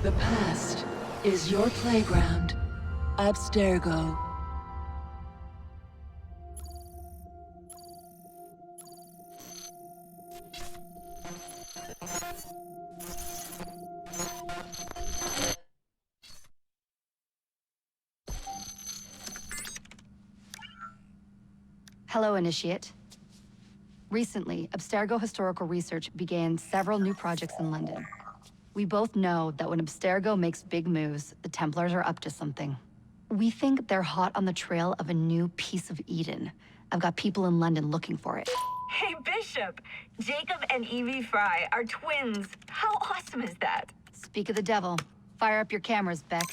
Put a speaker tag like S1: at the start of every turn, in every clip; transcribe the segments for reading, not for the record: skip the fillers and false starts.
S1: The past is your playground. Abstergo.
S2: Hello, Initiate. Recently, Abstergo Historical Research began several new projects in London. We both know that when Abstergo makes big moves, the Templars are up to something. We think they're hot on the trail of a new piece of Eden. I've got people in London looking for it.
S3: Hey, Bishop! Jacob and Evie Fry are twins. How awesome is that?
S2: Speak of the devil. Fire up your cameras, Beck.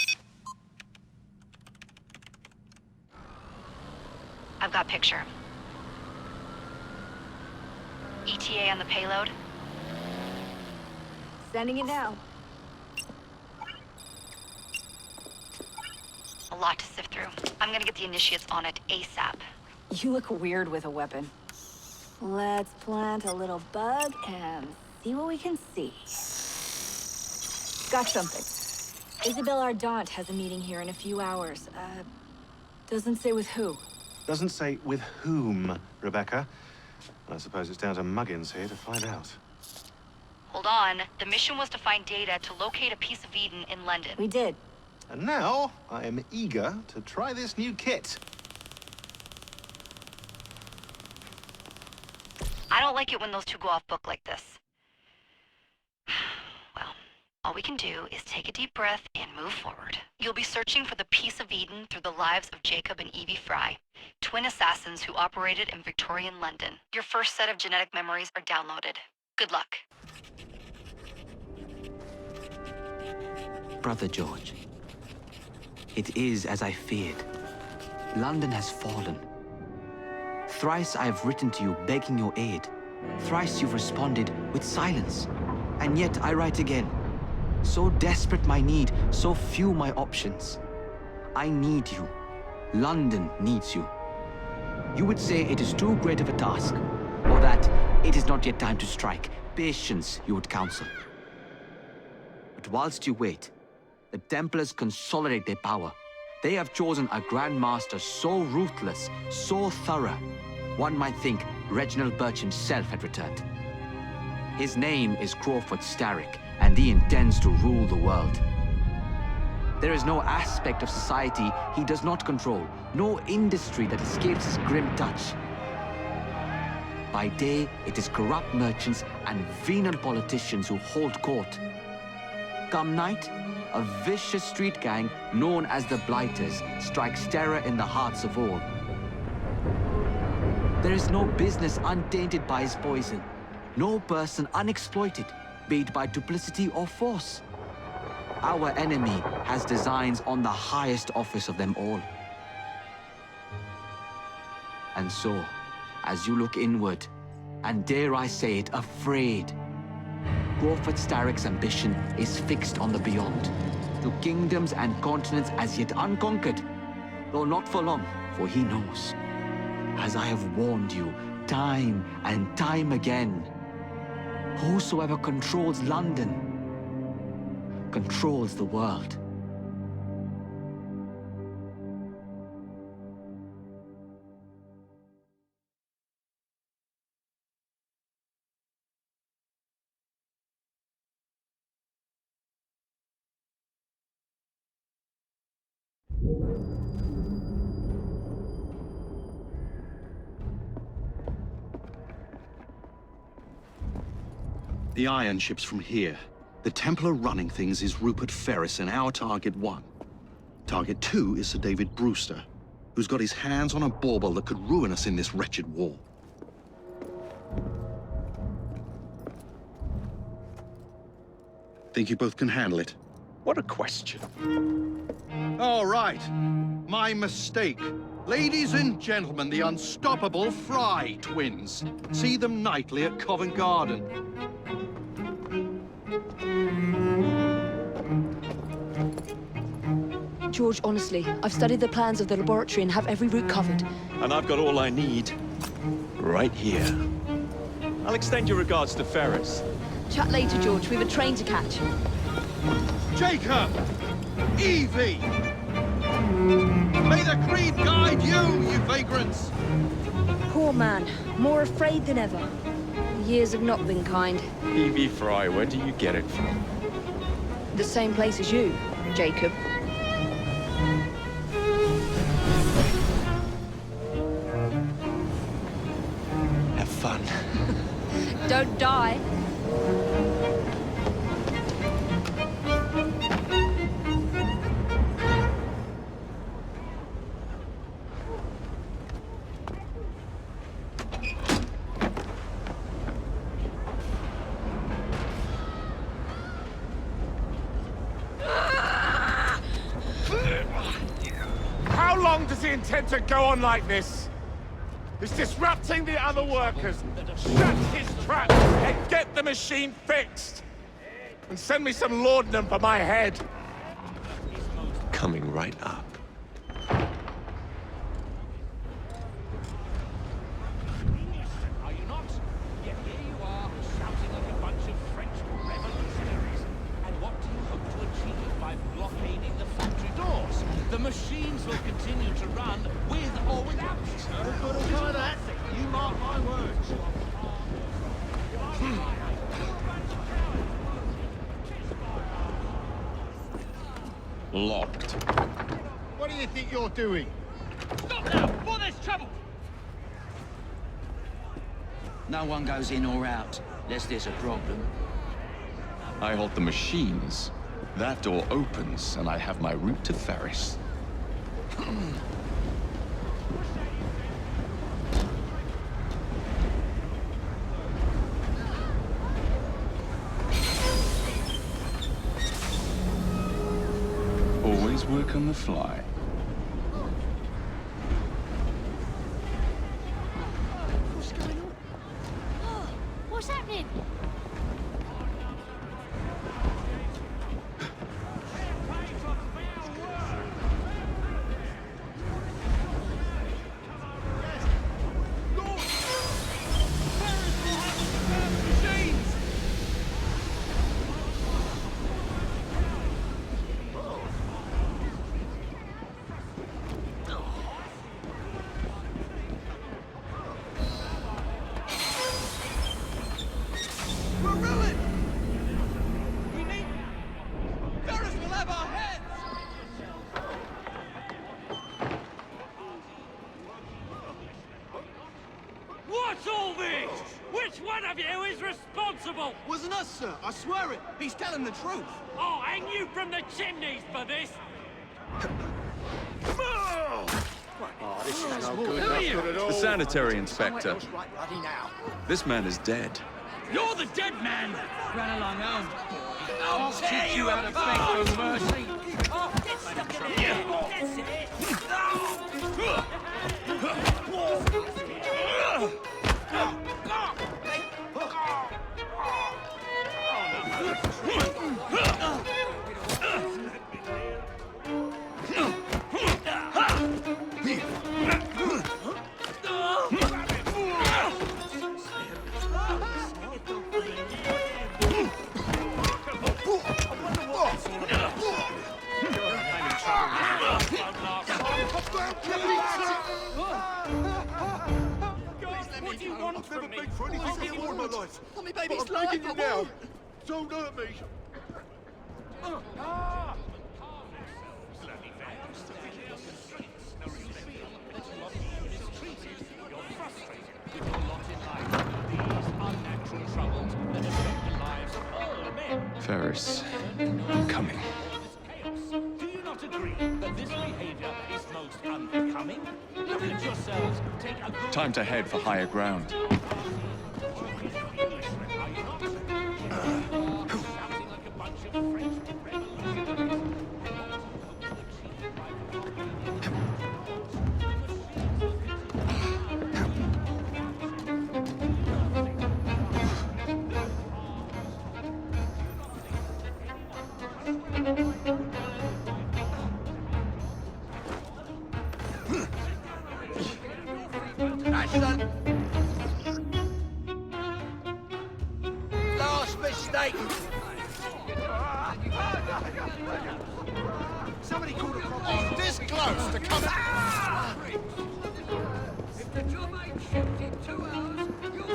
S2: I've got picture. ETA on the payload?
S3: Sending it now.
S2: A lot to sift through. I'm gonna get the Initiates on it ASAP.
S3: You look weird with a weapon. Let's plant a little bug and see what we can see. Got something. Isabelle Ardant has a meeting here in a few hours. Doesn't say with who.
S4: Doesn't say with whom, Rebecca. I suppose it's down to Muggins here to find out.
S2: Hold on. The mission was to find data to locate a piece of Eden in London.
S3: We did.
S4: And now, I am eager to try this new kit.
S2: I don't like it when those two go off book like this. Well, all we can do is take a deep breath and move forward. You'll be searching for the piece of Eden through the lives of Jacob and Evie Fry, twin assassins who operated in Victorian London. Your first set of genetic memories are downloaded. Good luck.
S5: Brother George, it is as I feared. London has fallen. Thrice I have written to you begging your aid. Thrice you've responded with silence. And yet I write again. So desperate my need, so few my options. I need you. London needs you. You would say it is too great of a task, or that it is not yet time to strike. Patience, you would counsel. But whilst you wait, the Templars consolidate their power. They have chosen a Grand Master so ruthless, so thorough, one might think Reginald Birch himself had returned. His name is Crawford Starrick, and he intends to rule the world. There is no aspect of society he does not control, no industry that escapes his grim touch. By day, it is corrupt merchants and venal politicians who hold court. Come night, a vicious street gang known as the Blighters strikes terror in the hearts of all. There is no business untainted by his poison, no person unexploited, be it by duplicity or force. Our enemy has designs on the highest office of them all. And so, as you look inward, and dare I say it, afraid, Crawford Starrick's ambition is fixed on the beyond, to kingdoms and continents as yet unconquered, though not for long, for he knows, as I have warned you time and time again, whosoever controls London controls the world.
S6: The iron ship's from here. The Templar running things is Rupert Ferris and our target 1. Target 2 is Sir David Brewster, who's got his hands on a bauble that could ruin us in this wretched war. Think you both can handle it?
S7: What a question.
S6: All right. My mistake. Ladies and gentlemen, the unstoppable Fry twins. See them nightly at Covent Garden.
S8: George, honestly, I've studied the plans of the laboratory and have every route covered.
S7: And I've got all I need right here. I'll extend your regards to Ferris.
S8: Chat later, George. We have a train to catch.
S6: Jacob! Evie! May the Creed guide you, you vagrants!
S8: Poor man. More afraid than ever. The years have not been kind.
S7: Evie Fry, where do you get it from?
S8: The same place as you, Jacob.
S5: Have fun.
S8: Don't die.
S9: How long does he intend to go on like this? He's disrupting the other workers. Shut his trap and get the machine fixed. And send me some laudanum for my head.
S7: Coming right up.
S9: Are you not? Yet here you are, shouting like a bunch of French revolutionaries. And what do you hope to achieve by blockading the factory doors? The machines will continue to run with or without you. You mark my words.
S6: Locked.
S9: What do you think you're doing? Stop now! Before there's trouble!
S10: No one goes in or out, unless there's a problem.
S7: I hold the machines. That door opens, and I have my route to Ferris. Always work on the fly.
S3: What's going on? Oh, what's happening?
S9: What's all this? Which one of you is responsible?
S6: Wasn't us, sir. I swear it. He's telling the truth.
S9: I'll hang you from the chimneys for this!
S7: The sanitary inspector. This man is dead.
S9: You're the dead man!
S10: Run along home. I'll teach you how to beg for mercy.
S9: Get stuck in here! That's it! What do you want from me?
S6: For anything before in my life. Let me baby's life. I'm begging you now. Don't hurt me.
S7: Ferris, I'm coming.
S9: Do you not agree that this behavior is most unbecoming? Look at yourselves. Take a good
S7: Time to head for higher ground.
S9: shouting like a bunch of French revolutionaries.
S10: mistake!
S9: Somebody called a problem.
S10: This close to coming...
S9: If the job ain't shipped in 2 hours, you'll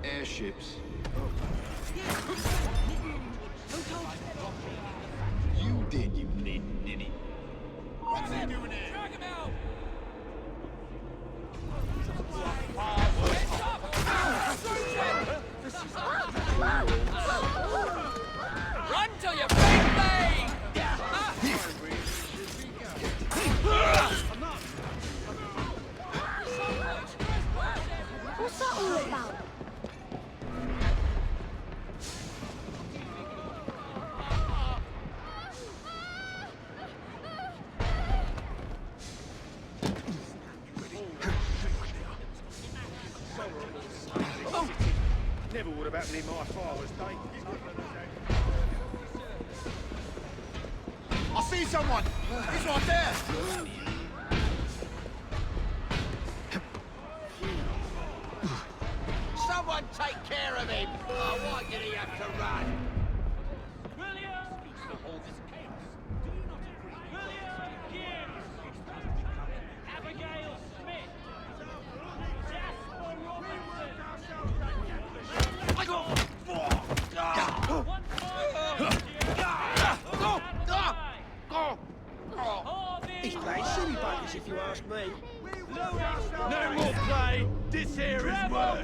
S10: Airships. You did, you nitty.
S9: What's he doing here? Drag him out! Run till you break me!
S8: What's that all about?
S9: Never would have happened in my father's day.
S10: I see someone! He's right there! Someone take care of him! Oh, why did he have to run?
S9: William speaks for all this chaos. Do you not agree? William Gibbs! Abigail Smith! Jasper Robinson!
S10: He's playing silly buggers, if you ask me.
S9: No more play! This here is work!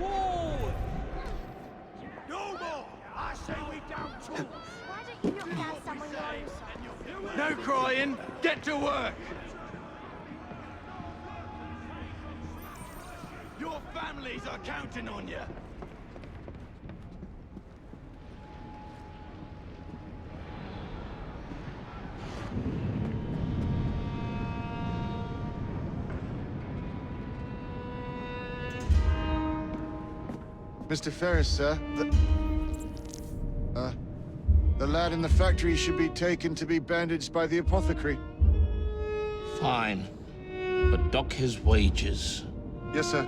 S10: No more! I say we down tools!
S8: Why don't you knock down someone your own side?
S9: No crying! Get to work! Your families are counting on you!
S11: Mr. Ferris, sir, the lad in the factory should be taken to be bandaged by the apothecary.
S12: Fine. But dock his wages.
S11: Yes, sir.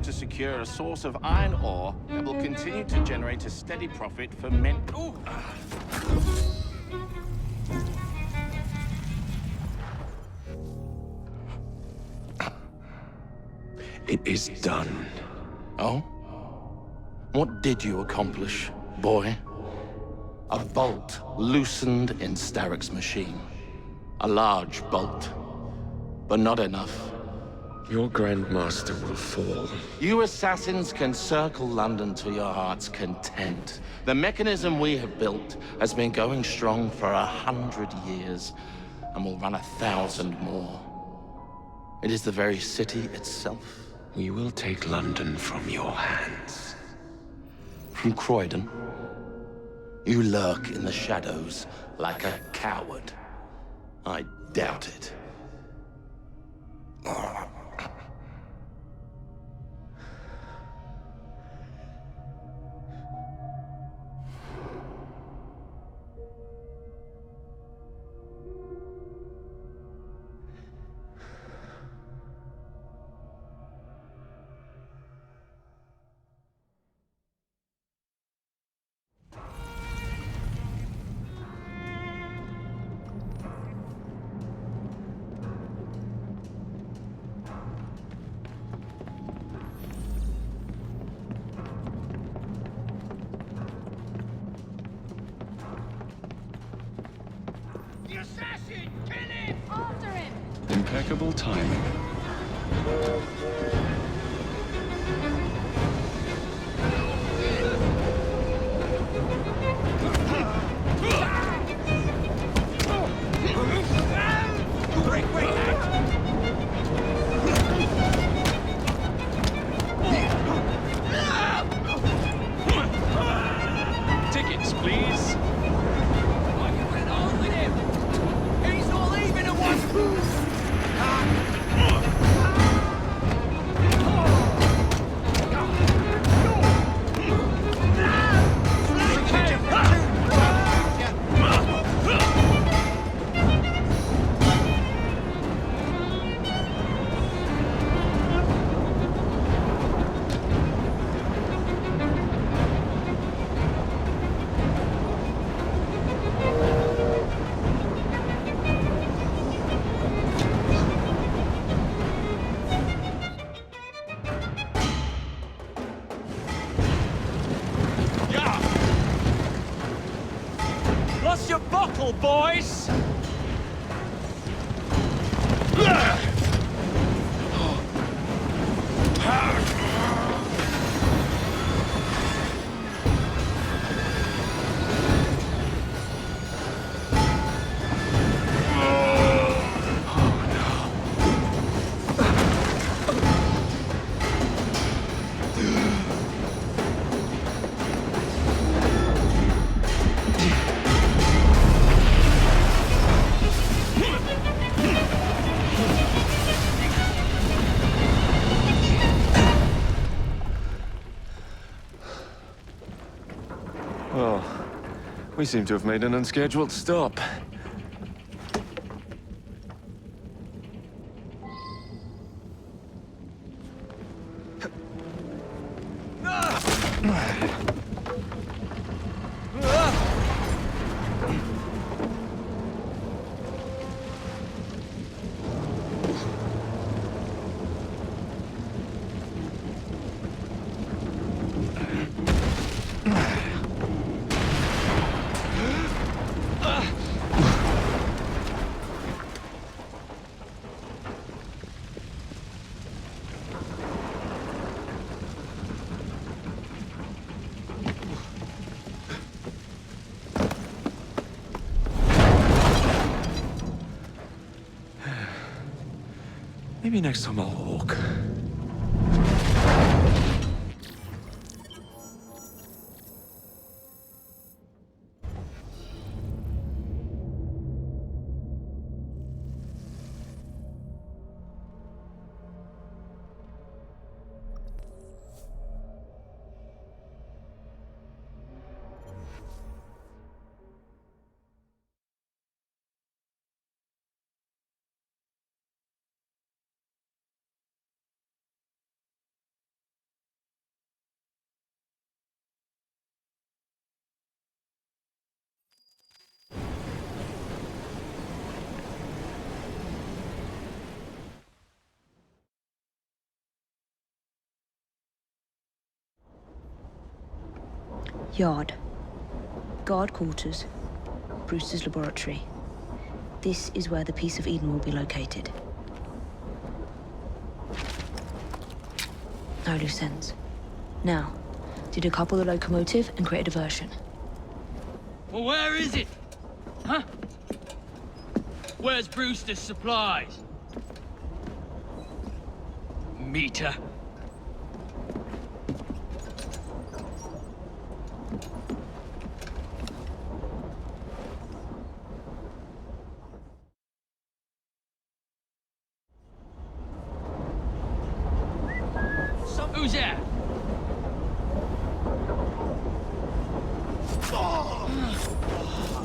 S12: To secure a source of iron ore that will continue to generate a steady profit for men. Ooh.
S13: It is done.
S12: Oh? What did you accomplish, boy? A bolt loosened in Starrick's machine. A large bolt, but not enough.
S13: Your Grandmaster will fall.
S12: You assassins can circle London to your heart's content. The mechanism we have built has been going strong for 100 years, and will run 1,000 more. It is the very city itself.
S13: We will take London from your hands.
S12: From Croydon? You lurk in the shadows like a coward. I doubt it.
S7: Impeccable timing. Tickets, please.
S10: Why you went on with him? He's not leaving at once. Lost your bottle, boys!
S13: Well, we seem to have made an unscheduled stop. Maybe next time I'll walk.
S8: Yard. Guard quarters. Brewster's laboratory. This is where the piece of Eden will be located. No loose ends. Now, to decouple the locomotive and create a diversion.
S10: Well, where is it? Huh? Where's Brewster's supplies? Meter. Who's that?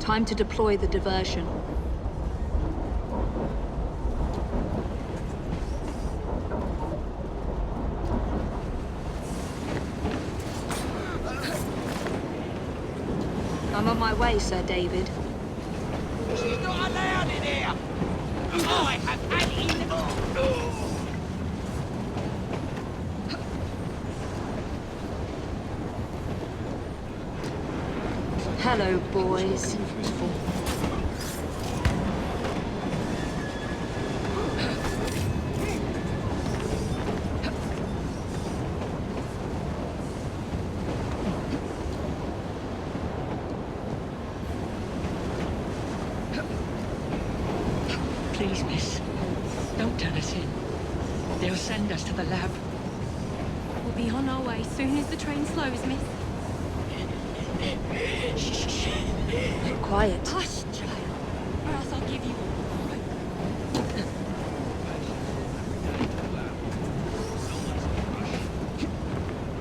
S8: Time to deploy the diversion. I'm on my way, Sir David.
S10: She's not allowed in here! I have had enough!
S8: Hello, boys.
S14: Please, miss. Don't turn us in. They'll send us to the lab.
S15: We'll be on our way soon as the train slows, miss.
S8: Shh. Quiet.
S15: Hush, child, or else I'll give you a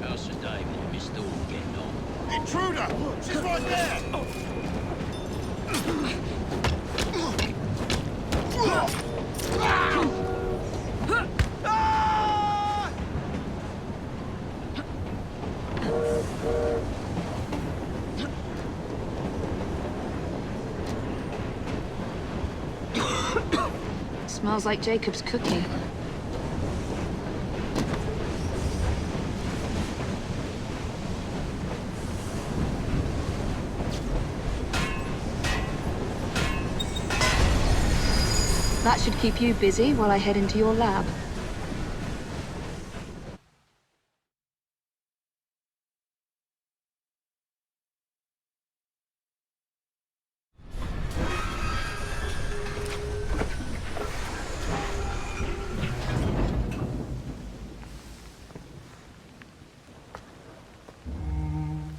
S10: How's Sir David and Miss Thorne getting on?
S11: Intruder! She's right there!
S8: Smells like Jacob's cooking. That should keep you busy while I head into your lab.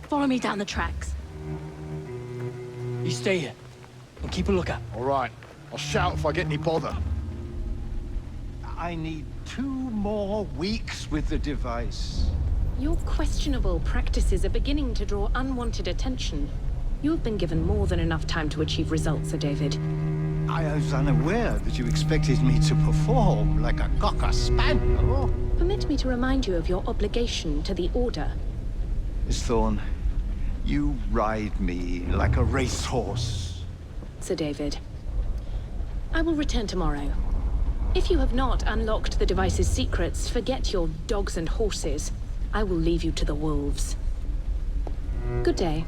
S15: Follow me down the tracks.
S14: You stay here. And keep a lookout.
S11: All right. I'll shout if I get any bother.
S16: I need 2 more weeks with the device.
S17: Your questionable practices are beginning to draw unwanted attention. You have been given more than enough time to achieve results, Sir David.
S16: I was unaware that you expected me to perform like a cocker spaniel.
S17: Permit me to remind you of your obligation to the Order.
S16: Miss Thorne, you ride me like a racehorse.
S17: Sir David, I will return tomorrow. If you have not unlocked the device's secrets, forget your dogs and horses. I will leave you to the wolves. Good day.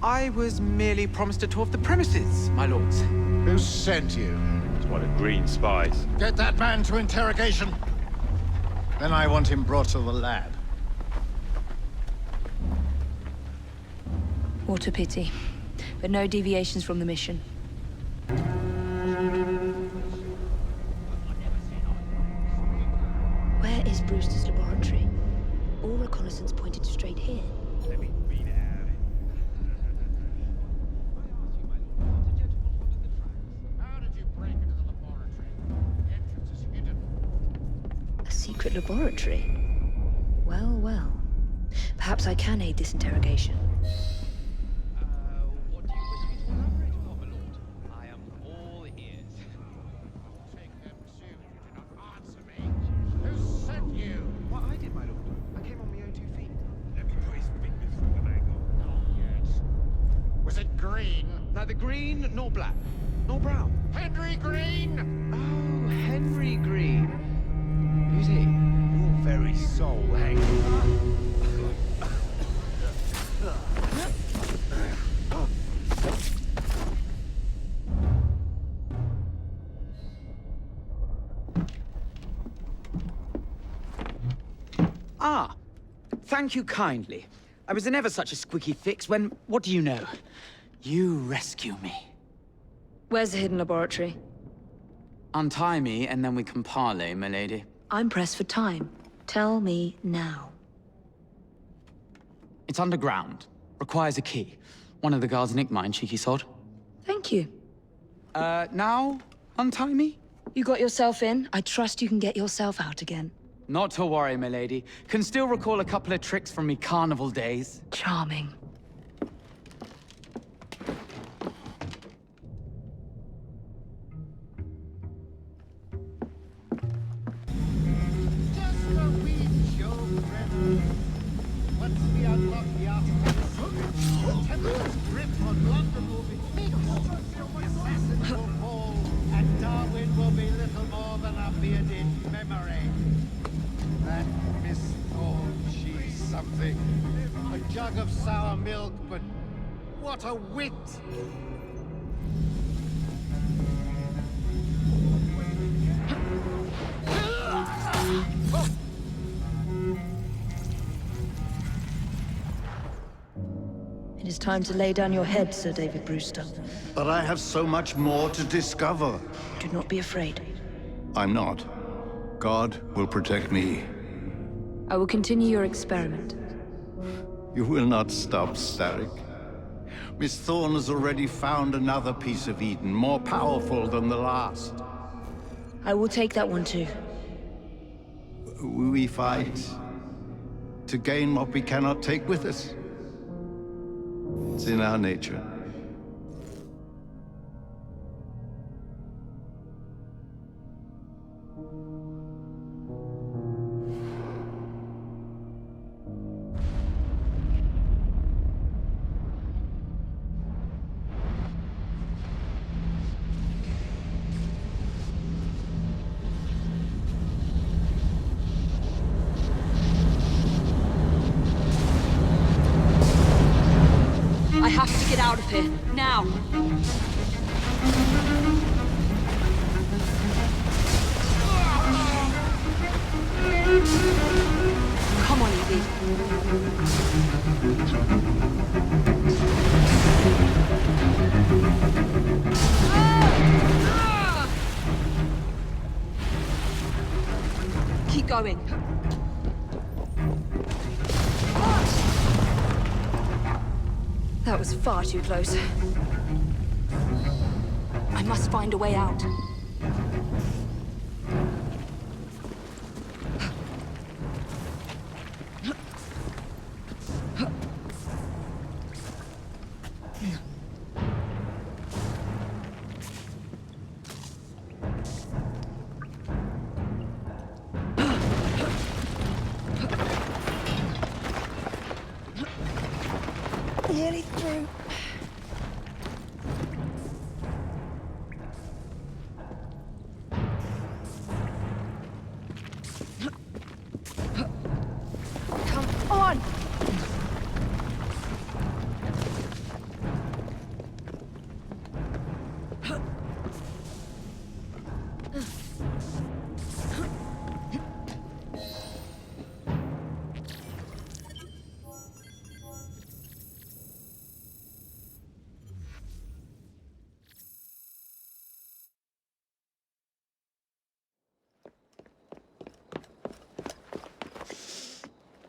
S5: I was merely promised a tour of the premises, my lords.
S11: Who sent you?
S13: It's one of Green's spies.
S11: Get that man to interrogation. Then I want him brought to the lab.
S8: What a pity. But no deviations from the mission. Where is Brewster's laboratory? All reconnaissance pointed straight here.
S13: Let me read it out.
S11: How did you break into the laboratory? The entrance is hidden.
S8: A secret laboratory? Well. Perhaps I can aid this interrogation.
S9: What do you wish me to elaborate upon, my lord? I am all ears.
S11: Take them soon. You do not answer me. Who sent you?
S5: What I did, my lord. I came on my own 2 feet.
S13: Let me put his fingers through the mangle.
S11: Oh, yes. Was it Green?
S5: Neither green nor black, nor brown.
S11: Henry Green?
S5: Oh, Henry Green. Who's he?
S16: Your very soul hangs.
S5: Ah, thank you kindly. I was in ever such a squeaky fix when, what do you know? You rescue me.
S8: Where's the hidden laboratory?
S5: Untie me, and then we can parley, my lady.
S8: I'm pressed for time. Tell me now.
S5: It's underground. Requires a key. One of the guards nicked mine, cheeky sod.
S8: Thank you.
S5: Now? Untie me?
S8: You got yourself in. I trust you can get yourself out again.
S5: Not to worry, my lady. Can still recall a couple of tricks from me carnival days.
S8: Charming.
S16: Just a wee joke, Brennan. Once we unlock the artifacts, the Templar's grip on London will be fixed. The assassins will fall, and Darwin will be little more than a bearded memory. That Miss Thorne, she's something. A jug of sour milk, but what a wit!
S8: It is time to lay down your head, Sir David Brewster.
S16: But I have so much more to discover.
S8: Do not be afraid.
S16: I'm not. God will protect me.
S8: I will continue your experiment.
S16: You will not stop, Starrick. Miss Thorne has already found another piece of Eden, more powerful than the last.
S8: I will take that one too.
S16: We fight to gain what we cannot take with us. It's in our nature.
S15: I have to get out of here, now. Come on, Evie. Keep going. That was far too close. I must find a way out. Nearly through. Come on!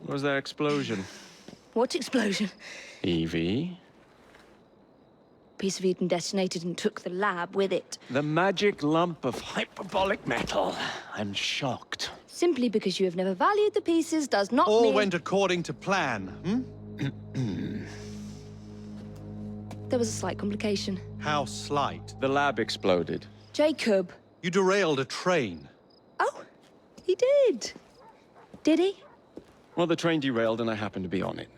S13: What was that explosion?
S8: What explosion?
S13: Evie?
S8: Piece of Eden detonated and took the lab with it.
S13: The magic lump of hyperbolic metal. I'm shocked.
S8: Simply because you have never valued the pieces does not
S6: All
S8: mean...
S6: went according to plan,
S8: There was a slight complication.
S6: How slight?
S13: The lab exploded.
S8: Jacob.
S6: You derailed a train.
S8: Oh, he did. Did he?
S13: Well, the train derailed and I happened to be on it.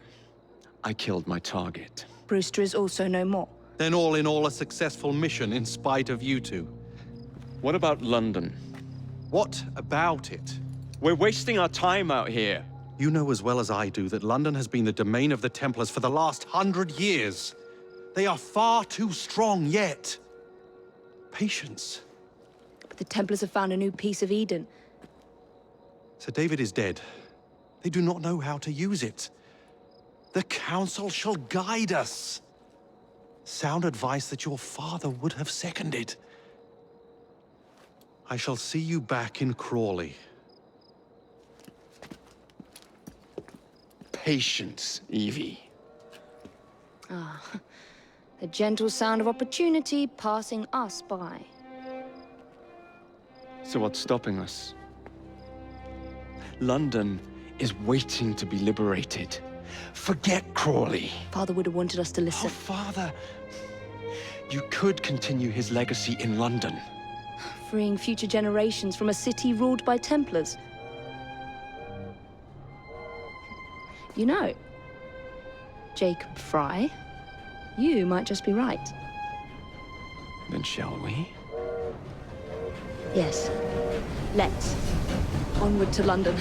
S13: I killed my target.
S8: Brewster is also no more.
S6: Then all in all, a successful mission in spite of you two.
S13: What about London?
S6: What about it?
S13: We're wasting our time out here.
S6: You know as well as I do that London has been the domain of the Templars for the last 100 years. They are far too strong yet. Patience.
S8: But the Templars have found a new piece of Eden.
S6: Sir David is dead. They do not know how to use it. The Council shall guide us. Sound advice that your father would have seconded. I shall see you back in Crawley.
S13: Patience, Evie.
S8: Ah, the gentle sound of opportunity passing us by.
S13: So what's stopping us? London is waiting to be liberated. Forget Crawley.
S8: Father would have wanted us to listen.
S13: Oh, Father. You could continue his legacy in London.
S8: Freeing future generations from a city ruled by Templars. You know, Jacob Fry, you might just be right.
S13: Then shall we?
S8: Yes. Let's. Onward to London.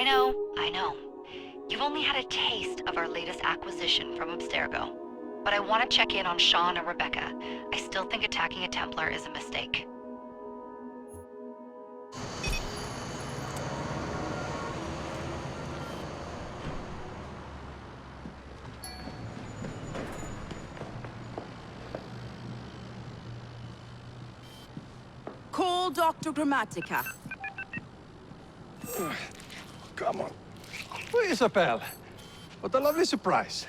S2: I know. You've only had a taste of our latest acquisition from Abstergo. But I want to check in on Sean and Rebecca. I still think attacking a Templar is a mistake.
S18: Call Dr. Grammatica.
S13: Come on. Isabel. What a lovely surprise.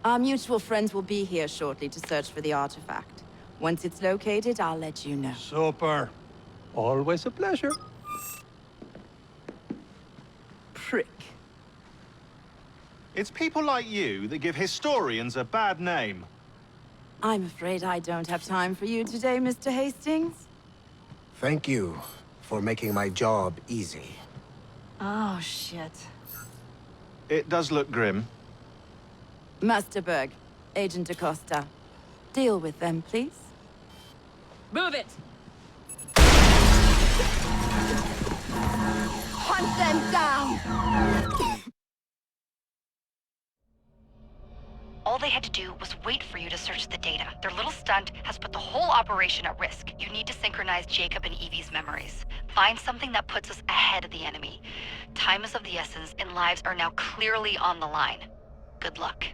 S18: Our mutual friends will be here shortly to search for the artifact. Once it's located, I'll let you know.
S13: Super. Always a pleasure.
S18: Prick.
S4: It's people like you that give historians a bad name.
S18: I'm afraid I don't have time for you today, Mr. Hastings.
S19: Thank you for making my job easy.
S18: Oh, shit.
S4: It does look grim.
S18: Master Berg, Agent Acosta. Deal with them, please.
S15: Move it!
S18: Hunt them down!
S2: All they had to do was wait for you to search the data. Their little stunt has put the whole operation at risk. You need to synchronize Jacob and Evie's memories. Find something that puts us ahead of the enemy. Time is of the essence, and lives are now clearly on the line. Good luck.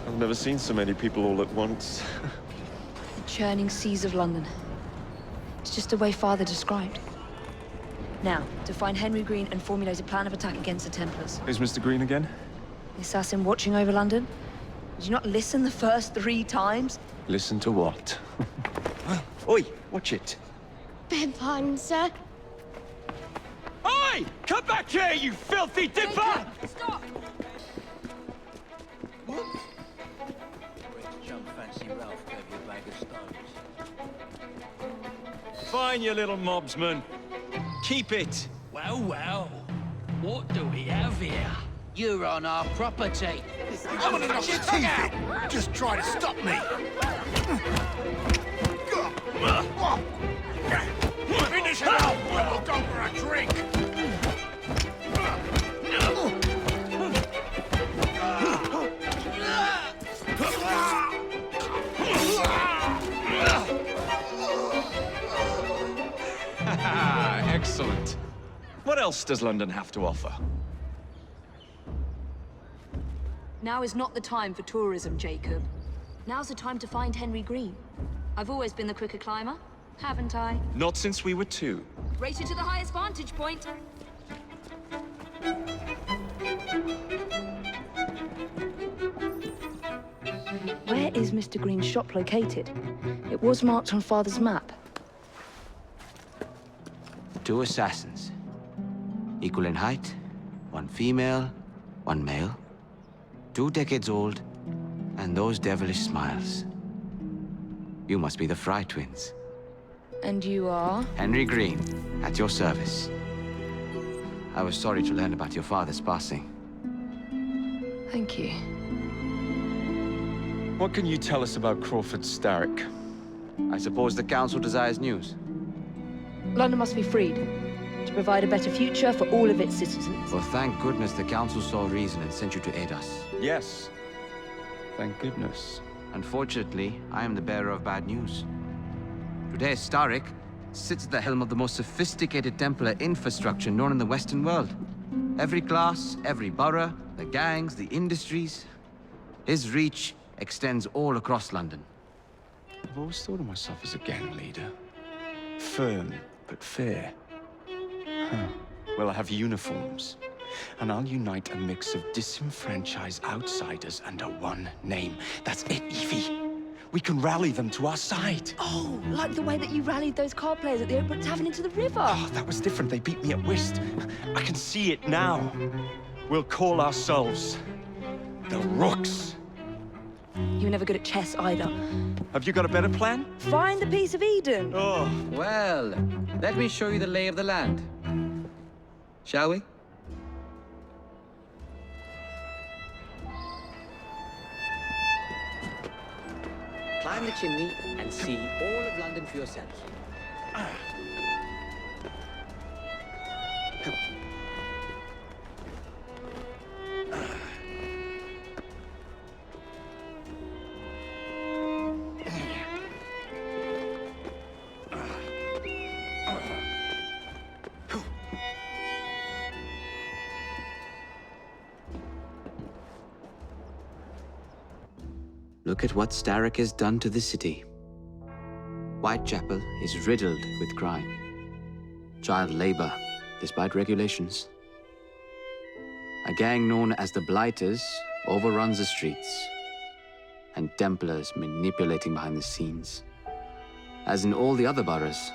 S13: I've never seen so many people all at once.
S8: The churning seas of London. It's just the way Father described. Now, to find Henry Green and formulate a plan of attack against the Templars.
S13: Who's Mr. Green again?
S8: The assassin watching over London? Did you not listen the first 3 times?
S13: Listen to what? Oi, watch it.
S15: Beg pardon, sir.
S9: Oi! Come back here, you filthy dipper!
S15: Stop!
S9: Fine, you little mobsman. Keep it.
S10: Well, well. What do we have here? You're on our property.
S11: I'm gonna knock your teeth out! Just try to stop me! Finish it off, or we'll go for a drink!
S13: Excellent. What else does London have to offer?
S8: Now is not the time for tourism, Jacob. Now's the time to find Henry Green. I've always been the quicker climber, haven't I?
S13: Not since we were 2.
S8: Race you to the highest vantage point. Where is Mr. Green's shop located? It was marked on Father's map.
S5: 2 assassins. Equal in height, 1 female, 1 male. 2 decades old, and those devilish smiles. You must be the Fry twins.
S8: And you are?
S5: Henry Green, at your service. I was sorry to learn about your father's passing.
S8: Thank you.
S13: What can you tell us about Crawford Starrick?
S5: I suppose the Council desires news.
S8: London must be freed, to provide a better future for all of its citizens.
S5: Well, thank goodness the Council saw reason and sent you to aid us.
S13: Yes. Thank goodness.
S5: Unfortunately, I am the bearer of bad news. Today, Starrick sits at the helm of the most sophisticated Templar infrastructure known in the Western world. Every class, every borough, the gangs, the industries. His reach extends all across London.
S13: I've always thought of myself as a gang leader. Firm, but fair. Huh. Well, I have uniforms. And I'll unite a mix of disenfranchised outsiders under one name. That's it, Evie. We can rally them to our side.
S8: Oh, like the way that you rallied those card players at the Open Tavern into the river.
S13: Oh, that was different. They beat me at whist. I can see it now. We'll call ourselves the Rooks.
S8: You're never good at chess either.
S13: Have you got a better plan?
S8: Find the piece of Eden.
S13: Oh.
S20: Well, let me show you the lay of the land. Shall we? Climb the chimney and see all of London for yourself.
S5: Look at what Starrick has done to the city. Whitechapel is riddled with crime. Child labor, despite regulations. A gang known as the Blighters overruns the streets, and Templars manipulating behind the scenes. As in all the other boroughs,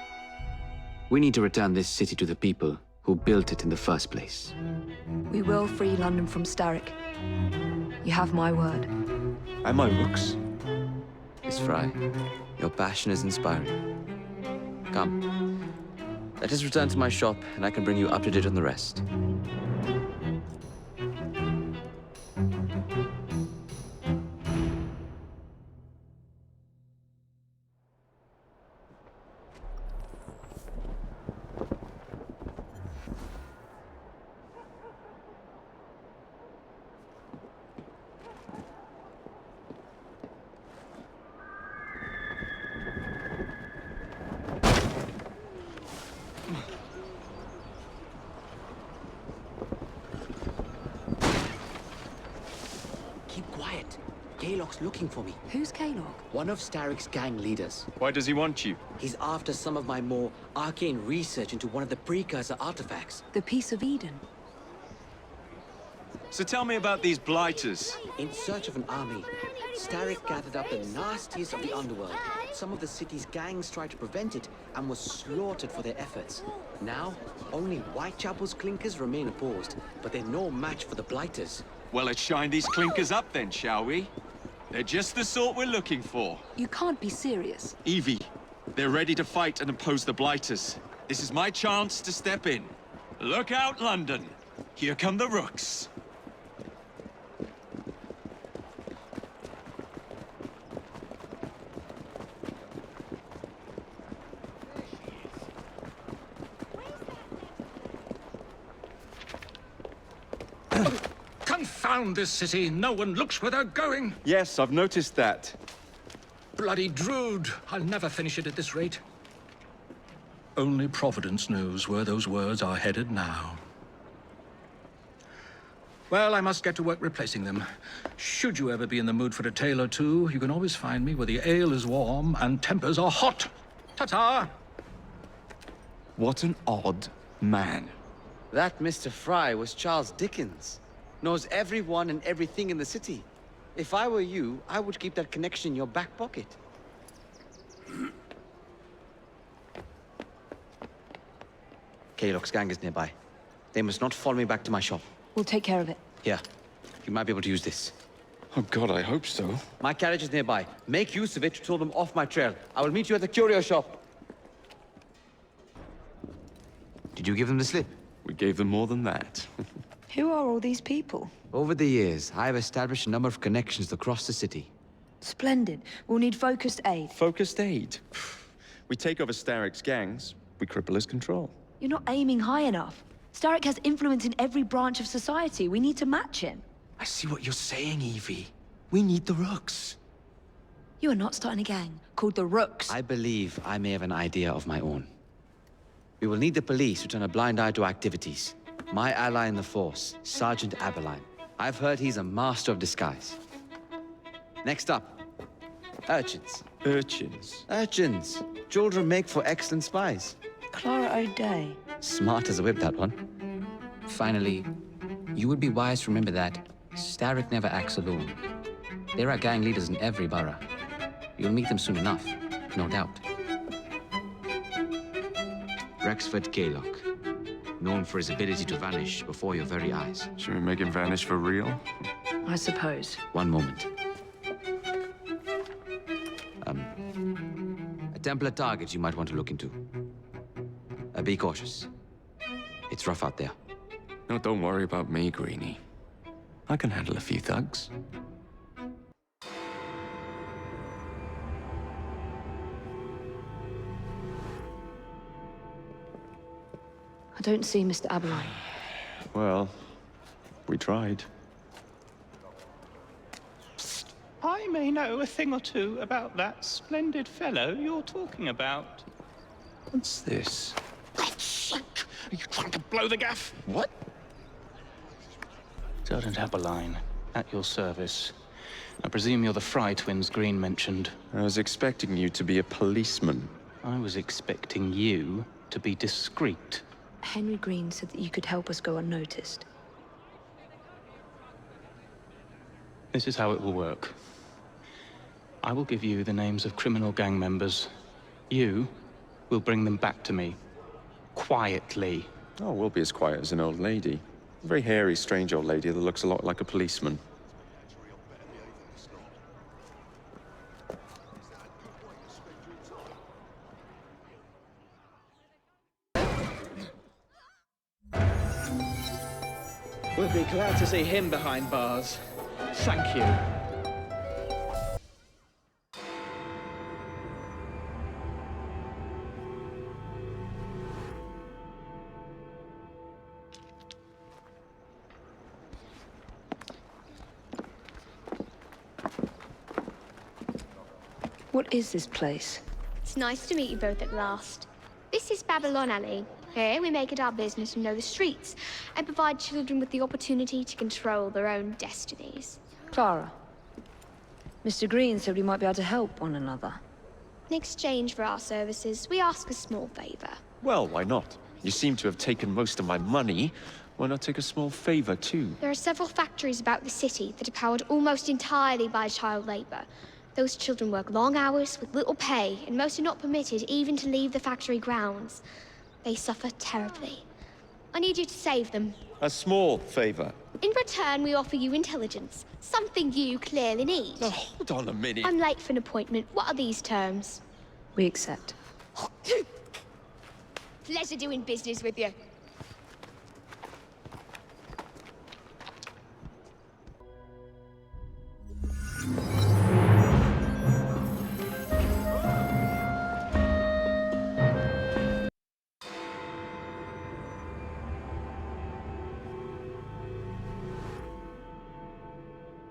S5: we need to return this city to the people who built it in the first place.
S8: We will free London from Starrick. You have my word.
S13: Am I Rooks?
S5: Miss Fry, your passion is inspiring. Come, let us return to my shop, and I can bring you up to date on the rest. Kaylock's looking for me.
S2: Who's Kaylock?
S5: One of Starrick's gang leaders.
S13: Why does he want you?
S5: He's after some of my more arcane research into one of the precursor artifacts.
S2: The piece of Eden.
S13: So tell me about these Blighters.
S5: In search of an army, Starrick gathered up the nastiest of the underworld. Some of the city's gangs tried to prevent it and were slaughtered for their efforts. Now, only Whitechapel's clinkers remain opposed, but they're no match for the Blighters.
S13: Well, let's shine these clinkers up then, shall we? They're just the sort we're looking for.
S2: You can't be serious.
S13: Evie, they're ready to fight and oppose the Blighters. This is my chance to step in. Look out, London. Here come the Rooks.
S9: Confound this city! No one looks where they're going!
S13: Yes, I've noticed that.
S9: Bloody Drood! I'll never finish it at this rate. Only Providence knows where those words are headed now. Well, I must get to work replacing them. Should you ever be in the mood for a tale or two, you can always find me where the ale is warm and tempers are hot. Ta-ta!
S13: What an odd man.
S5: That Mr. Fry was Charles Dickens. Knows everyone and everything in the city. If I were you, I would keep that connection in your back pocket. Kaylock's gang is nearby. They must not follow me back to my shop.
S8: We'll take care of it.
S5: Here, you might be able to use this.
S13: Oh God, I hope so.
S5: My carriage is nearby. Make use of it to throw them off my trail. I will meet you at the curio shop. Did you give them the slip?
S13: We gave them more than that.
S8: Who are all these people?
S5: Over the years, I have established a number of connections across the city.
S8: Splendid. We'll need focused aid.
S13: Focused aid? We take over Starrick's gangs, we cripple his control.
S8: You're not aiming high enough. Starrick has influence in every branch of society. We need to match him.
S13: I see what you're saying, Evie. We need the Rooks.
S8: You are not starting a gang called the Rooks.
S5: I believe I may have an idea of my own. We will need the police to turn a blind eye to activities. My ally in the force, Sergeant Aberline. I've heard he's a master of disguise. Next up, urchins.
S13: Urchins?
S5: Urchins. Children make for excellent spies.
S8: Clara O'Day.
S5: Smart as a whip, that one. Finally, you would be wise to remember that Starrick never acts alone. There are gang leaders in every borough. You'll meet them soon enough, no doubt. Rexford Kaylock. known for his ability to vanish before your very eyes.
S13: Should we make him vanish for real?
S8: I suppose.
S5: One moment. A Templar target you might want to look into. Be cautious. It's rough out there.
S13: No, don't worry about me, Greenie. I can handle a few thugs.
S8: I don't see Mr. Aberline.
S13: Well, we tried.
S9: I may know a thing or two about that splendid fellow you're talking about.
S13: What's this?
S9: Shit! Are you trying to blow the gaff?
S13: What?
S9: Sergeant Aberline, at your service. I presume you're the Fry twins Green mentioned.
S13: I was expecting you to be a policeman.
S9: I was expecting you to be discreet.
S8: Henry Green said that you could help us go unnoticed.
S9: This is how it will work. I will give you the names of criminal gang members. You will bring them back to me. Quietly.
S13: Oh, we'll be as quiet as an old lady. A very hairy, strange old lady that looks a lot like a policeman.
S20: We'll be glad to see him behind bars. Thank you.
S8: What is this place?
S15: It's nice to meet you both at last. This is Babylon Alley. Here we make it our business to know the streets and provide children with the opportunity to control their own destinies.
S8: Clara. Mr. Green said we might be able to help one another.
S15: In exchange for our services, we ask a small favor.
S13: Well, why not? You seem to have taken most of my money. Why not take a small favor, too?
S15: There are several factories about the city that are powered almost entirely by child labor. Those children work long hours with little pay, and most are not permitted even to leave the factory grounds. They suffer terribly. I need you to save them.
S13: A small favor.
S15: In return, we offer you intelligence, something you clearly need.
S13: Now, hold on a minute.
S15: I'm late for an appointment. What are these terms?
S8: We accept.
S15: Pleasure doing business with you.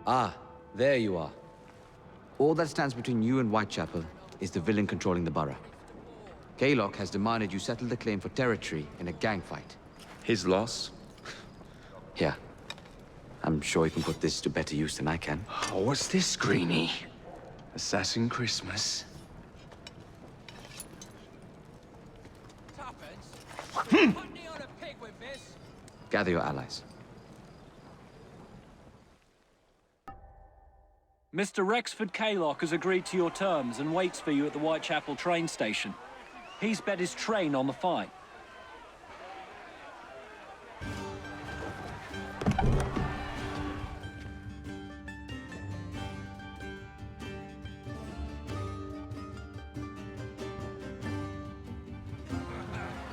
S5: Ah, there you are. All that stands between you and Whitechapel is the villain controlling the borough. Kaylock has demanded you settle the claim for territory in a gang fight.
S13: His loss?
S5: Yeah. I'm sure you can put this to better use than I can.
S13: Oh, what's this, Greenie? Assassin Christmas.
S5: Gather your allies.
S21: Mr. Rexford Kaylock has agreed to your terms and waits for you at the Whitechapel train station. He's bet his train on the fight.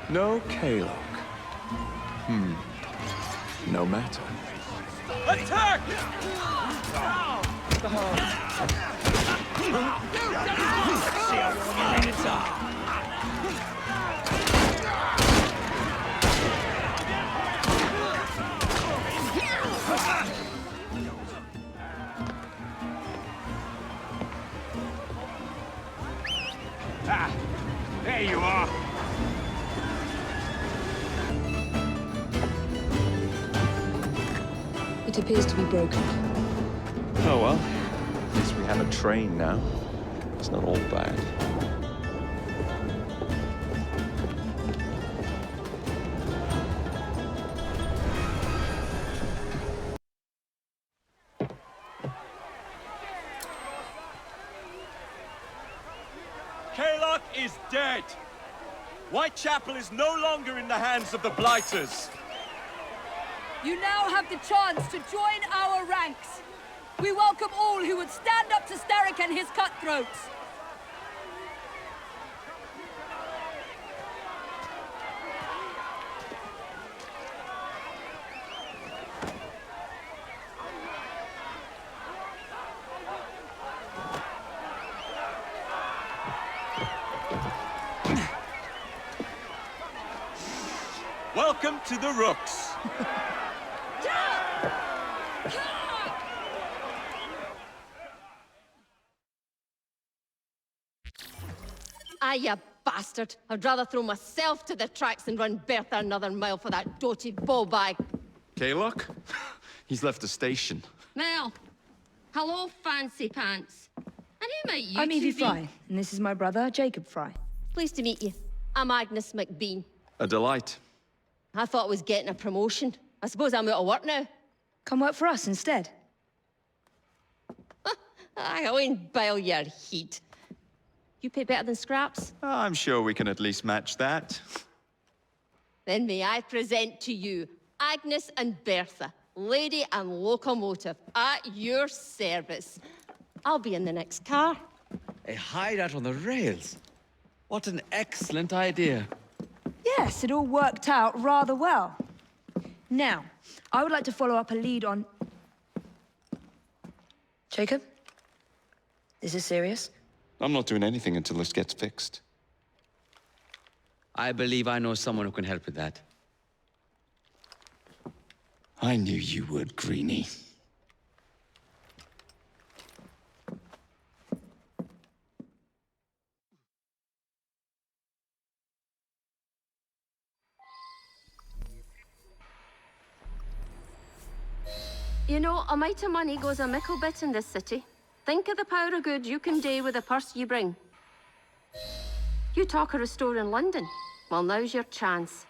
S13: No Kaylock. No matter.
S10: Attack!
S9: Ah, there you are.
S8: It appears to be broken.
S13: Oh well. At least we have a train now. It's not all bad.
S10: Kaylock is dead!
S1: Whitechapel is no longer in the hands of the Blighters.
S22: You now have the chance to join our ranks. We welcome all who would stand up to Starrick and his cutthroats.
S1: Welcome to the Rooks.
S23: Ah, you bastard. I'd rather throw myself to the tracks than run Bertha another mile for that doty ball-bag.
S13: Kaylock? He's left the station.
S23: Well, hello, fancy pants. And who might you
S8: I'm Evie
S23: two be?
S8: Fry, and this is my brother, Jacob Fry.
S23: Pleased to meet you. I'm Agnes McBean.
S13: A delight.
S23: I thought I was getting a promotion. I suppose I'm out of work now.
S8: Come work for us instead.
S23: I won't bile your heat. You pay better than scraps?
S13: I'm sure we can at least match that.
S23: Then may I present to you Agnes and Bertha, lady and locomotive, at your service. I'll be in the next car.
S5: A hideout on the rails. What an excellent idea.
S8: Yes, it all worked out rather well. Now, I would like to follow up a lead on... Jacob? Is this serious?
S13: I'm not doing anything until this gets fixed.
S5: I believe I know someone who can help with that.
S13: I knew you would, Greenie.
S23: You know, a mite of money goes a mickle bit in this city. Think of the power of good you can do with the purse you bring. You talk of a store in London. Well, now's your chance.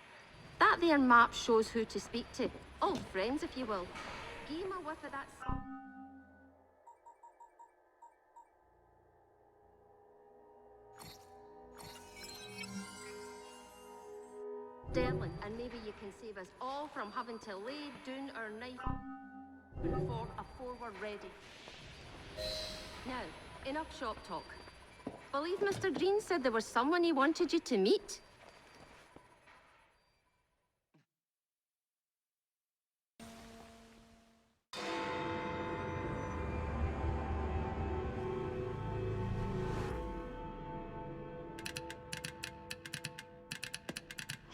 S23: That there map shows who to speak to. Old friends, if you will. Give 'em a whiff of that song. Sterling, and maybe you can save us all from having to lay down our knife before a forward ready. Now, enough shop talk. Believe Mr. Green said there was someone he wanted you to meet.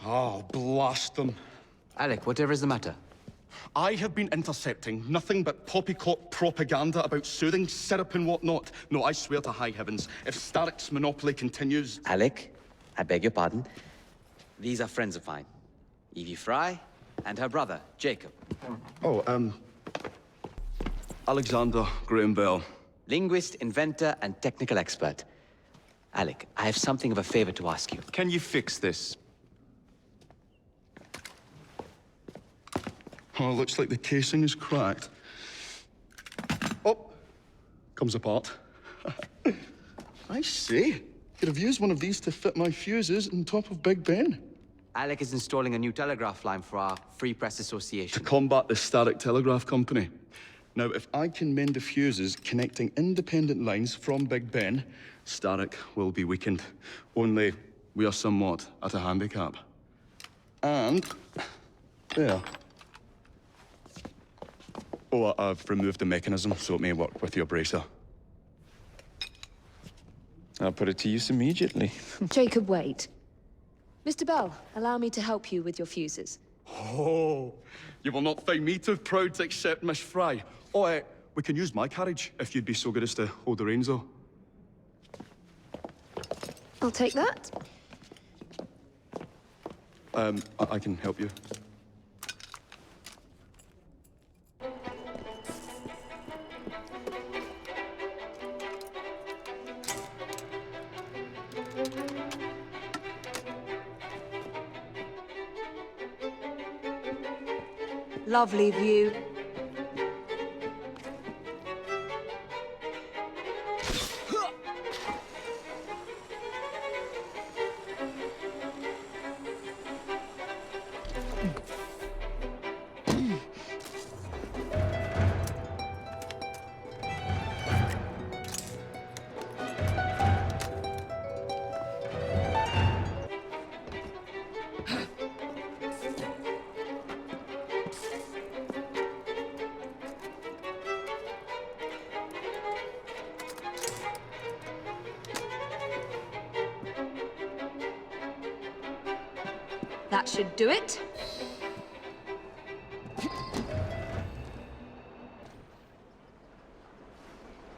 S6: Oh, blast them.
S5: Alec, whatever is the matter?
S6: I have been intercepting nothing but poppycock propaganda about soothing syrup and whatnot. No, I swear to high heavens, if Starrick's monopoly continues...
S5: Alec, I beg your pardon. These are friends of mine. Evie Fry and her brother, Jacob.
S6: Oh, Alexander Graham Bell.
S5: Linguist, inventor, and technical expert. Alec, I have something of a favor to ask you.
S13: Can you fix this?
S6: Oh, looks like the casing is cracked. Oh, comes apart. I see. Could have used one of these to fit my fuses on top of Big Ben.
S5: Alec is installing a new telegraph line for our Free Press Association.
S6: To combat the Starrick Telegraph Company. Now, if I can mend the fuses connecting independent lines from Big Ben, Starrick will be weakened. Only we are somewhat at a handicap. And there. Oh, I've removed the mechanism so it may work with your bracer.
S13: I'll put it to use immediately.
S8: Jacob, wait. Mr. Bell, allow me to help you with your fuses.
S6: Oh, you will not find me too proud to accept Miss Fry. Oh, we can use my carriage if you'd be so good as to hold the reins, though.
S8: I'll take that.
S6: I can help you.
S8: Lovely view. That should do it.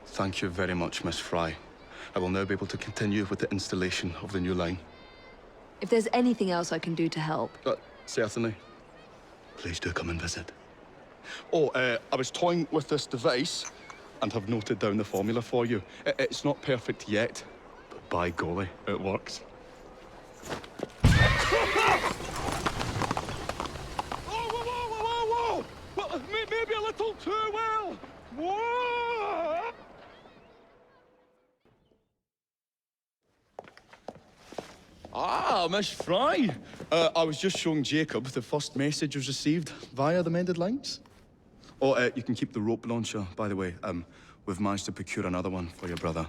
S6: Thank you very much, Miss Fry. I will now be able to continue with the installation of the new line.
S8: If there's anything else I can do to help.
S6: Certainly. Please do come and visit. Oh, I was toying with this device and have noted down the formula for you. It's not perfect yet, but by golly, it works. Whoa! Well, maybe a little too well! Whoa! Ah, Miss Fry. I was just showing Jacob the first message was received via the mended lines. Oh, you can keep the rope launcher, by the way. We've managed to procure another one for your brother.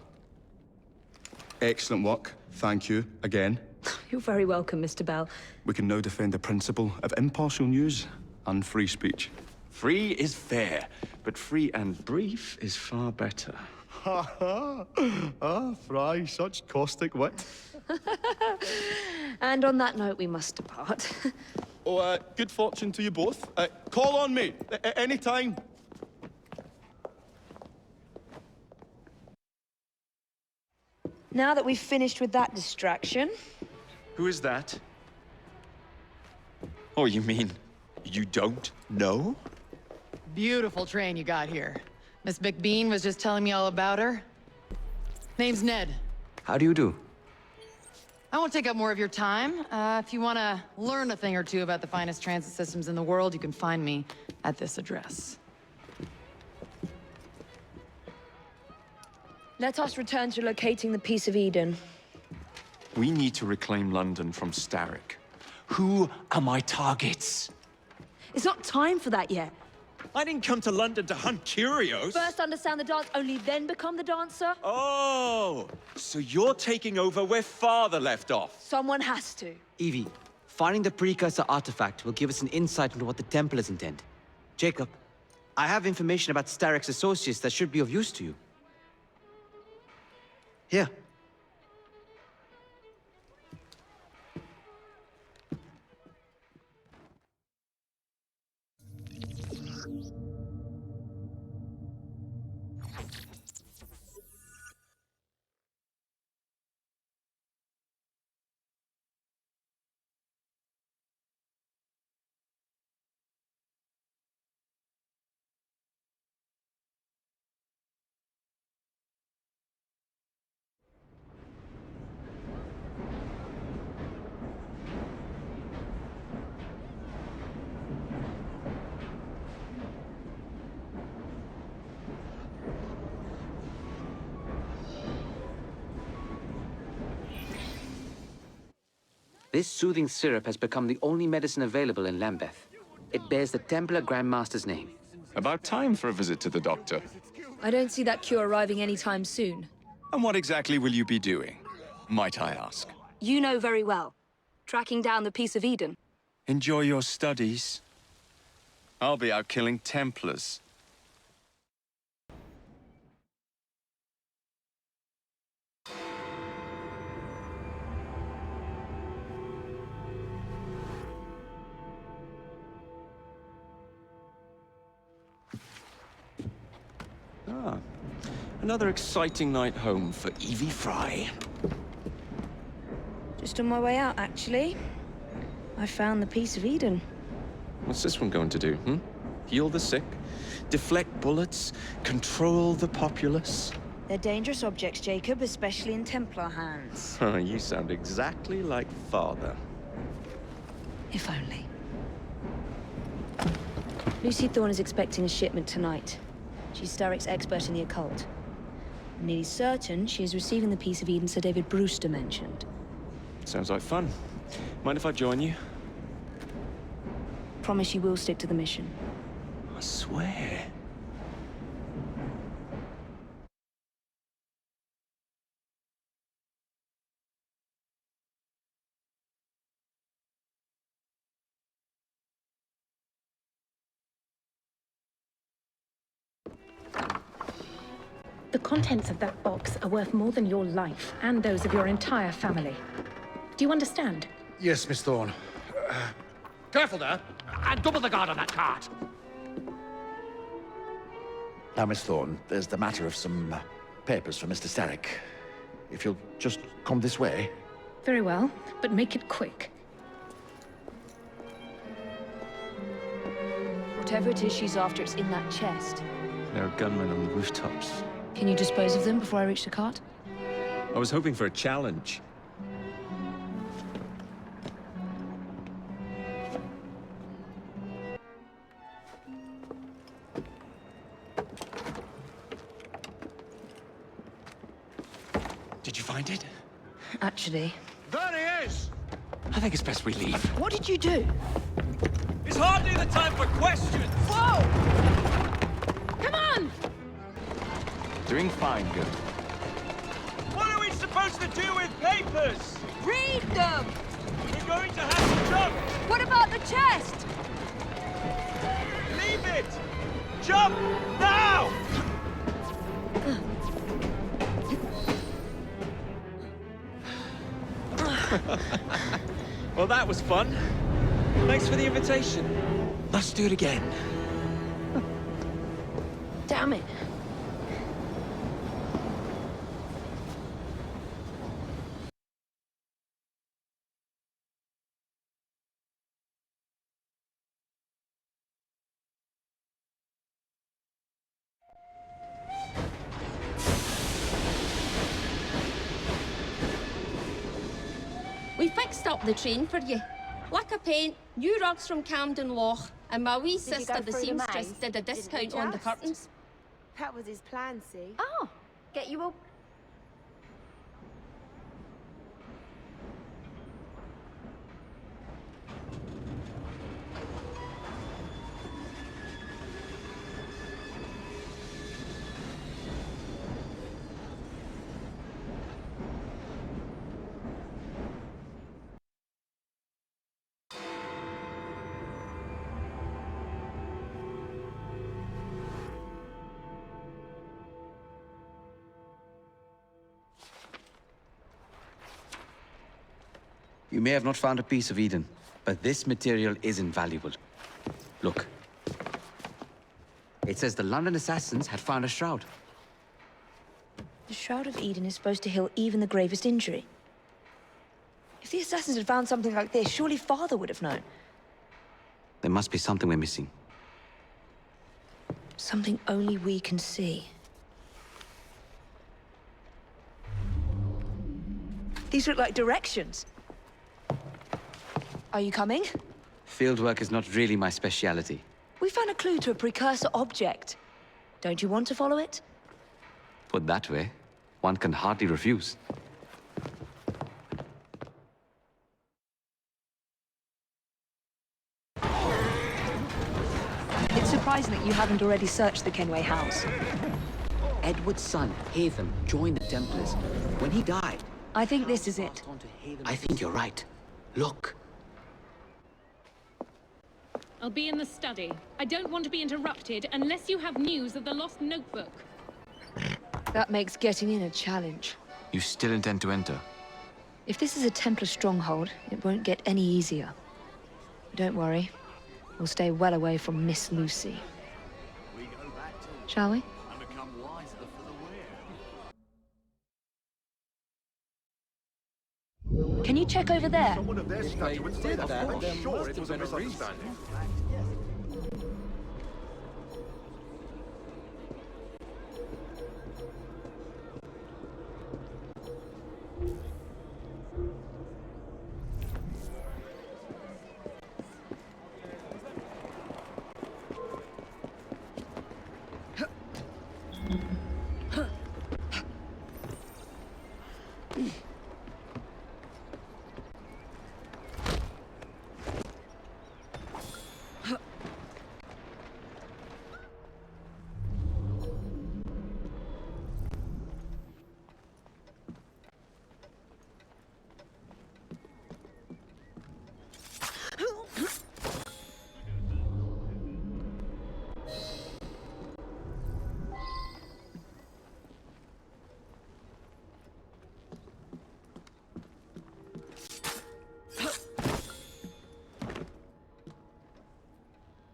S6: Excellent work. Thank you, again.
S8: You're very welcome, Mr. Bell.
S6: We can now defend the principle of impartial news and free speech.
S13: Free is fair, but free and brief is far better.
S6: Ha ha! Ah, Fry, such caustic wit.
S8: And on that note, we must depart.
S6: Oh, good fortune to you both. Call on me, anytime.
S8: Now that we've finished with that distraction...
S13: Who is that? Oh, you mean you don't know?
S3: Beautiful train you got here. Miss McBean was just telling me all about her. Name's Ned.
S5: How do you do?
S3: I won't take up more of your time. If you want to learn a thing or two about the finest transit systems in the world, you can find me at this address.
S8: Let us return to locating the Piece of Eden.
S13: We need to reclaim London from Starrick. Who are my targets?
S8: It's not time for that yet.
S1: I didn't come to London to hunt curios.
S8: First understand the dance, only then become the dancer.
S1: Oh, so you're taking over where Father left off.
S8: Someone has to.
S5: Evie, finding the precursor artifact will give us an insight into what the Templars intend. Jacob, I have information about Starrick's associates that should be of use to you. Here. This soothing syrup has become the only medicine available in Lambeth. It bears the Templar Grandmaster's name.
S13: About time for a visit to the doctor.
S8: I don't see that cure arriving anytime soon.
S13: And what exactly will you be doing, might I ask?
S8: You know very well. Tracking down the Piece of Eden.
S13: Enjoy your studies. I'll be out killing Templars. Ah, another exciting night home for Evie Fry.
S8: Just on my way out, actually. I found the Piece of Eden.
S13: What's this one going to do, Heal the sick, deflect bullets, control the populace?
S8: They're dangerous objects, Jacob, especially in Templar hands.
S13: You sound exactly like Father.
S8: If only. Lucy Thorne is expecting a shipment tonight. She's Starrick's expert in the occult. I'm nearly certain she is receiving the Piece of Eden Sir David Brewster mentioned.
S13: Sounds like fun. Mind if I join you?
S8: Promise you will stick to the mission.
S13: I swear.
S17: The contents of that box are worth more than your life and those of your entire family. Do you understand?
S19: Yes, Miss Thorne.
S9: Careful there, and double the guard on that cart.
S7: Now, Miss Thorne, there's the matter of some papers for Mr. Starrick. If you'll just come this way.
S17: Very well, but make it quick.
S8: Whatever it is she's after, it's in that chest.
S13: There are gunmen on the rooftops.
S8: Can you dispose of them before I reach the cart?
S13: I was hoping for a challenge. Did you find it?
S8: Actually.
S9: There he is!
S13: I think it's best we leave.
S8: What did you do?
S1: It's hardly the time for questions!
S8: Whoa!
S17: Come on!
S13: Doing fine, good.
S1: What are we supposed to do with papers?
S22: Read them!
S1: We're going to have to jump!
S22: What about the chest?
S1: Leave it! Jump! Now! Well, that was fun. Thanks for the invitation. Let's do it again.
S8: Damn it.
S23: We fixed up the train for you. Lacquer paint, new rugs from Camden Loch, and my wee sister, the seamstress, did a discount on the curtains.
S12: That was his plan, see?
S23: Oh, get you a...
S5: You may have not found a piece of Eden, but this material is invaluable. Look. It says the London assassins had found a shroud.
S8: The Shroud of Eden is supposed to heal even the gravest injury. If the assassins had found something like this, surely Father would have known.
S5: There must be something we're missing.
S8: Something only we can see. These look like directions. Are you coming?
S5: Fieldwork is not really my speciality.
S8: We found a clue to a precursor object. Don't you want to follow it?
S5: Put that way, one can hardly refuse.
S8: It's surprising that you haven't already searched the Kenway house.
S5: Edward's son, Hatham, joined the Templars. When he died...
S8: I think this is it.
S5: I think you're right. Look.
S17: I'll be in the study. I don't want to be interrupted unless you have news of the lost notebook.
S8: That makes getting in a challenge.
S13: You still intend to enter?
S8: If this is a Templar stronghold, it won't get any easier. Don't worry. We'll stay well away from Miss Lucy. Shall we? Can you check over there?
S4: Someone of their stature would say that. I'm sure it was a misunderstanding.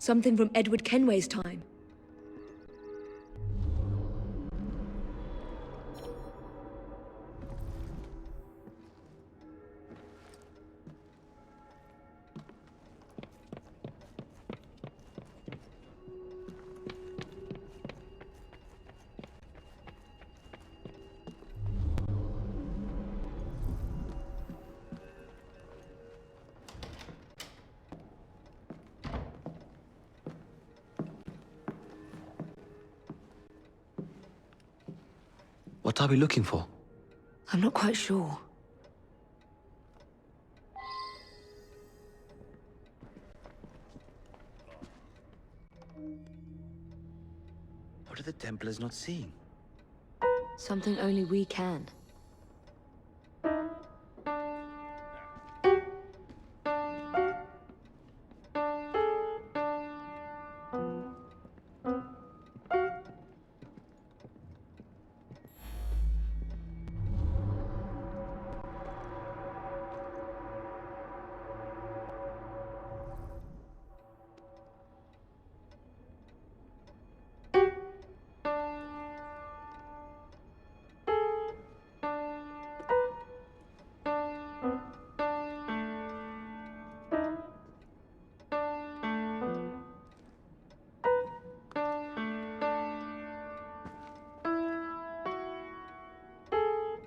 S8: Something from Edward Kenway's time.
S5: What are we looking for?
S8: I'm not quite sure.
S5: What are the Templars not seeing?
S8: Something only we can.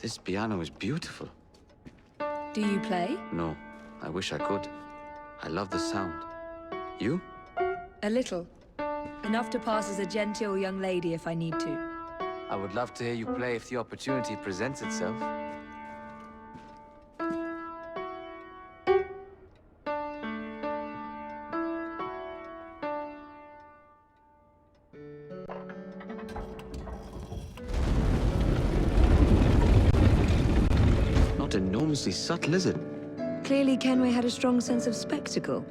S5: This piano is beautiful.
S8: Do you play?
S5: No, I wish I could. I love the sound. You?
S8: A little. Enough to pass as a genteel young lady if I need to.
S5: I would love to hear you play if the opportunity presents itself. Not enormously subtle, is it?
S8: Clearly Kenway had a strong sense of spectacle.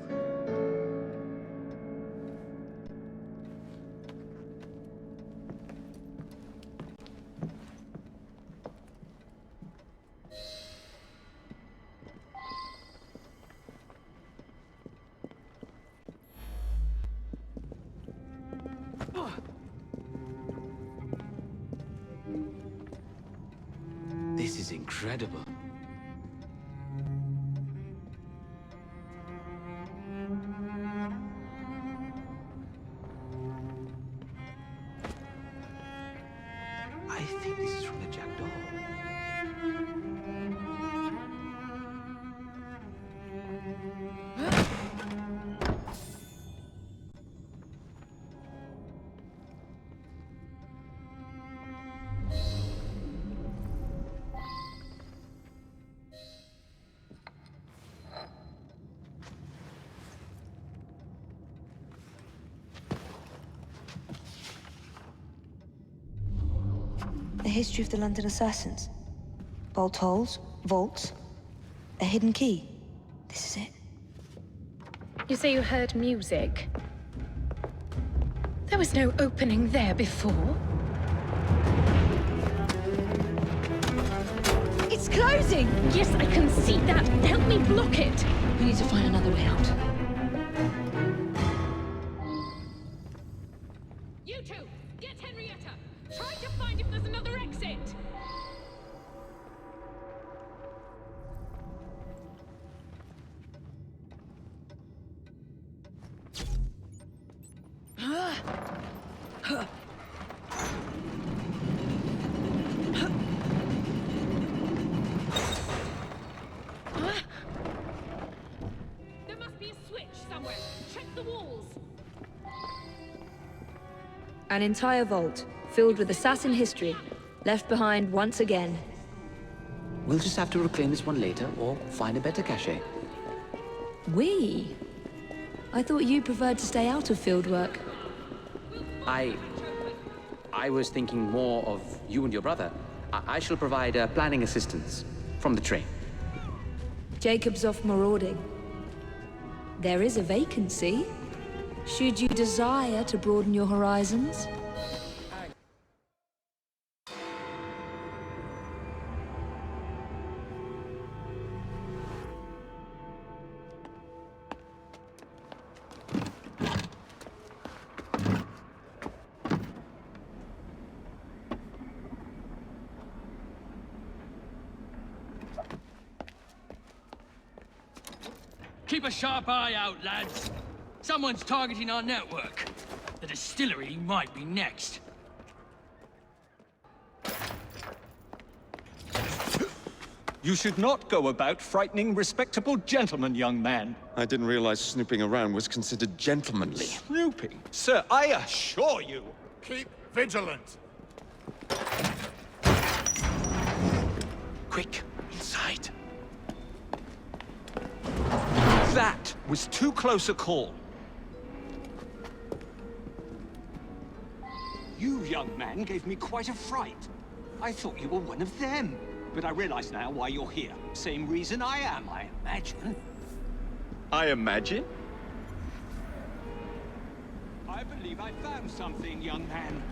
S5: This is incredible. I think this is from the jackdaw.
S8: The history of the London assassins. Bolt holes, vaults, a hidden key. This is it.
S17: You say you heard music? There was no opening there before.
S8: It's closing!
S17: Yes, I can see that. Help me block it.
S8: We need to find another way out.
S17: You two, get Henrietta. Try to find if there's another exit. There must be a switch somewhere. Check the walls.
S8: An entire vault, filled with assassin history, left behind once again.
S5: We'll just have to reclaim this one later, or find a better cache.
S8: We? I thought you preferred to stay out of field work.
S5: I was thinking more of you and your brother. I shall provide planning assistance from the train.
S8: Jacob's off marauding. There is a vacancy. Should you desire to broaden your horizons?
S10: Keep a sharp eye out, lads. Someone's targeting our network. The distillery might be next.
S1: You should not go about frightening respectable gentlemen, young man. I didn't realize snooping around was considered gentlemanly. Snooping? Sir, I assure you.
S11: Keep vigilant.
S1: Quick, inside. That was too close a call.
S14: You, young man, gave me quite a fright. I thought you were one of them. But I realize now why you're here. Same reason I am, I imagine.
S1: I imagine?
S14: I believe I found something, young man.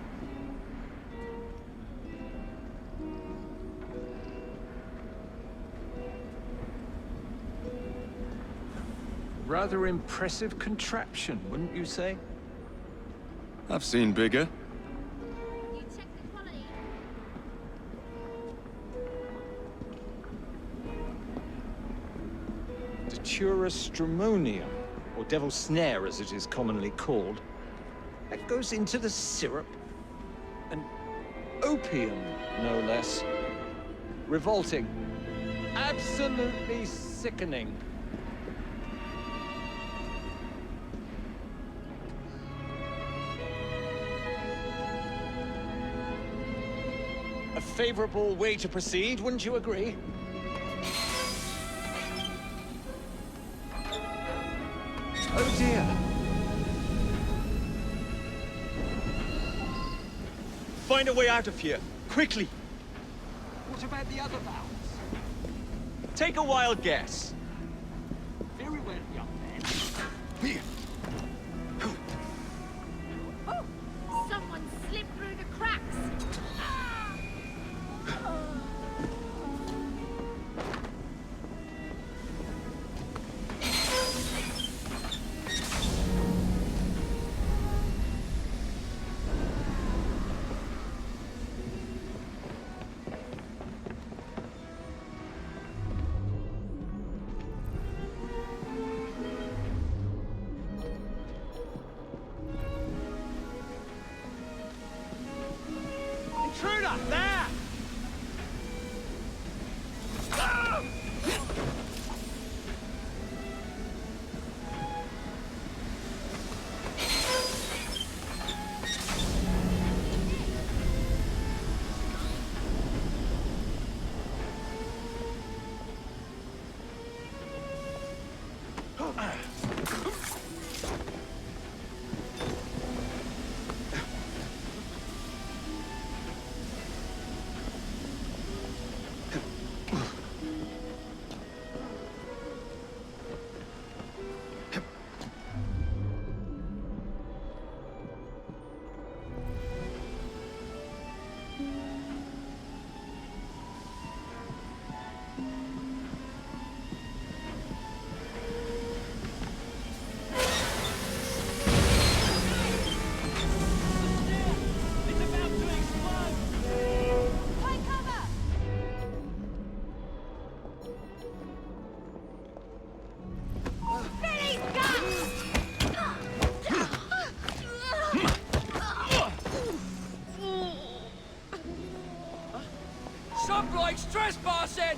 S21: Rather impressive contraption, wouldn't you say?
S1: I've seen bigger.
S21: Datura stramonium, or devil's snare as it is commonly called. That goes into the syrup. And opium, no less. Revolting. Absolutely sickening. A favorable way to proceed, wouldn't you agree? Oh dear.
S1: Find a way out of here, quickly.
S14: What about the other valves?
S1: Take a wild guess.
S14: Very well, young man.
S1: Here.
S15: Oh, someone slipped through the cracks.
S14: Intruder! There!
S10: Some bloke's trespassing!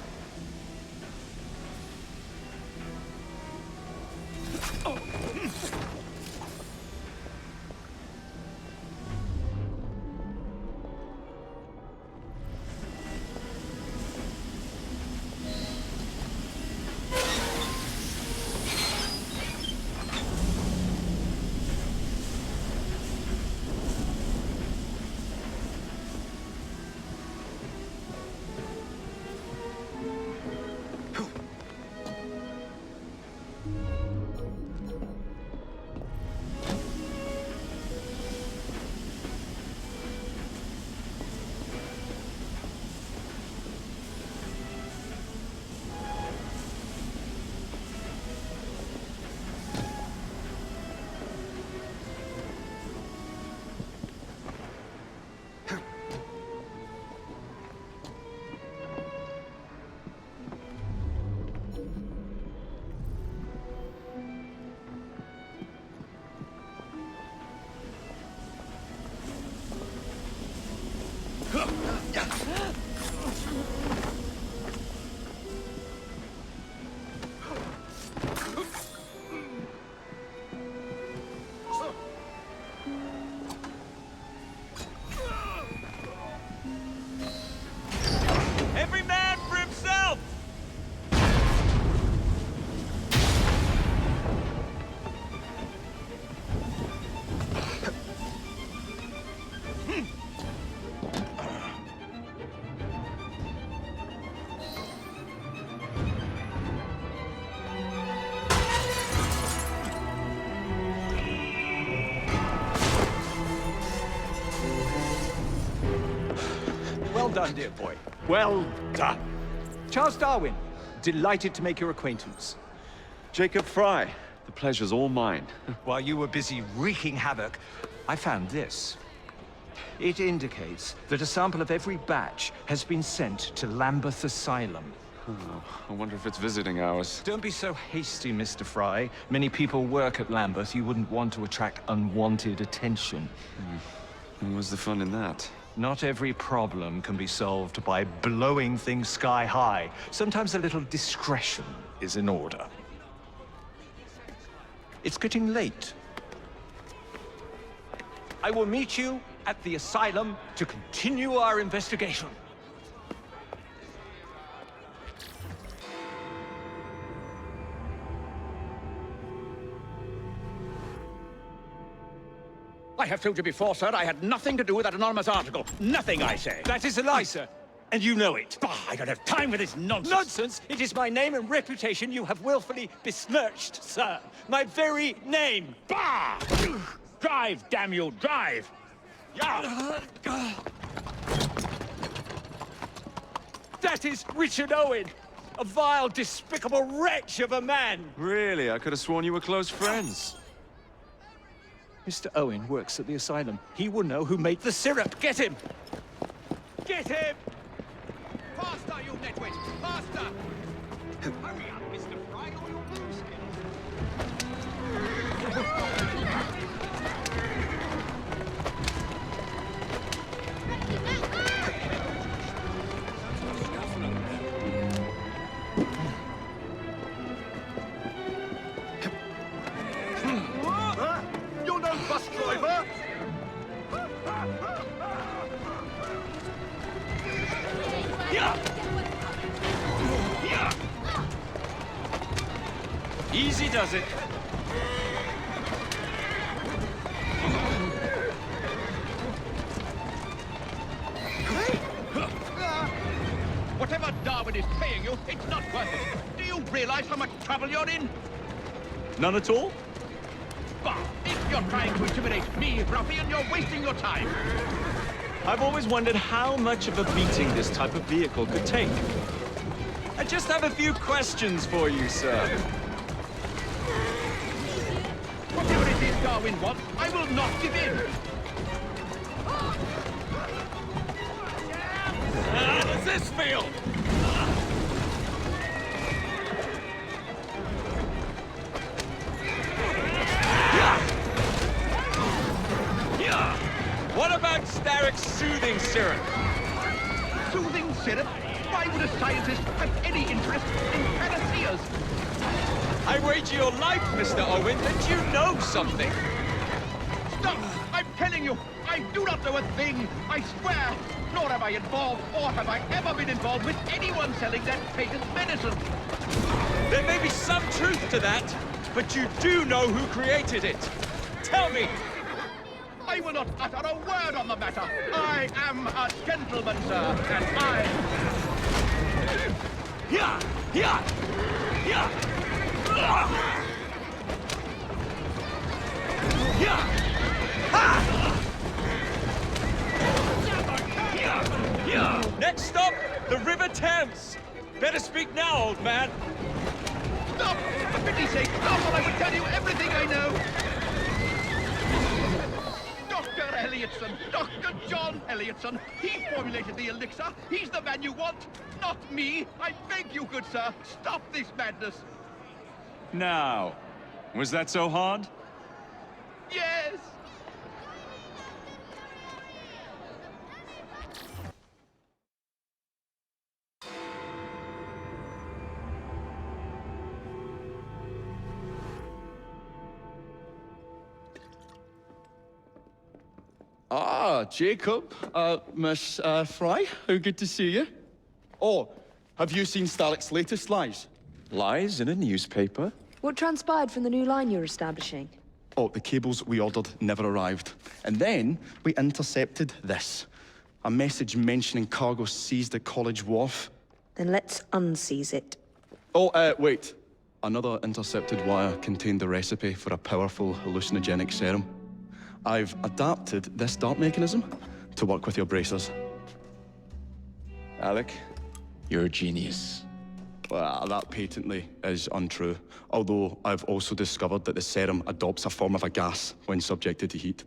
S1: done, dear boy.
S14: Well done.
S1: Charles Darwin, delighted to make your acquaintance.
S13: Jacob Fry, the pleasure's all mine.
S14: While you were busy wreaking havoc, I found this. It indicates that a sample of every batch has been sent to Lambeth Asylum.
S13: Oh, I wonder if it's visiting hours.
S14: Don't be so hasty, Mr. Fry. Many people work at Lambeth. You wouldn't want to attract unwanted attention.
S13: And what's the fun in that?
S14: Not every problem can be solved by blowing things sky high. Sometimes a little discretion is in order. It's getting late. I will meet you at the asylum to continue our investigation.
S7: I have told you before, sir, I had nothing to do with that anonymous article. Nothing, I say.
S1: That is a lie, sir. And you know it.
S7: Bah, I don't have time for this nonsense.
S1: Nonsense? It is my name and reputation you have willfully besmirched, sir. My very name.
S7: Bah! Drive, damn you, drive!
S1: Yeah. That is Richard Owen, a vile, despicable wretch of a man.
S13: Really? I could have sworn you were close friends.
S1: Mr. Owen works at the asylum. He will know who made the syrup. Get him! Get him!
S14: Faster, you nitwit! Faster! Hurry up, Mr. Fry, or you'll lose
S7: You're no bus driver!
S1: Easy does it.
S7: Whatever Darwin is paying you, it's not worth it. Do you realize how much trouble you're in?
S1: None at all?
S7: Bah! If you're trying to intimidate me, ruffian, you're wasting your time.
S1: I've always wondered how much of a beating this type of vehicle could take. I just have a few questions for you, sir.
S7: Whatever it is Darwin wants, I will not give in.
S1: How does this feel? What about Starrick's soothing syrup?
S7: Soothing syrup? Why would a scientist have any interest in panaceas?
S1: I wager your life, Mr. Owen, that you know something.
S7: Stop! I'm telling you, I do not know a thing. I swear. Nor am I involved, or have I ever been involved with anyone selling that patent medicine.
S1: There may be some truth to that, but you do know who created it. Tell me.
S7: I will not utter a word on the matter. I am a gentleman, sir, and I...
S1: Yeah! Yeah! Yeah! Yeah! Ha! Yeah! Next stop, the River Thames. Better speak now, old man.
S7: Stop! For pity's sake, stop, or I will tell you everything I know. Dr. Elliotson, Dr. John Elliotson. He formulated the elixir. He's the man you want, not me. I beg you, good sir, stop this madness.
S13: Now, was that so hard?
S7: Yes.
S2: Ah, Jacob, Miss Fry, how good to see you. Oh, have you seen Starrick's latest lies?
S13: Lies in a newspaper?
S8: What transpired from the new line you're establishing?
S2: Oh, the cables we ordered never arrived. And then we intercepted this. A message mentioning cargo seized at College Wharf.
S8: Then let's unseize it.
S2: Oh, wait. Another intercepted wire contained the recipe for a powerful hallucinogenic serum. I've adapted this dart mechanism to work with your bracers.
S1: Alec, you're a genius.
S2: Well, that patently is untrue. Although I've also discovered that the serum adopts a form of a gas when subjected to heat.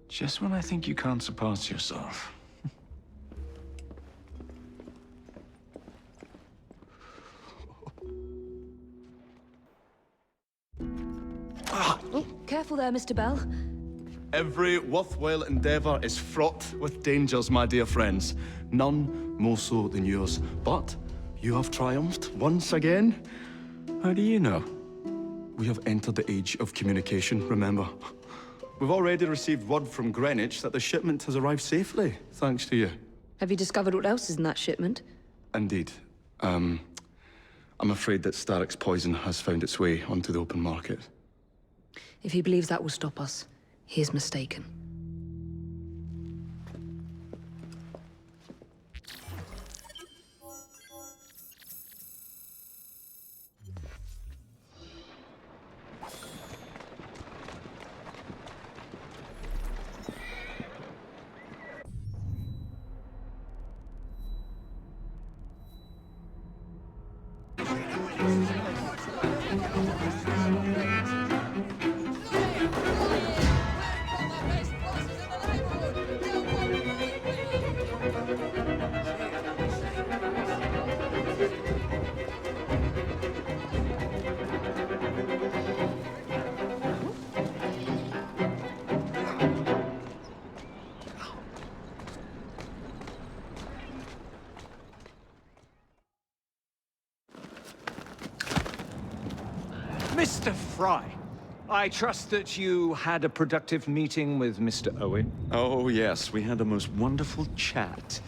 S13: Just when I think you can't surpass yourself.
S8: Oh, careful there, Mr. Bell.
S2: Every worthwhile endeavor is fraught with dangers, my dear friends. None more so than yours. But you have triumphed once again.
S13: How do you know?
S2: We have entered the age of communication, remember? We've already received word from Greenwich that the shipment has arrived safely, thanks to you.
S8: Have you discovered what else is in that shipment?
S2: Indeed. I'm afraid that Starrick's poison has found its way onto the open market.
S8: If he believes that will stop us, he is mistaken.
S14: Mr. Fry, I trust that you had a productive meeting with Mr. Owen.
S1: Oh, yes, we had a most wonderful chat.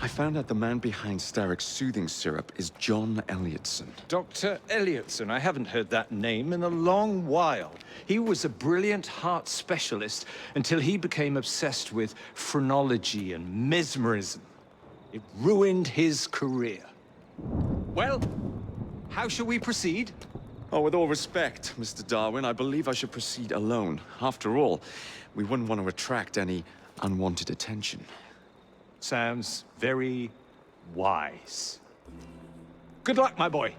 S1: I found out the man behind Starrick's soothing syrup is John Elliotson.
S14: Dr. Elliotson, I haven't heard that name in a long while. He was a brilliant heart specialist until he became obsessed with phrenology and mesmerism. It ruined his career. Well, how shall we proceed?
S1: Oh, with all respect, Mr. Darwin, I believe I should proceed alone. After all, we wouldn't want to attract any unwanted attention.
S14: Sounds very wise. Good luck, my boy.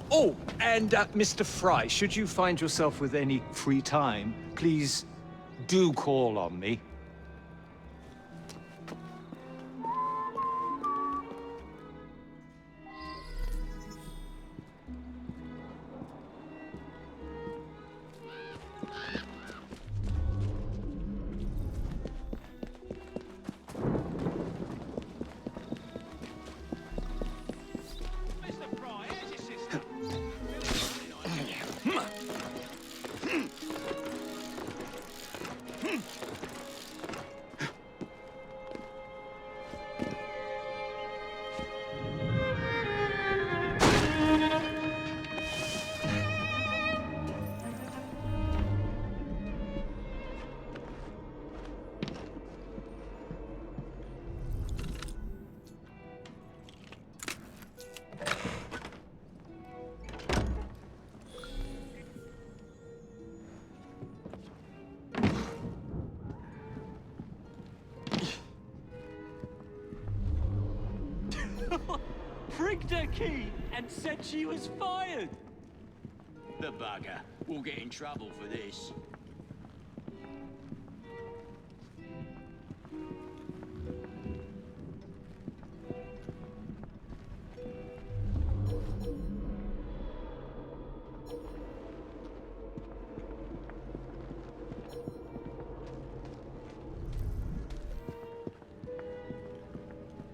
S14: Oh, and Mr. Fry, should you find yourself with any free time, please do call on me.
S21: Pricked her key and said she was fired.
S16: The bugger. We'll get in trouble for this.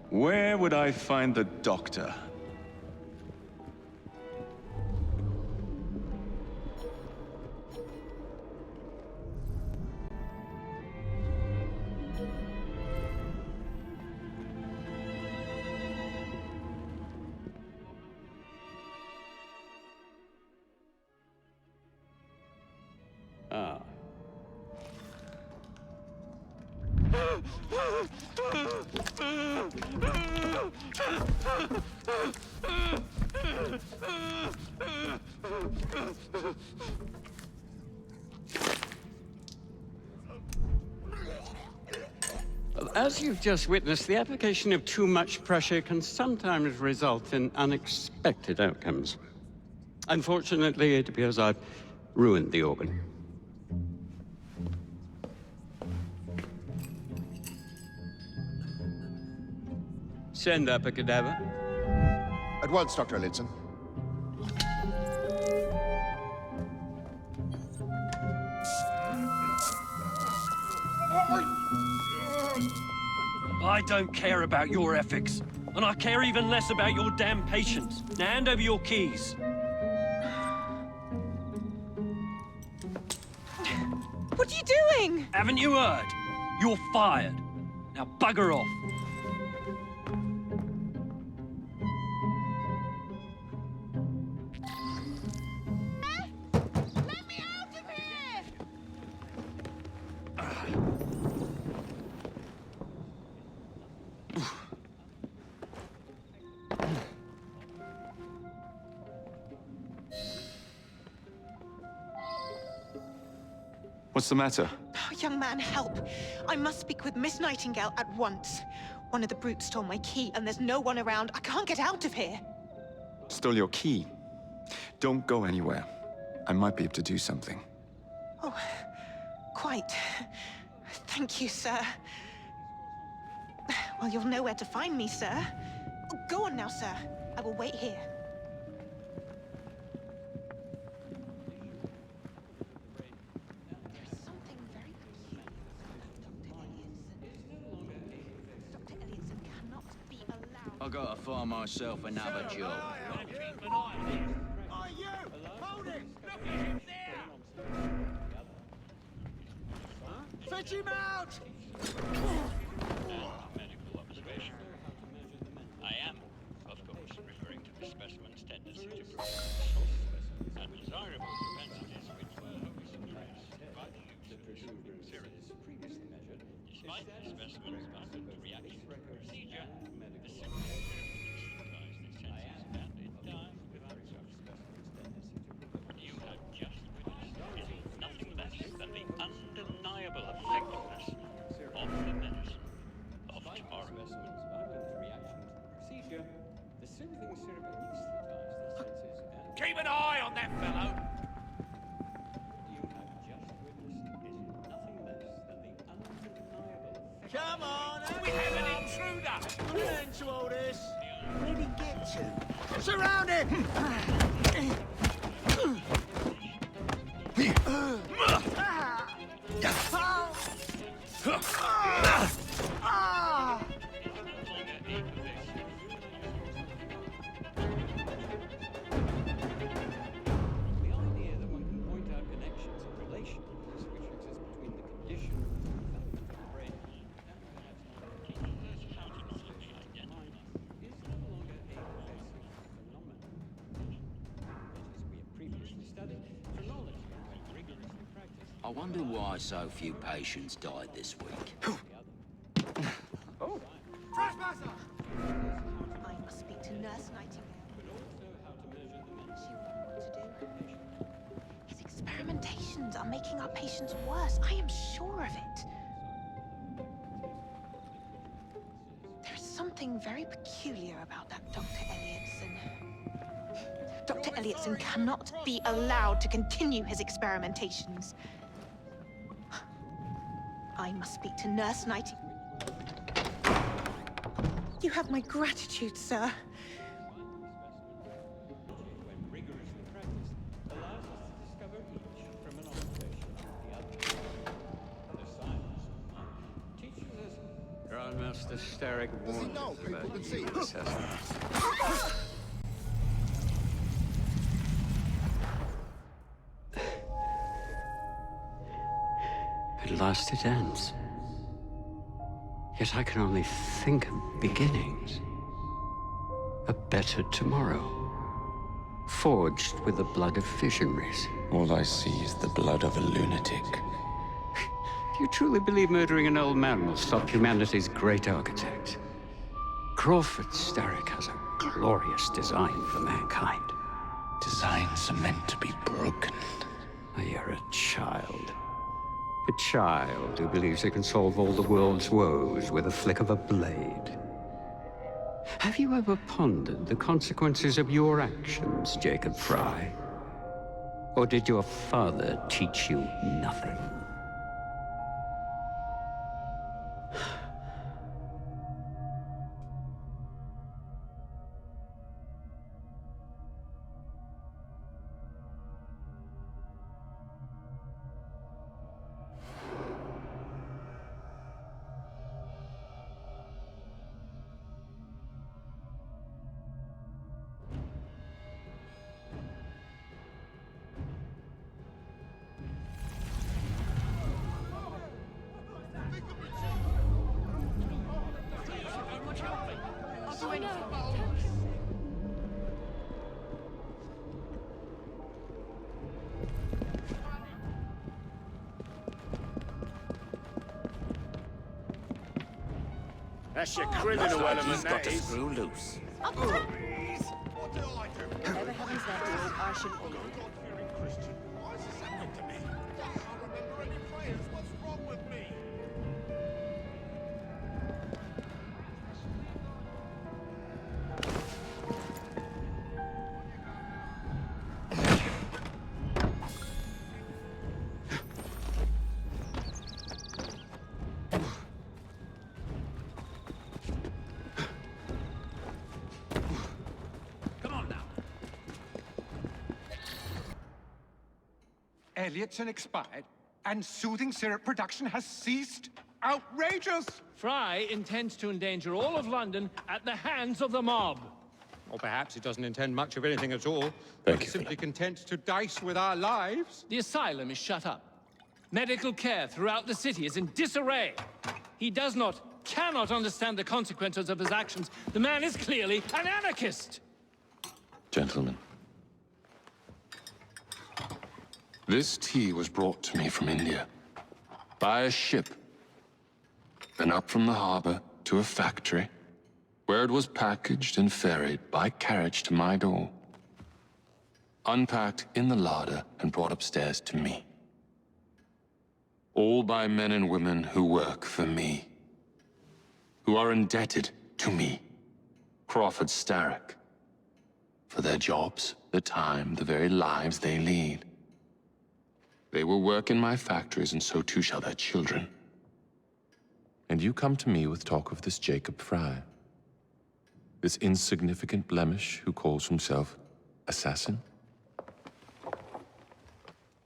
S13: Where would I find the doctor?
S16: Ah.
S6: As you've just witnessed, the application of too much pressure can sometimes result in unexpected outcomes. Unfortunately, it appears I've ruined the organ. Send up a cadaver.
S11: At once, Dr. Elliotson.
S21: I don't care about your ethics. And I care even less about your damn patience. Now hand over your keys.
S18: What are you doing?
S21: Haven't you heard? You're fired. Now bugger off.
S13: What's the matter?
S18: Oh, young man, help. I must speak with Miss Nightingale at once. One of the brutes stole my key, and there's no one around. I can't get out of here.
S13: Stole your key. Don't go anywhere. I might be able to do something.
S18: Oh, quite. Thank you, sir. Well, you'll know where to find me, sir. Oh, go on now, sir. I will wait here.
S16: I gotta find myself another job.
S7: Are you? Hold it! Look at him there! Fetch him out!
S20: Medical observation. I am, of course, referring to the specimen's tendency to produce undesirable propensities which were only suppressed by the use of presuming syringes previously measured. Despite the specimen's mustard reaction procedure, the syringe neutralized its senses and in time without such specimen's tendency to produce. You have just witnessed is nothing less than the undeniable effectiveness of the medicine of tomorrow.
S7: Keep an eye on that fellow! Come on, we have an intruder! Put an end to all this! Where did he get to? Surround him!
S16: I wonder why so few patients died this week.
S18: Oh. Trespasser! I must speak to Nurse Nightingale. She will know what to do. His experimentations are making our patients worse. I am sure of it. There is something very peculiar about that Dr. Elliotson. Dr. Elliotson cannot be allowed to continue his experimentations. I must speak to Nurse Nightingale. You have my gratitude, sir.
S6: Grandmaster Starrick warned us about you assessment. At last it ends. Yet I can only think of beginnings. A better tomorrow. Forged with the blood of visionaries.
S13: All I see is the blood of a lunatic.
S6: Do you truly believe murdering an old man will stop humanity's great architect? Crawford Starrick has a glorious design for mankind.
S13: Designs are meant to be broken.
S6: You're a child. A child who believes he can solve all the world's woes with a flick of a blade. Have you ever pondered the consequences of your actions, Jacob Fry? Or did your father teach you nothing?
S11: That's your criminal element,
S16: He's got
S11: that
S16: to
S11: is.
S16: screw loose.
S18: Whatever happens next, I should be.
S1: Elliotson expired, and soothing syrup production has ceased? Outrageous!
S21: Fry intends to endanger all of London at the hands of the mob.
S1: Or perhaps he doesn't intend much of anything at all.
S21: Thank
S1: but
S21: you.
S1: simply content to dice with our lives.
S21: The asylum is shut up. Medical care throughout the city is in disarray. He cannot understand the consequences of his actions. The man is clearly an anarchist!
S3: Gentlemen. This tea was brought to me from India. By a ship. Then up from the harbor to a factory, where it was packaged and ferried by carriage to my door. Unpacked in the larder and brought upstairs to me. All by men and women who work for me. Who are indebted to me, Crawford Starrick. For their jobs, the time, the very lives they lead. They will work in my factories, and so too shall their children. And you come to me with talk of this Jacob Fry. This insignificant blemish who calls himself assassin?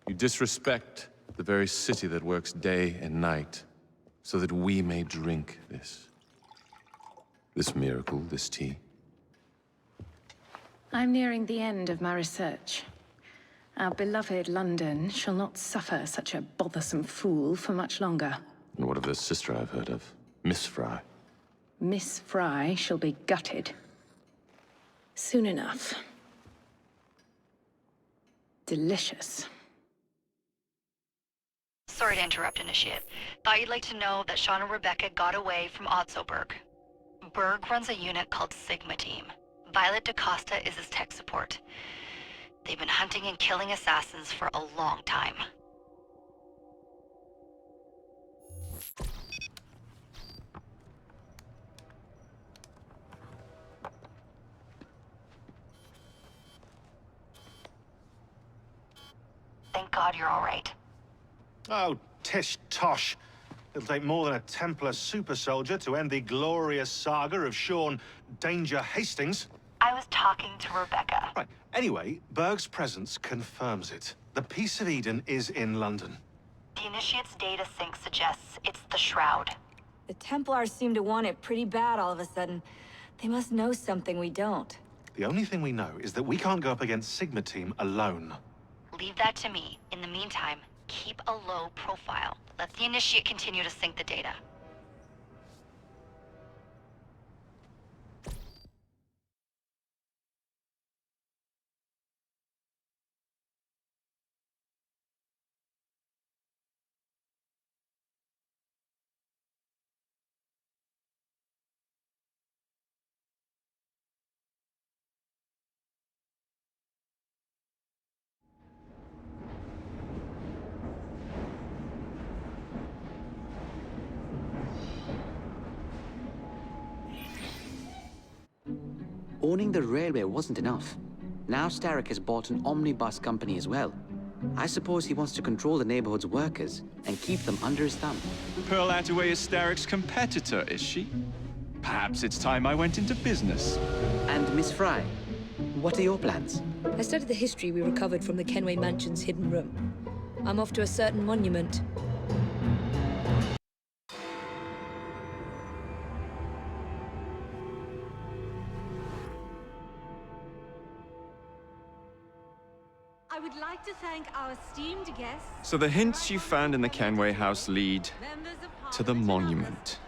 S3: You disrespect the very city that works day and night, so that we may drink this miracle, this tea.
S17: I'm nearing the end of my research. Our beloved London shall not suffer such a bothersome fool for much longer.
S3: And what of the sister I've heard of, Miss Fry?
S17: Miss Fry shall be gutted. Soon enough. Delicious.
S8: Sorry to interrupt, Initiate. Thought you'd like to know that Sean and Rebecca got away from Otzoberg. Berg runs a unit called Sigma Team. Violet DaCosta is his tech support. They've been hunting and killing assassins for a long time. Thank God you're all right.
S4: Oh, tish tosh. It'll take more than a Templar super soldier to end the glorious saga of Sean Danger Hastings.
S8: I was talking to Rebecca.
S4: Right. Anyway, Berg's presence confirms it. The Peace of Eden is in London.
S8: The Initiate's data sync suggests it's the Shroud.
S9: The Templars seem to want it pretty bad all of a sudden. They must know something we don't.
S4: The only thing we know is that we can't go up against Sigma Team alone.
S8: Leave that to me. In the meantime, keep a low profile. Let the Initiate continue to sync the data.
S5: Owning the railway wasn't enough. Now Starrick has bought an omnibus company as well. I suppose he wants to control the neighborhood's workers and keep them under his thumb.
S13: Pearl Attaway is Starrick's competitor, is she? Perhaps it's time I went into business.
S5: And Miss Fry, what are your plans?
S12: I studied the history we recovered from the Kenway Mansion's hidden room. I'm off to a certain monument.
S19: I would like to thank our esteemed guests.
S13: So the hints you found in the Kenway house lead to the monument.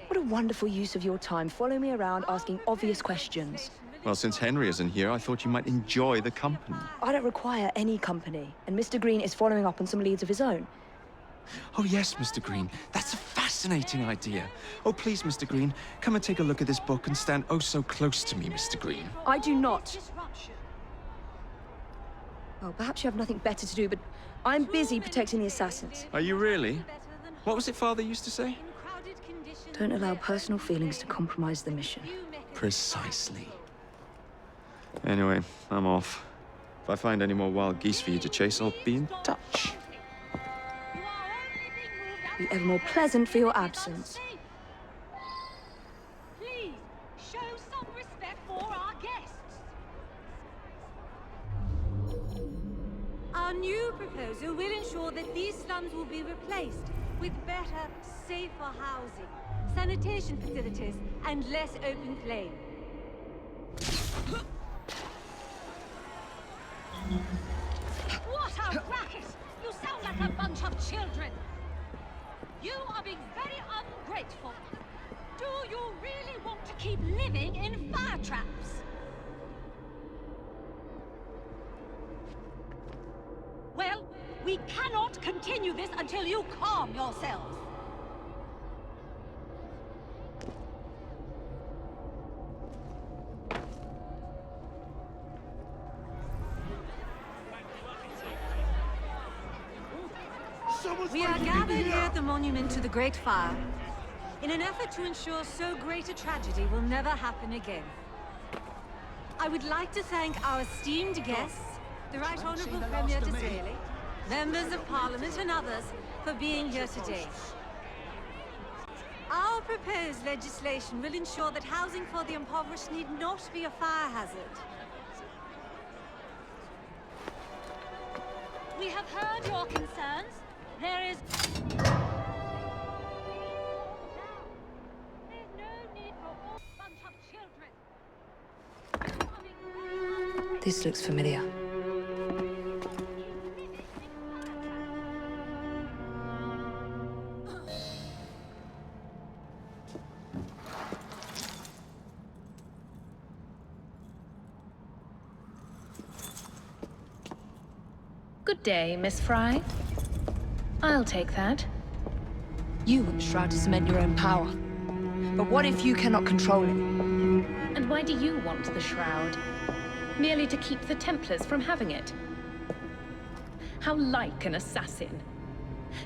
S12: What a wonderful use of your time, following me around asking obvious questions.
S13: Well, since Henry isn't here, I thought you might enjoy the company.
S12: I don't require any company, and Mr. Green is following up on some leads of his own.
S13: Oh yes, Mr. Green. That's a fascinating idea. Oh, please, Mr. Green, come and take a look at this book and stand oh so close to me, Mr. Green.
S12: I do not. Well, perhaps you have nothing better to do, but I'm busy protecting the assassins.
S13: Are you really? What was it Father used to say?
S12: Don't allow personal feelings to compromise the mission.
S13: Precisely. Anyway, I'm off. If I find any more wild geese for you to chase, I'll be in touch.
S12: Be ever more pleasant for your absence.
S19: Please, show some respect for our guests. Our new proposal will ensure that these slums will be replaced with better, safer housing, sanitation facilities, and less open plain.
S22: What a racket! You sound like a bunch of children! You are being very ungrateful. Do you really want to keep living in fire traps? Well, we cannot continue this until you calm yourselves.
S19: We are gathered here at the monument to the Great Fire in an effort to ensure so great a tragedy will never happen again. I would like to thank our esteemed guests, the Right Honourable Premier Disraeli, members of Parliament and others for being here today. Our proposed legislation will ensure that housing for the impoverished need not be a fire hazard.
S22: We have heard your concerns. There is... There's no need for all bunch of children.
S12: This looks familiar.
S17: Good day, Miss Fry. I'll take that.
S12: You want the Shroud to cement your own power. But what if you cannot control it?
S17: And why do you want the Shroud? Merely to keep the Templars from having it? How like an assassin.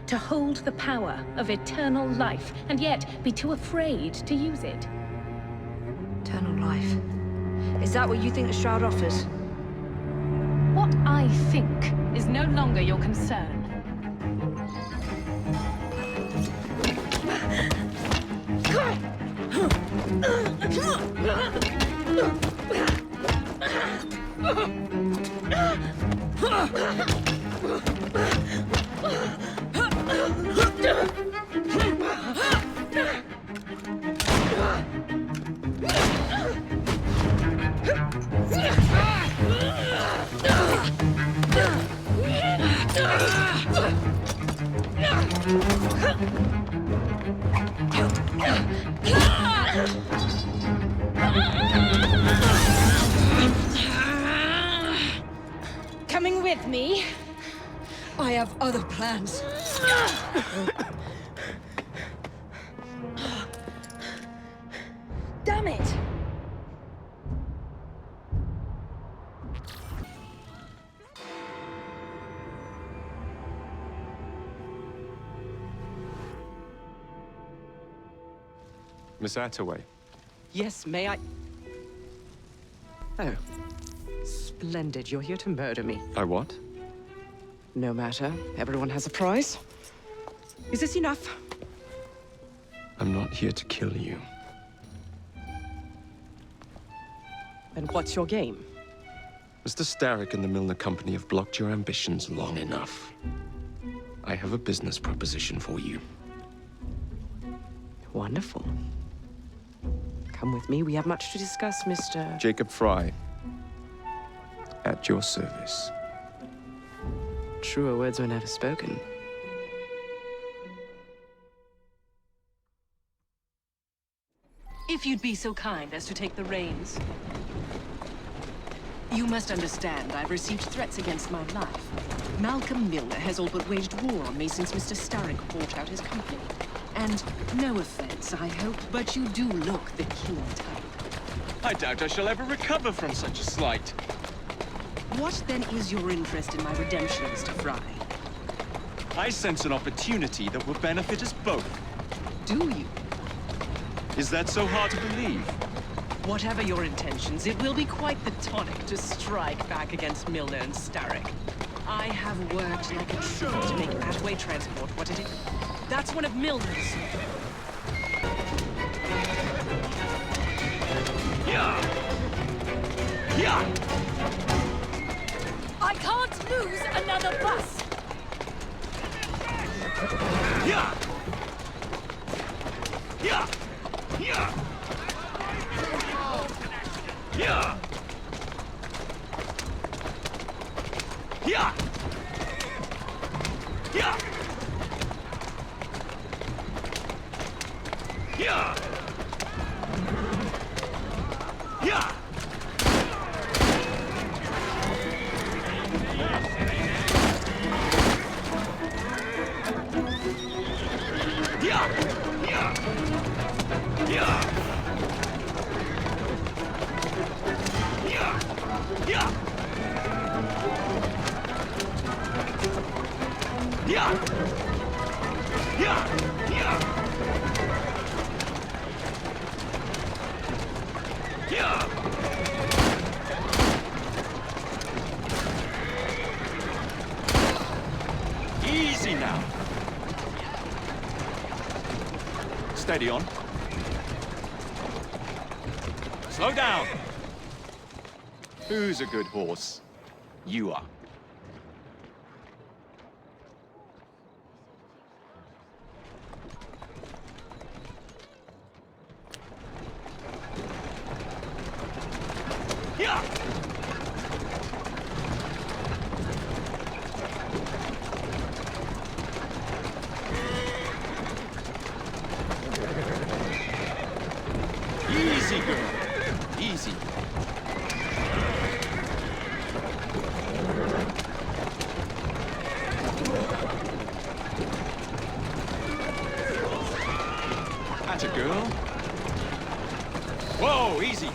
S17: To hold the power of eternal life, and yet be too afraid to use it.
S12: Eternal life. Is that what you think the Shroud offers?
S17: What I think is no longer your concern.
S12: Coming with me? I have other plans. Damn it!
S13: Miss Attaway.
S5: Yes, may I?
S10: Oh. Splendid. You're here to murder me.
S13: I what?
S10: No matter. Everyone has a price. Is this enough?
S13: I'm not here to kill you.
S10: Then what's your game?
S13: Mr. Starrick and the Milner Company have blocked your ambitions long enough. I have a business proposition for you.
S10: Wonderful. Come with me. We have much to discuss, Mr.
S13: Jacob Fry. At your service.
S10: Truer words were never spoken.
S15: If you'd be so kind as to take the reins. You must understand, I've received threats against my life. Malcolm Milner has all but waged war on me since Mr. Starrick bought out his company. And no offense, I hope, but you do look the killing type.
S1: I doubt I shall ever recover from such a slight.
S15: What then is your interest in my redemption, Mr. Fry?
S1: I sense an opportunity that will benefit us both.
S15: Do you?
S1: Is that so hard to believe?
S15: Whatever your intentions, it will be quite the tonic to strike back against Milner and Starrick. I have worked like a tree to make Atway transport what it is. That's one of Milner's.
S1: Yeah! Yeah!
S22: I can't lose another bus!
S1: Yeah! Yeah! Yeah! Yeah! Yeah! Yeah! Yeah! Yeah! Easy now. Steady on. Slow down. Who's a good horse? You are. Yeah! Easy, girl. Easy. Atta girl. Whoa, easy.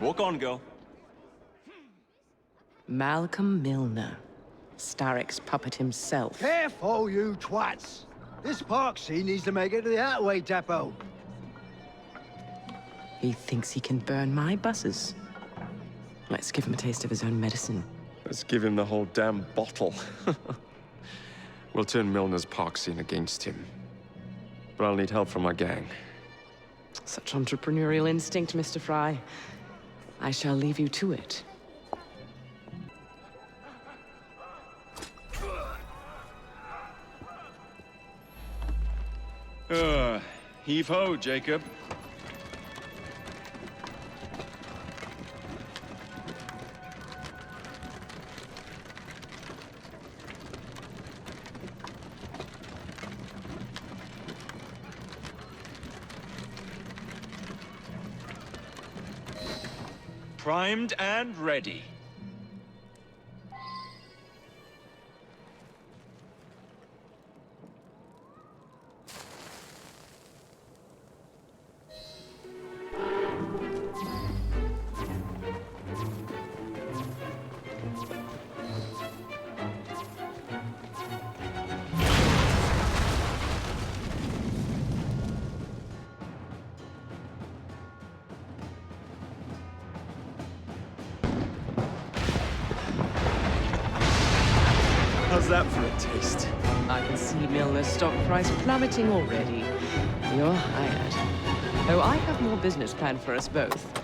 S1: Walk on, girl.
S10: Malcolm Milner. Starrick's puppet himself.
S23: Careful, you twats! This park scene needs to make it to the Atway depot.
S10: He thinks he can burn my buses. Let's give him a taste of his own medicine.
S13: Let's give him the whole damn bottle. We'll turn Milner's park scene against him. But I'll need help from my gang.
S10: Such entrepreneurial instinct, Mr. Fry. I shall leave you to it.
S1: Heave-ho, Jacob. Primed and ready.
S13: How's that for a taste?
S10: I can see Milner's stock price plummeting already. You're hired. Oh, I have more business planned for us both.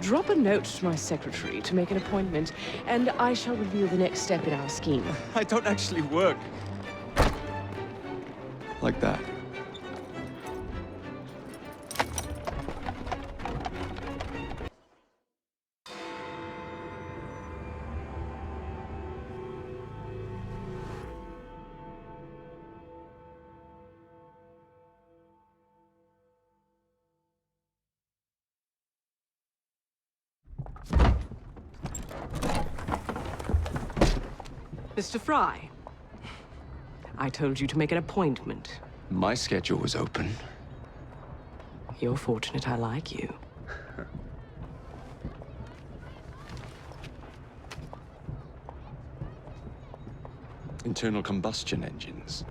S10: Drop a note to my secretary to make an appointment, and I shall reveal the next step in our scheme.
S13: I don't actually work like that.
S10: Mr. Fry, I told you to make an appointment.
S13: My schedule was open.
S10: You're fortunate I like you.
S13: Internal combustion engines.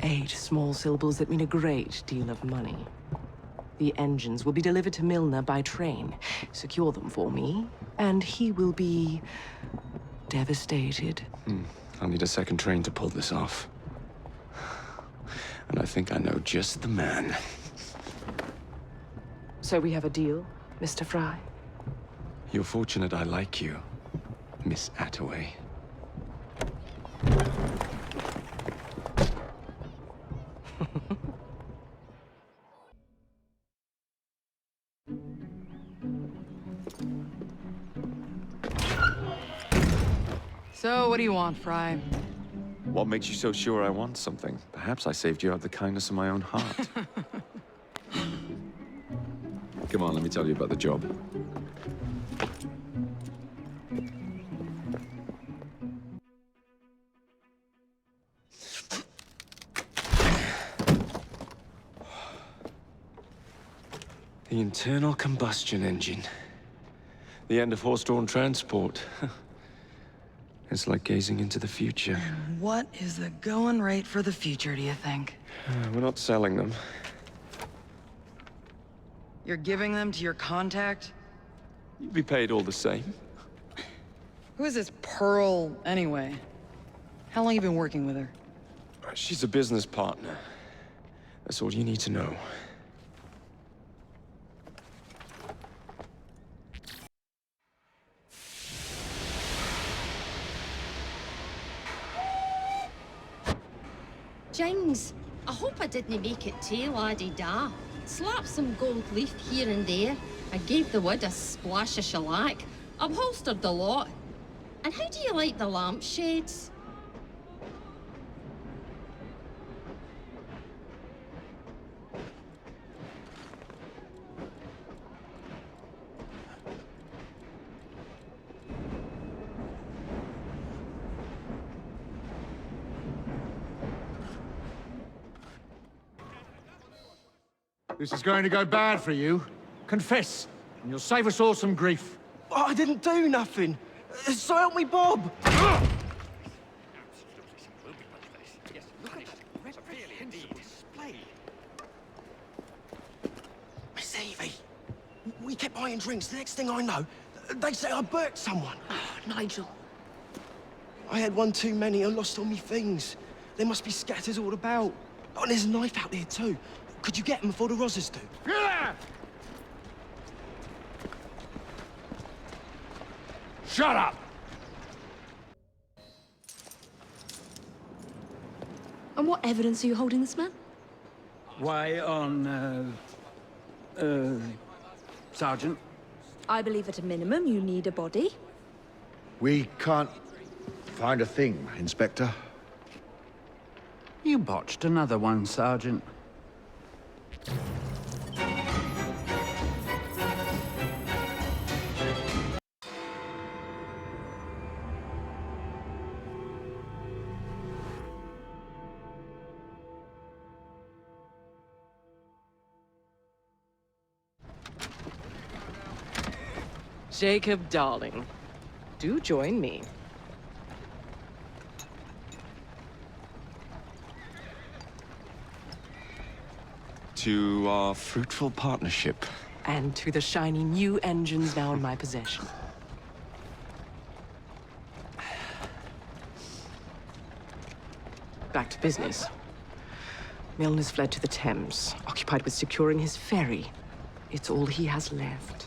S10: 8 small syllables that mean a great deal of money. The engines will be delivered to Milner by train. Secure them for me, and he will be devastated.
S13: I'll need a second train to pull this off. And I think I know just the man.
S10: So we have a deal, Mr. Fry?
S13: You're fortunate I like you, Miss Attaway.
S2: So, what do you want, Fry?
S13: What makes you so sure I want something? Perhaps I saved you out of the kindness of my own heart. Come on, let me tell you about the job. The internal combustion engine. The end of horse-drawn transport. It's like gazing into the future.
S2: What is the going rate for the future, do you think?
S13: We're not selling them.
S2: You're giving them to your contact?
S13: You'd be paid all the same.
S2: Who is this Pearl, anyway? How long you been working with her?
S13: She's a business partner. That's all you need to know.
S14: Jings, I hope I didn't make it too la-di-da. Slap some gold leaf here and there. I gave the wood a splash of shellac. Upholstered the lot. And how do you like the lampshades?
S23: This is going to go bad for you. Confess, and you'll save us all some grief.
S20: I didn't do nothing. So help me, Bob. Miss Evie, we kept buying drinks. The next thing I know, they say I burnt someone.
S2: Nigel.
S20: I had one too many and lost all my things. They must be scattered all about. Oh, and there's a knife out there too. Could you get them before the Rozzers do?
S23: Yeah! Shut up!
S12: And what evidence are you holding this man?
S23: Why, on, Sergeant?
S12: I believe at a minimum you need a body.
S11: We can't find a thing, Inspector.
S23: You botched another one, Sergeant.
S10: Jacob, darling, do join me.
S13: To our fruitful partnership.
S10: And to the shiny new engines now in my possession. back to business. Milner's fled to the Thames, occupied with securing his ferry. It's all he has left.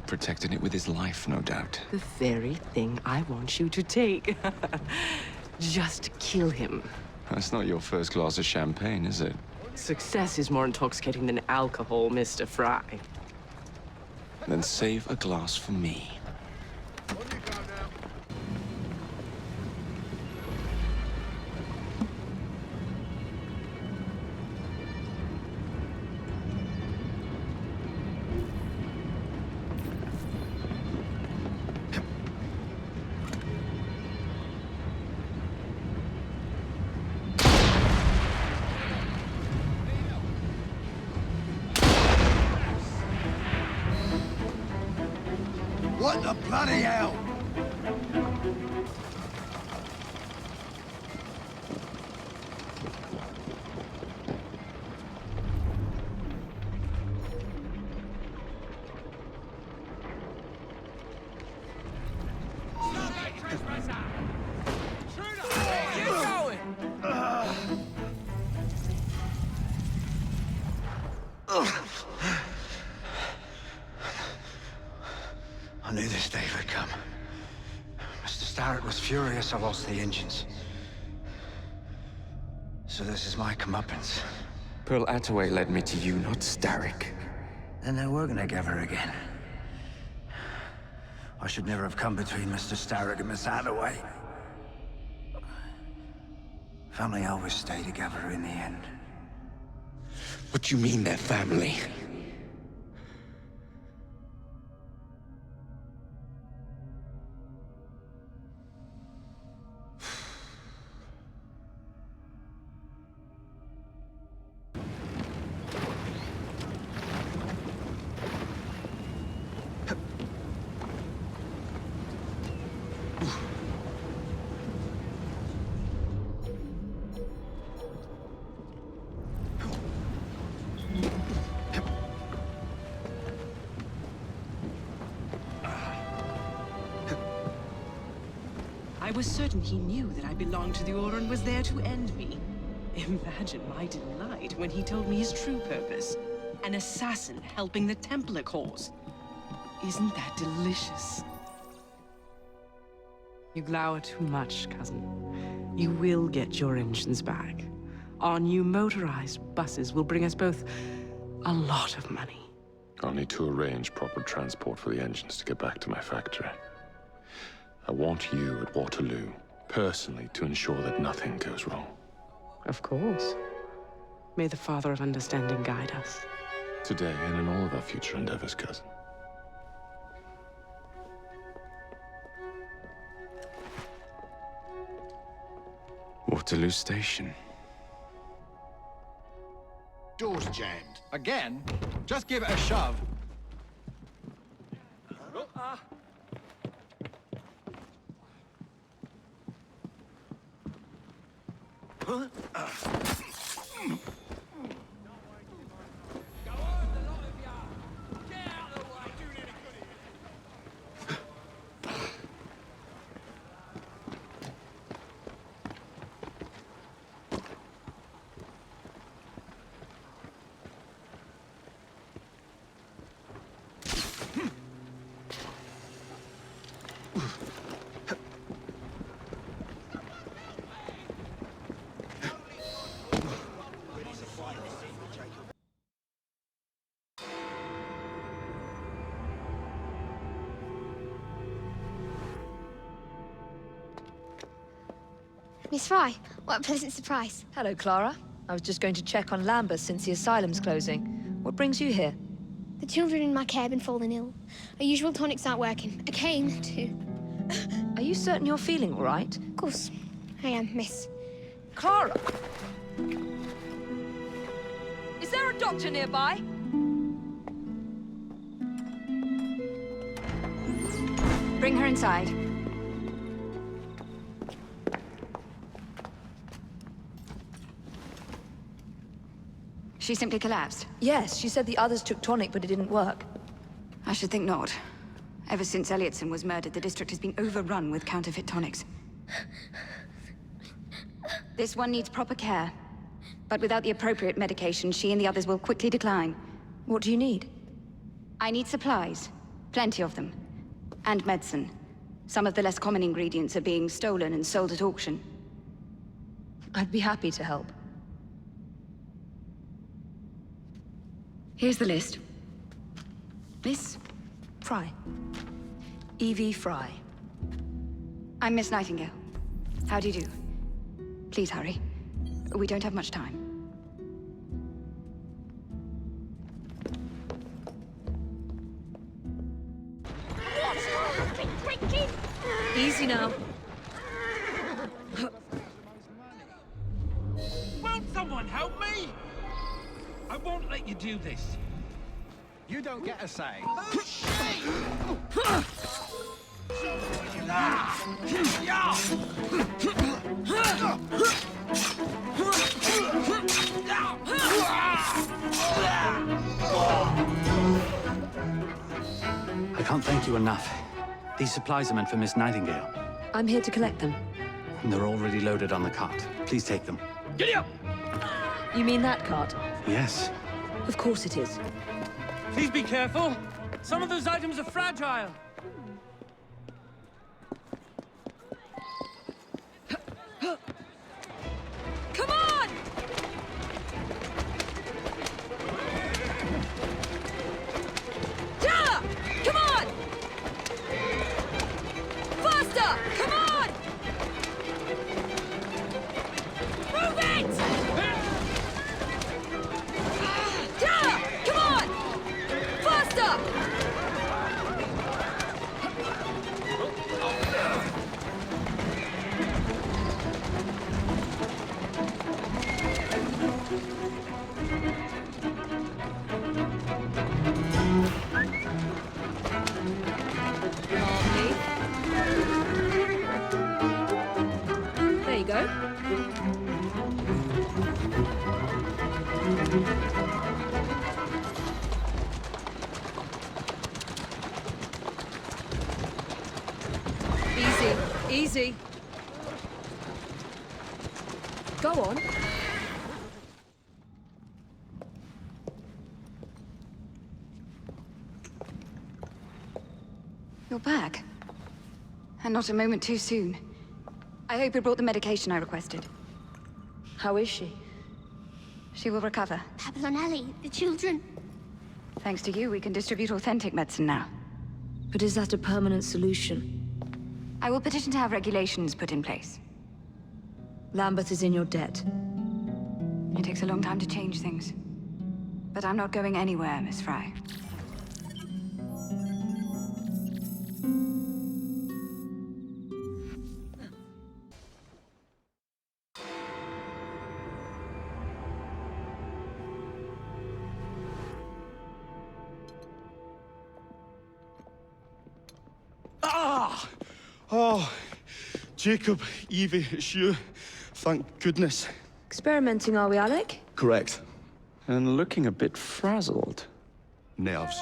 S13: Protecting it with his life, no doubt.
S10: The very thing I want you to take. Just kill him.
S13: That's not your first glass of champagne, is it?
S10: Success is more intoxicating than alcohol, Mr. Fry.
S13: Then save a glass for me.
S6: What the bloody hell? I knew this day would come. Mr. Starrick was furious I lost the engines. So this is my comeuppance.
S13: Pearl Attaway led me to you, not Starrick.
S6: Then they're working together again. I should never have come between Mr. Starrick and Miss Attaway. Family always stay together in the end.
S13: What do you mean they're family?
S15: I was certain he knew that I belonged to the Order and was there to end me. Imagine my delight when he told me his true purpose. An assassin helping the Templar cause. Isn't that delicious?
S10: You glower too much, cousin. You will get your engines back. Our new motorized buses will bring us both a lot of money.
S3: I'll need to arrange proper transport for the engines to get back to my factory. I want you at Waterloo, personally, to ensure that nothing goes wrong.
S10: Of course. May the Father of Understanding guide us.
S3: Today and in all of our future endeavors, cousin.
S13: Waterloo Station.
S11: Door's jammed.
S1: Again? Just give it a shove.
S7: Miss Fry, what a pleasant surprise.
S12: Hello, Clara. I was just going to check on Lambeth since the asylum's closing. What brings you here?
S7: The children in my care have been falling ill. Our usual tonics aren't working. I came to...
S12: Are you certain you're feeling all right?
S7: Of course, I am, miss.
S12: Clara! Is there a doctor nearby?
S8: Bring her inside. She simply collapsed?
S12: Yes, she said the others took tonic, but it didn't work.
S8: I should think not. Ever since Elliotson was murdered, the district has been overrun with counterfeit tonics.
S16: This one needs proper care. But without the appropriate medication, she and the others will quickly decline.
S12: What do you need?
S16: I need supplies. Plenty of them. And medicine. Some of the less common ingredients are being stolen and sold at auction.
S12: I'd be happy to help.
S16: Here's the list. Miss?
S12: Fry. Evie Fry.
S16: I'm Miss Nightingale. How do you do? Please hurry. We don't have much time.
S12: Easy now.
S18: Won't someone help me? I won't let you do this.
S6: You don't get a say.
S5: I can't thank you enough. These supplies are meant for Miss Nightingale.
S12: I'm here to collect them.
S5: And they're already loaded on the cart. Please take them.
S18: Giddy up!
S12: You mean that cart?
S5: Yes.
S12: Of course it is.
S18: Please be careful. Some of those items are fragile.
S12: Come on! Yeah! Come on! Faster! Come on! Move it! Yeah! Come on! Faster! There you go. Easy, easy. Go on.
S16: You're back. And not a moment too soon. I hope you brought the medication I requested.
S12: How is she?
S16: She will recover.
S7: Pablo and Ellie, the children.
S16: Thanks to you, we can distribute authentic medicine now.
S12: But is that a permanent solution?
S16: I will petition to have regulations put in place.
S12: Lambeth is in your debt.
S16: It takes a long time to change things. But I'm not going anywhere, Miss Fry.
S4: Ah! Oh, Jacob, Evie, it's you. Thank goodness.
S12: Experimenting, are we, Alec?
S4: Correct.
S13: And looking a bit frazzled.
S4: Nerves.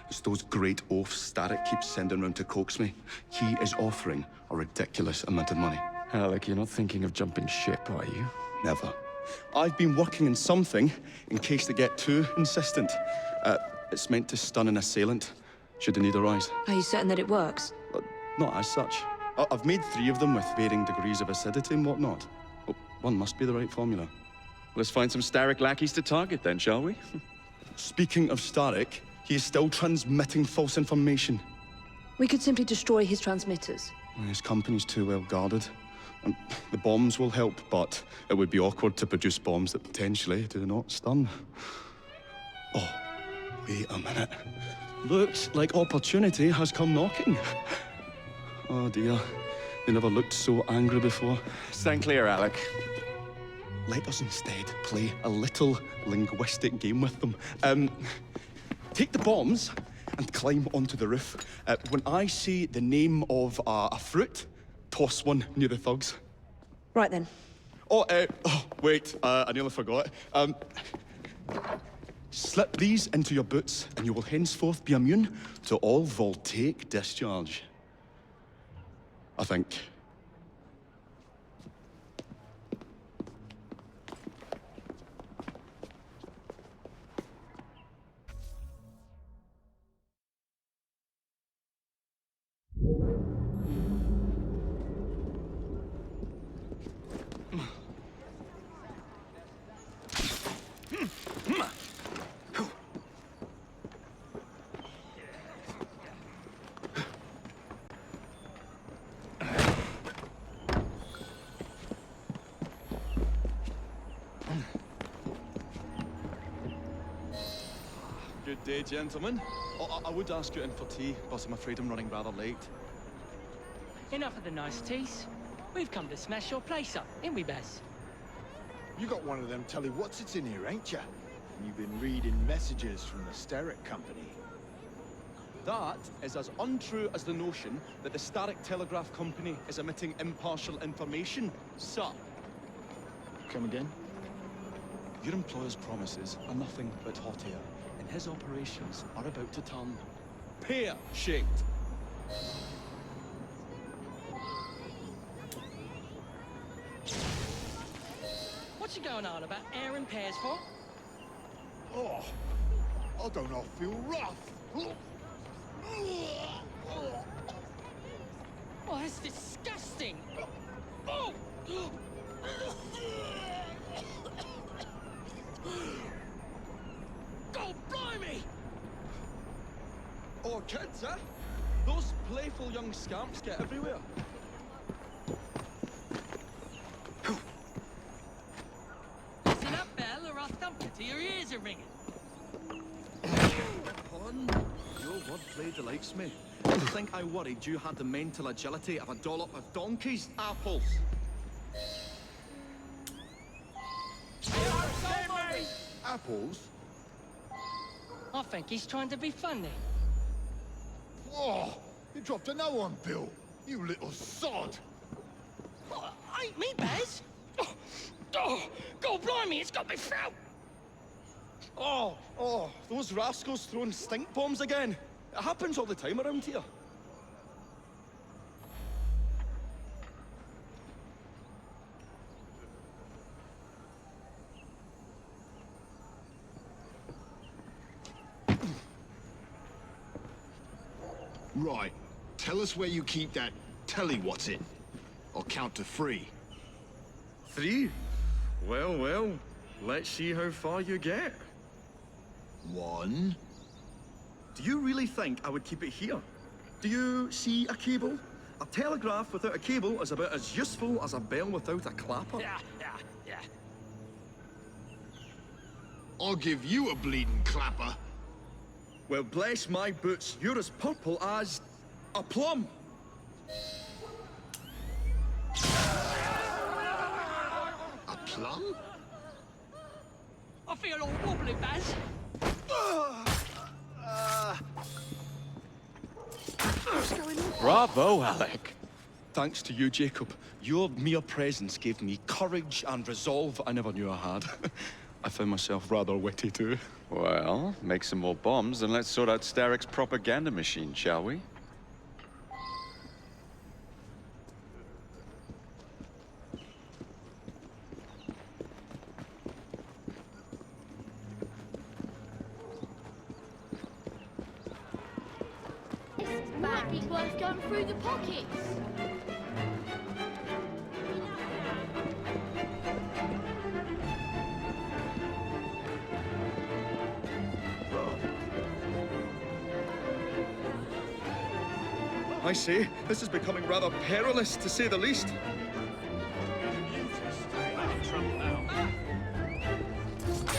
S4: It's those great oafs Starrick keeps sending round to coax me. He is offering a ridiculous amount of money.
S13: Alec, you're not thinking of jumping ship, are you?
S4: Never. I've been working on something in case they get too insistent. It's meant to stun an assailant, should they need a rise.
S12: Are you certain that it works?
S4: Not as such. I've made 3 of them with varying degrees of acidity and whatnot. Oh, one must be the right formula.
S13: Let's find some Starrick lackeys to target then, shall we?
S4: Speaking of Starrick, he is still transmitting false information.
S12: We could simply destroy his transmitters.
S4: His company's too well guarded. And the bombs will help, but it would be awkward to produce bombs that potentially do not stun. Oh, wait a minute. Looks like opportunity has come knocking. Oh dear, they never looked so angry before.
S13: Stand clear, Alec.
S4: Let us instead play a little linguistic game with them. Take the bombs and climb onto the roof. When I say the name of a fruit, toss one near the thugs.
S12: Right then.
S4: Oh, wait, I nearly forgot. Slip these into your boots, and you will henceforth be immune to all voltaic discharge. I think. Good day, gentlemen. I would ask you in for tea, but I'm afraid I'm running rather late.
S9: Enough of the niceties. We've come to smash your place up, ain't we, Baz?
S11: You got one of them telly what's-its in here, ain't ya? And you've been reading messages from the Starrick Company.
S4: That is as untrue as the notion that the Starrick Telegraph Company is emitting impartial information, sir.
S11: Come again?
S4: Your employer's promises are nothing but hot air, and his operations are about to turn pear-shaped.
S9: What's you going on about air and pears for?
S11: Oh, I don't know, I feel rough.
S9: Oh, that's disgusting! Oh! God blimey!
S4: Oh, kids, eh? Those playful young scamps get everywhere.
S9: Listen up, Belle, or I'll thump you till your ears are ringing.
S4: Pun. Your wordplay delights me. I think I worried you had the mental agility of a dollop of donkey's apples.
S11: Apples?
S9: I think he's trying to be funny.
S11: Oh, you dropped another one, Bill. You little sod.
S9: Oh, ain't me, Baz. Oh, God blimey, it's got me throat.
S4: Oh, those rascals throwing stink bombs again. It happens all the time around here.
S11: Right. Tell us where you keep that telly what's-it. I'll count to 3.
S4: 3? Well, let's see how far you get.
S11: 1.
S4: Do you really think I would keep it here? Do you see a cable? A telegraph without a cable is about as useful as a bell without a clapper.
S9: Yeah.
S11: I'll give you a bleeding clapper.
S4: Well, bless my boots, you're as purple as a plum.
S11: A plum?
S9: I feel all wobbly, Baz.
S11: What's going on?
S4: Bravo, Alec. Thanks to you, Jacob. Your mere presence gave me courage and resolve I never knew I had. I found myself rather witty, too.
S13: Well, make some more bombs and let's sort out Starrick's propaganda machine, shall we?
S22: Might be worth going through the pockets.
S4: I say, this is becoming rather perilous, to say the least.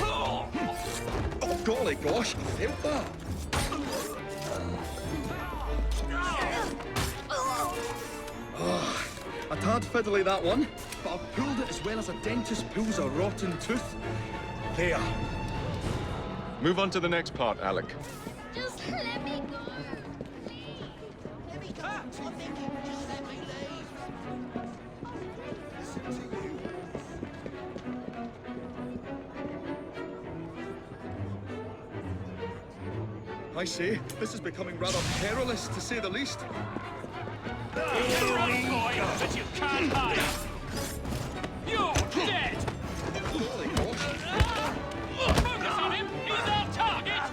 S4: Oh, golly gosh, I felt that. Oh, a tad fiddly, that one, but I've pulled it as well as a dentist pulls a rotten tooth. There.
S13: Move on to the next part, Alec.
S22: Just let me go.
S4: I say, this is becoming rather perilous, to say the least.
S18: Get up, boy, but you can't hide. You're dead. Focus on him. He's our target.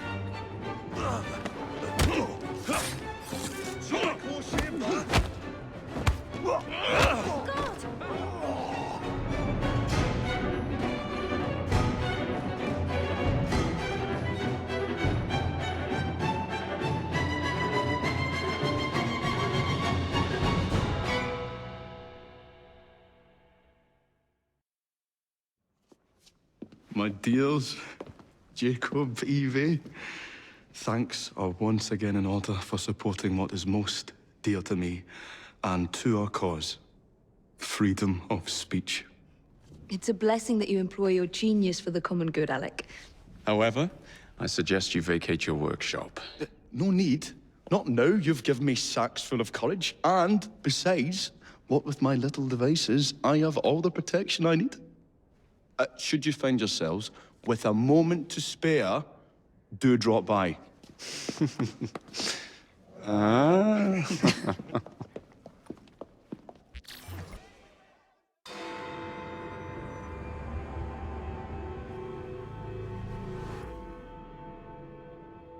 S4: So close, my dears, Jacob, Evie, thanks are once again in order for supporting what is most dear to me and to our cause, freedom of speech.
S12: It's a blessing that you employ your genius for the common good, Alec.
S13: However, I suggest you vacate your workshop.
S4: No need. Not now you've given me sacks full of courage. And besides, what with my little devices, I have all the protection I need. Should you find yourselves with a moment to spare, do drop by.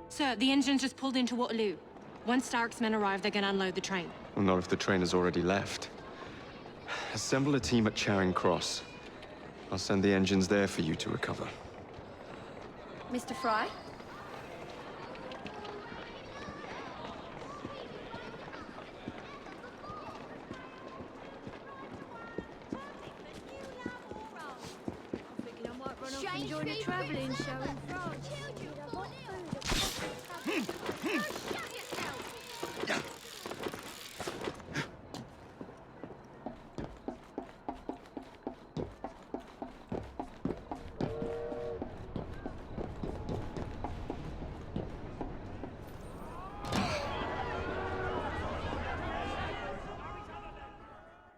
S17: Sir, the engine's just pulled into Waterloo. Once Starrick's men arrive, they're gonna unload the train.
S13: Well, not if the train has already left. Assemble a team at Charing Cross. I'll send the engines there for you to recover.
S16: Mr. Fry?
S22: Join a travelling show in France.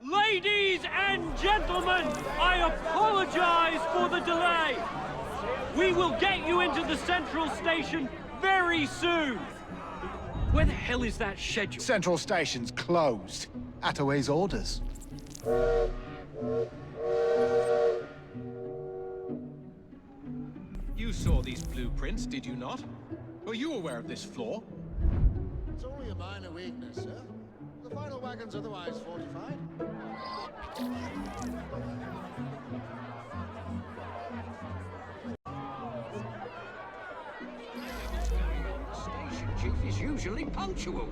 S9: Ladies and gentlemen, I apologize for the delay. We will get you into the central station very soon. Where the hell is that schedule?
S11: Central Station's closed. Attaway's orders.
S1: You saw these blueprints, did you not? Were you aware of this flaw?
S11: It's only a minor weakness, sir. The final wagon's otherwise fortified.
S9: Station chief is usually punctual.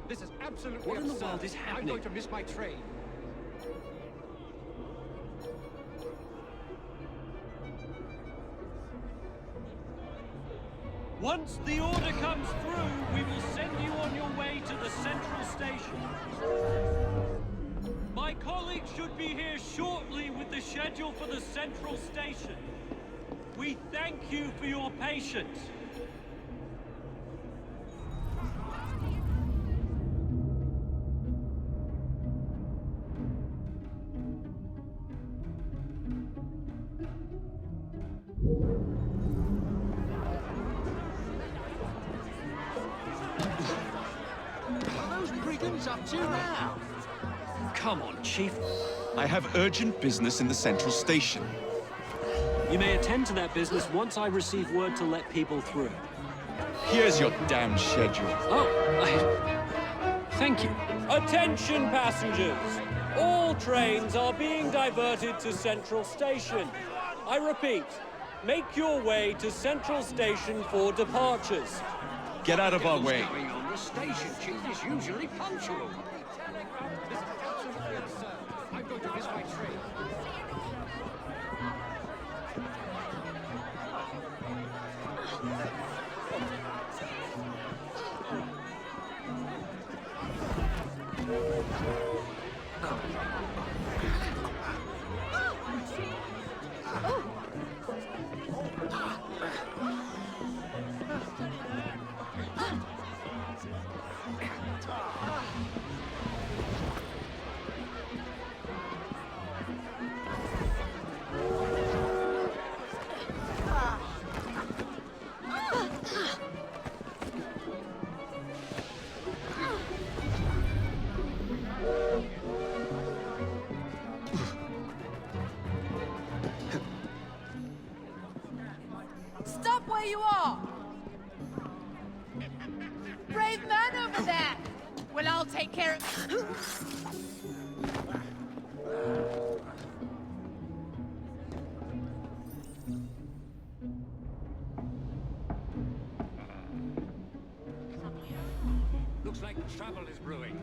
S9: This is absolutely
S1: What in the
S9: absurd.
S1: world is happening?
S9: I'm going to miss my train. Once the order comes through, we will send you on your way to the central station. My colleagues should be here shortly with the schedule for the central station. We thank you for your patience.
S1: What are those brigands up to now?
S9: Come on, Chief.
S1: I have urgent business in the central station.
S9: You may attend to that business once I receive word to let people through.
S1: Here's your damn schedule.
S9: Thank you. Attention, passengers! All trains are being diverted to Central Station. I repeat, make your way to Central Station for departures.
S1: Get out of our way.
S9: The station chief is usually punctual. This is absolutely absurd. I'm going to miss my train.
S22: Stop where you are! Brave man over there! Well, I'll take care of...
S9: Looks like trouble is brewing.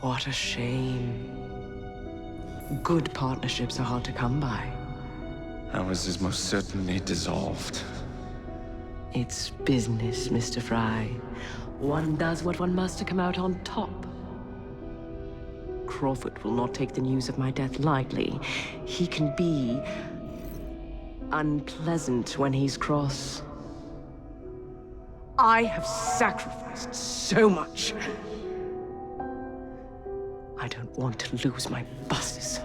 S10: What a shame. Good partnerships are hard to come by.
S13: Ours is most certainly dissolved.
S10: It's business, Mr. Fry. One does what one must to come out on top. Crawford will not take the news of my death lightly. He can be unpleasant when he's cross. I have sacrificed so much. I don't want to lose my bosses.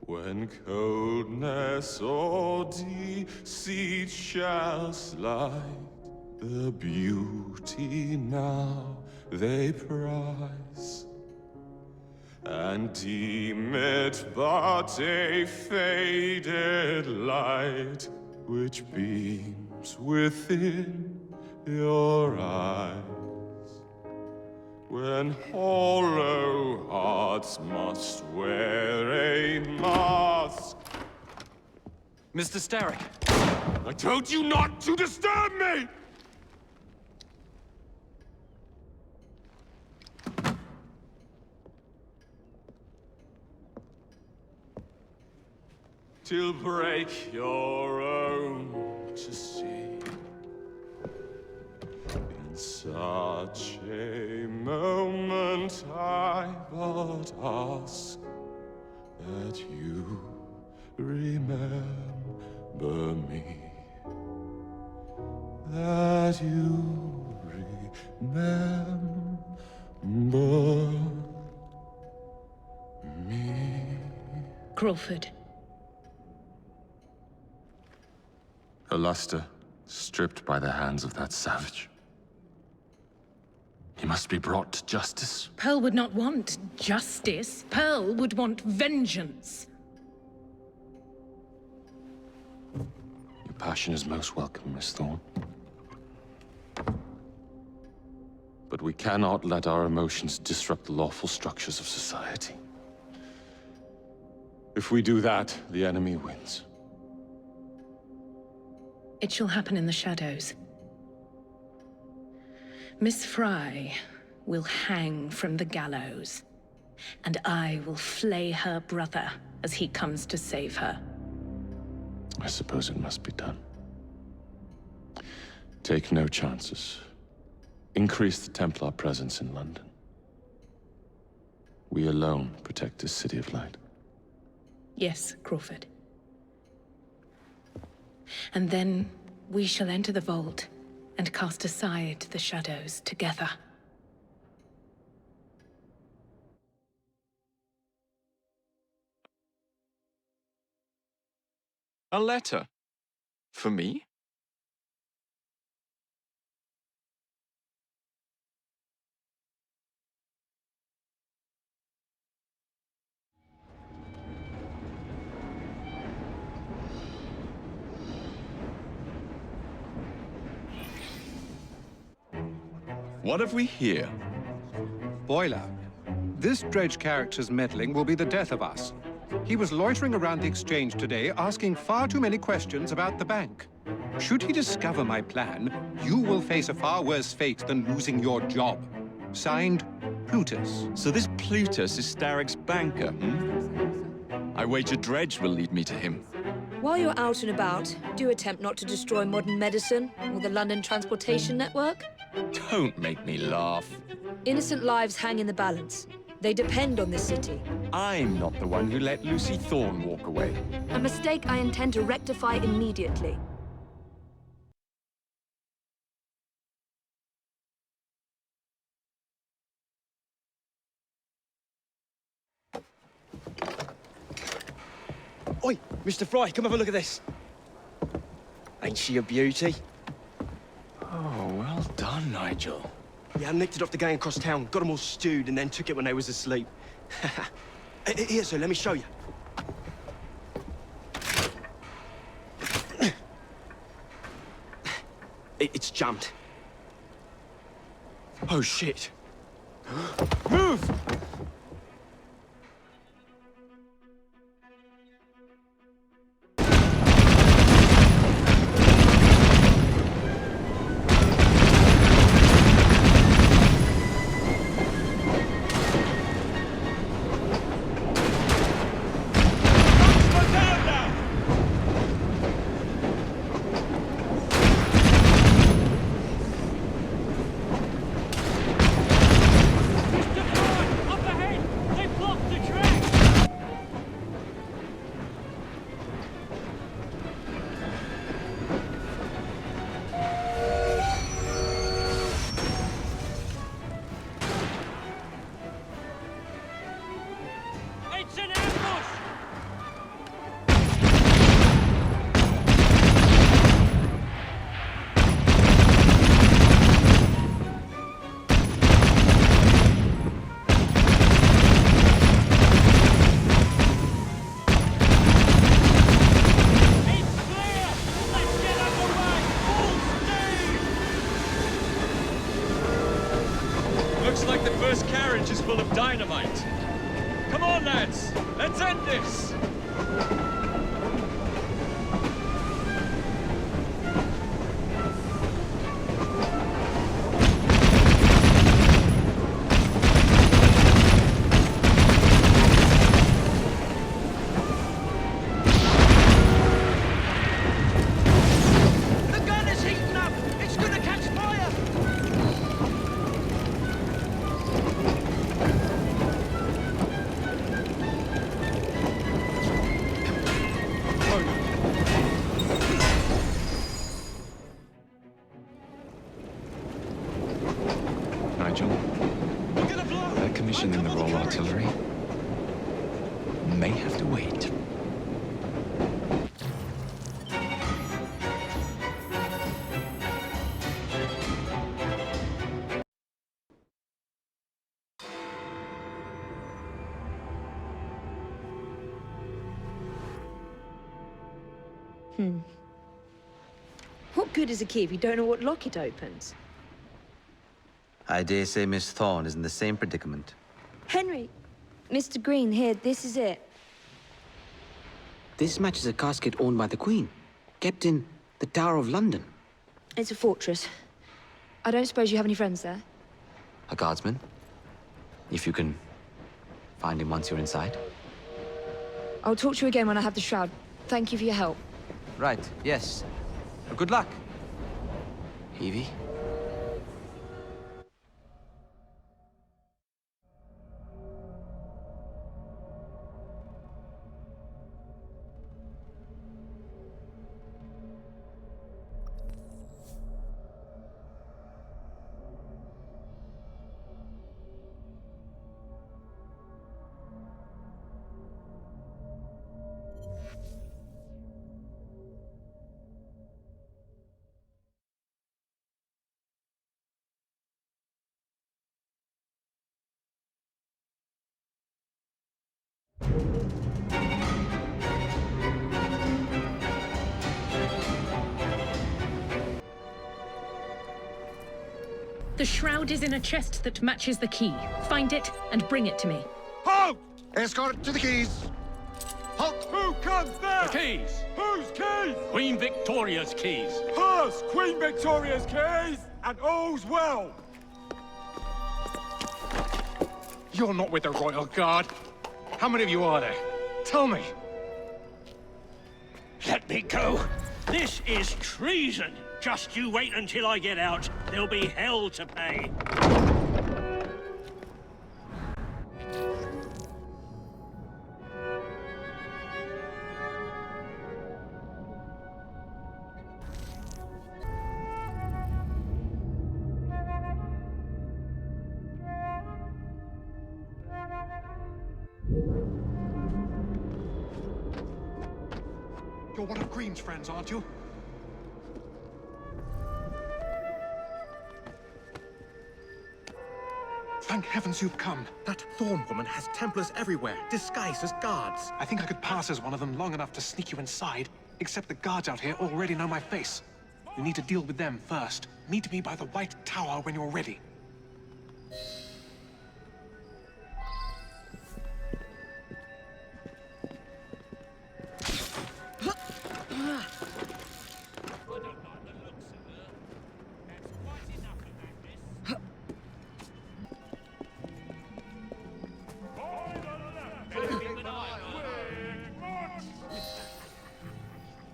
S3: When coldness or deceit shall slide, the beauty now they prize, and deem it but a faded light which beams within your eyes. When hollow hearts must wear a mask.
S1: Mr. Starrick!
S3: I told you not to disturb me! Till break your own to see. In such a moment I but ask that you remember me. That you remember me.
S12: Crawford.
S3: Her luster stripped by the hands of that savage. He must be brought to justice.
S22: Pearl would not want justice. Pearl would want vengeance.
S3: Your passion is most welcome, Miss Thorne. But we cannot let our emotions disrupt the lawful structures of society. If we do that, the enemy wins.
S22: It shall happen in the shadows. Miss Fry will hang from the gallows, and I will flay her brother as he comes to save her.
S3: I suppose it must be done. Take no chances. Increase the Templar presence in London. We alone protect this city of light.
S22: Yes, Crawford. And then we shall enter the vault and cast aside the shadows together.
S1: A letter? For me?
S14: What have we here?
S19: Boiler. This dredge character's meddling will be the death of us. He was loitering around the exchange today, asking far too many questions about the bank. Should he discover my plan, you will face a far worse fate than losing your job. Signed, Plutus.
S14: So this Plutus is Starrick's banker, I wager Dredge will lead me to him.
S12: While you're out and about, do attempt not to destroy modern medicine or the London transportation network.
S14: Don't make me laugh.
S12: Innocent lives hang in the balance. They depend on this city.
S14: I'm not the one who let Lucy Thorne walk away.
S12: A mistake I intend to rectify immediately.
S20: Oi, Mr. Fry, come have a look at this. Ain't she a beauty?
S14: Oh, well done, Nigel.
S20: Yeah, I nicked it off the gang across town, got them all stewed, and then took it when they was asleep. Here, sir, let me show you. It's jammed.
S14: Oh, shit. Move!
S1: Looks like the first carriage is full of dynamite. Come on, lads! Let's end this!
S13: Nigel, that commission in the Royal Artillery may have to wait.
S12: What good is a key if you don't know what lock it opens?
S5: I dare say Miss Thorne is in the same predicament.
S12: Henry! Mr. Green, here, this is it.
S5: This matches a casket owned by the Queen, kept in the Tower of London.
S12: It's a fortress. I don't suppose you have any friends there?
S5: A guardsman? If you can find him once you're inside.
S12: I'll talk to you again when I have the shroud. Thank you for your help.
S5: Right, yes. Good luck. Evie?
S2: The shroud is in a chest that matches the key. Find it and bring it to me.
S11: Halt! Escort to the keys. Halt! Who comes there?
S9: The keys!
S11: Whose keys?
S9: Queen Victoria's keys.
S11: Hers! Queen Victoria's keys! And all's well!
S19: You're not with the Royal Guard. How many of you are there? Tell me.
S9: Let me go. This is treason. Just you wait until I get out. There'll be hell to pay.
S19: You're one of Green's friends, aren't you? Thank heavens you've come. That Thorn woman has Templars everywhere, disguised as guards. I think I could pass as one of them long enough to sneak you inside, except the guards out here already know my face. You need to deal with them first. Meet me by the White Tower when you're ready.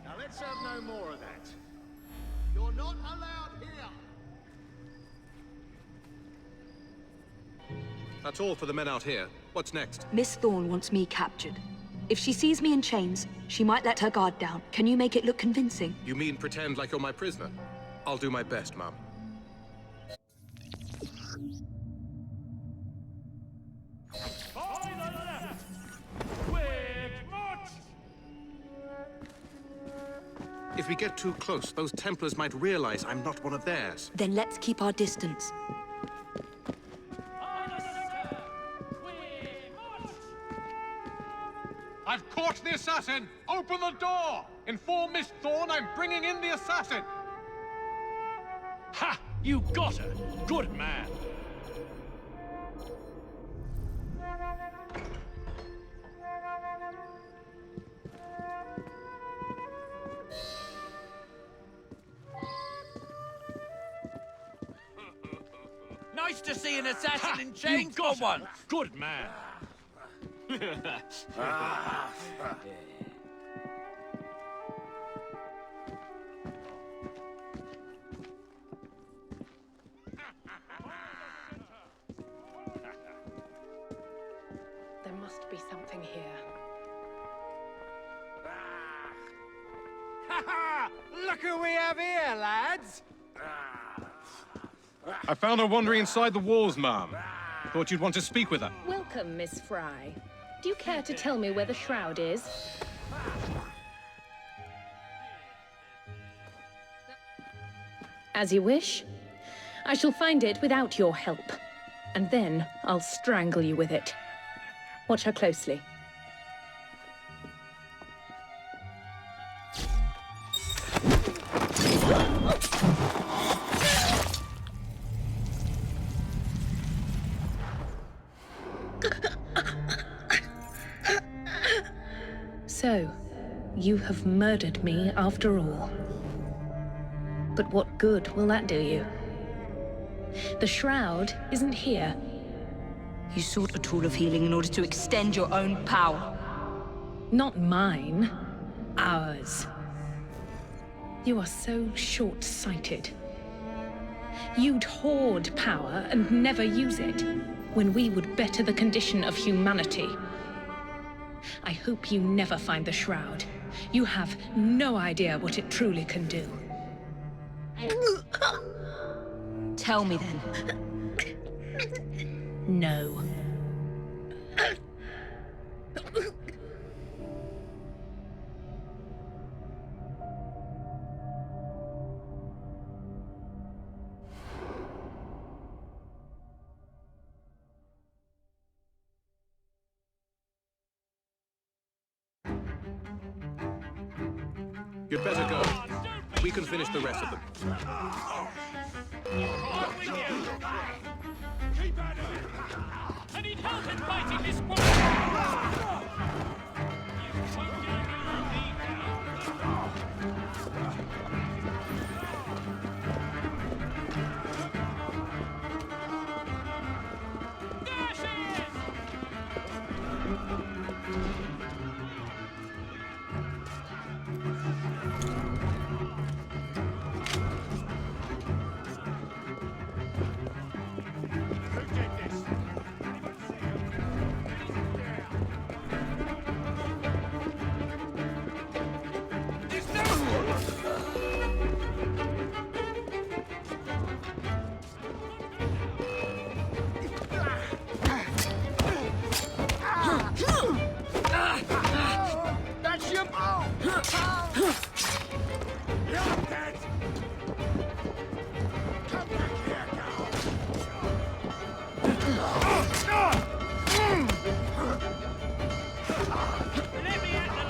S11: Now let's have no more of that. You're not allowed here.
S19: That's all for the men out here. What's next?
S12: Miss Thorne wants me captured. If she sees me in chains, she might let her guard down. Can you make it look convincing?
S19: You mean pretend like you're my prisoner? I'll do my best, Mum. If we get too close, those Templars might realize I'm not one of theirs.
S12: Then let's keep our distance.
S19: I've caught the assassin! Open the door! Inform Miss Thorne I'm bringing in the assassin!
S9: Ha! You got her! Good man!
S18: Nice to see an assassin in
S9: You
S18: chains for
S9: got her!
S18: once.
S9: Good man!
S2: There must be something here.
S18: Look who we have here, lads!
S19: I found her wandering inside the walls, Ma'am. Thought you'd want to speak with her.
S2: Welcome, Miss Fry. Do you care to tell me where the shroud is? As you wish. I shall find it without your help. And then I'll strangle you with it. Watch her closely. So, you have murdered me after all. But what good will that do you? The shroud isn't here.
S12: You sought a tool of healing in order to extend your own power.
S2: Not mine. Ours. You are so short-sighted. You'd hoard power and never use it, when we would better the condition of humanity. I hope you never find the shroud. You have no idea what it truly can do.
S12: Tell me then.
S2: No.
S19: You'd better go. We can finish the rest of them.
S18: Keep at him! I need help in fighting this squad!
S11: That's your ball! You're dead! Come back here, girl!
S18: Let me at the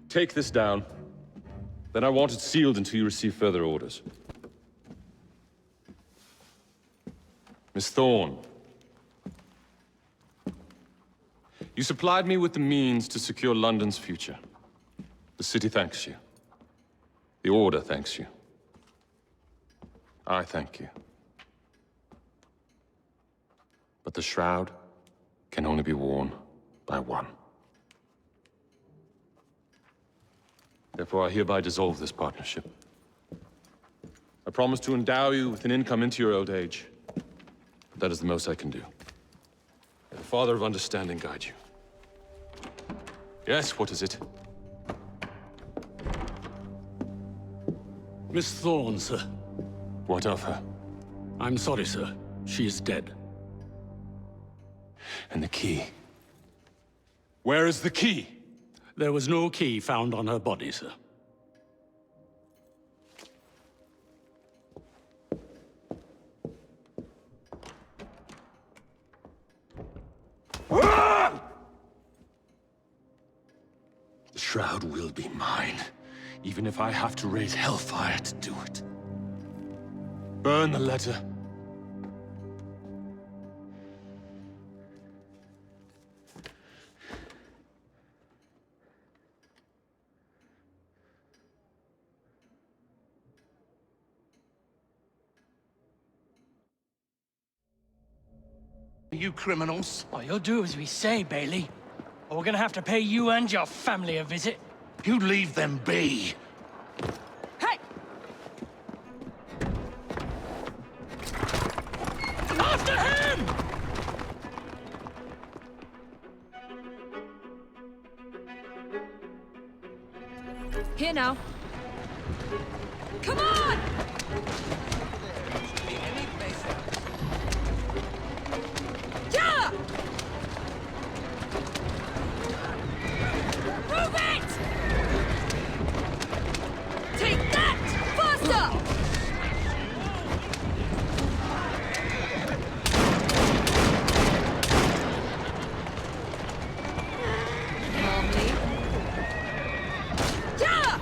S3: Take this down. Then I want it sealed until you receive further orders. Miss Thorne. You supplied me with the means to secure London's future. The city thanks you. The Order thanks you. I thank you. But the shroud can only be worn by one. Therefore, I hereby dissolve this partnership. I promise to endow you with an income into your old age. But that is the most I can do. May the Father of Understanding guide you. Yes, what is it?
S15: Miss Thorne, sir.
S3: What of her?
S15: I'm sorry, sir. She is dead.
S3: And the key? Where is the key?
S15: There was no key found on her body, sir.
S3: The shroud will be mine, even if I have to raise hellfire to do it. Burn the letter.
S15: You criminals. Oh, you'll do as we say, Bailey. Or we're gonna have to pay you and your family a visit.
S18: You leave them be.
S15: Hey! After him!
S12: Here now. Come on! Yeah! Move it! Take that! Faster! Calmly. Yeah!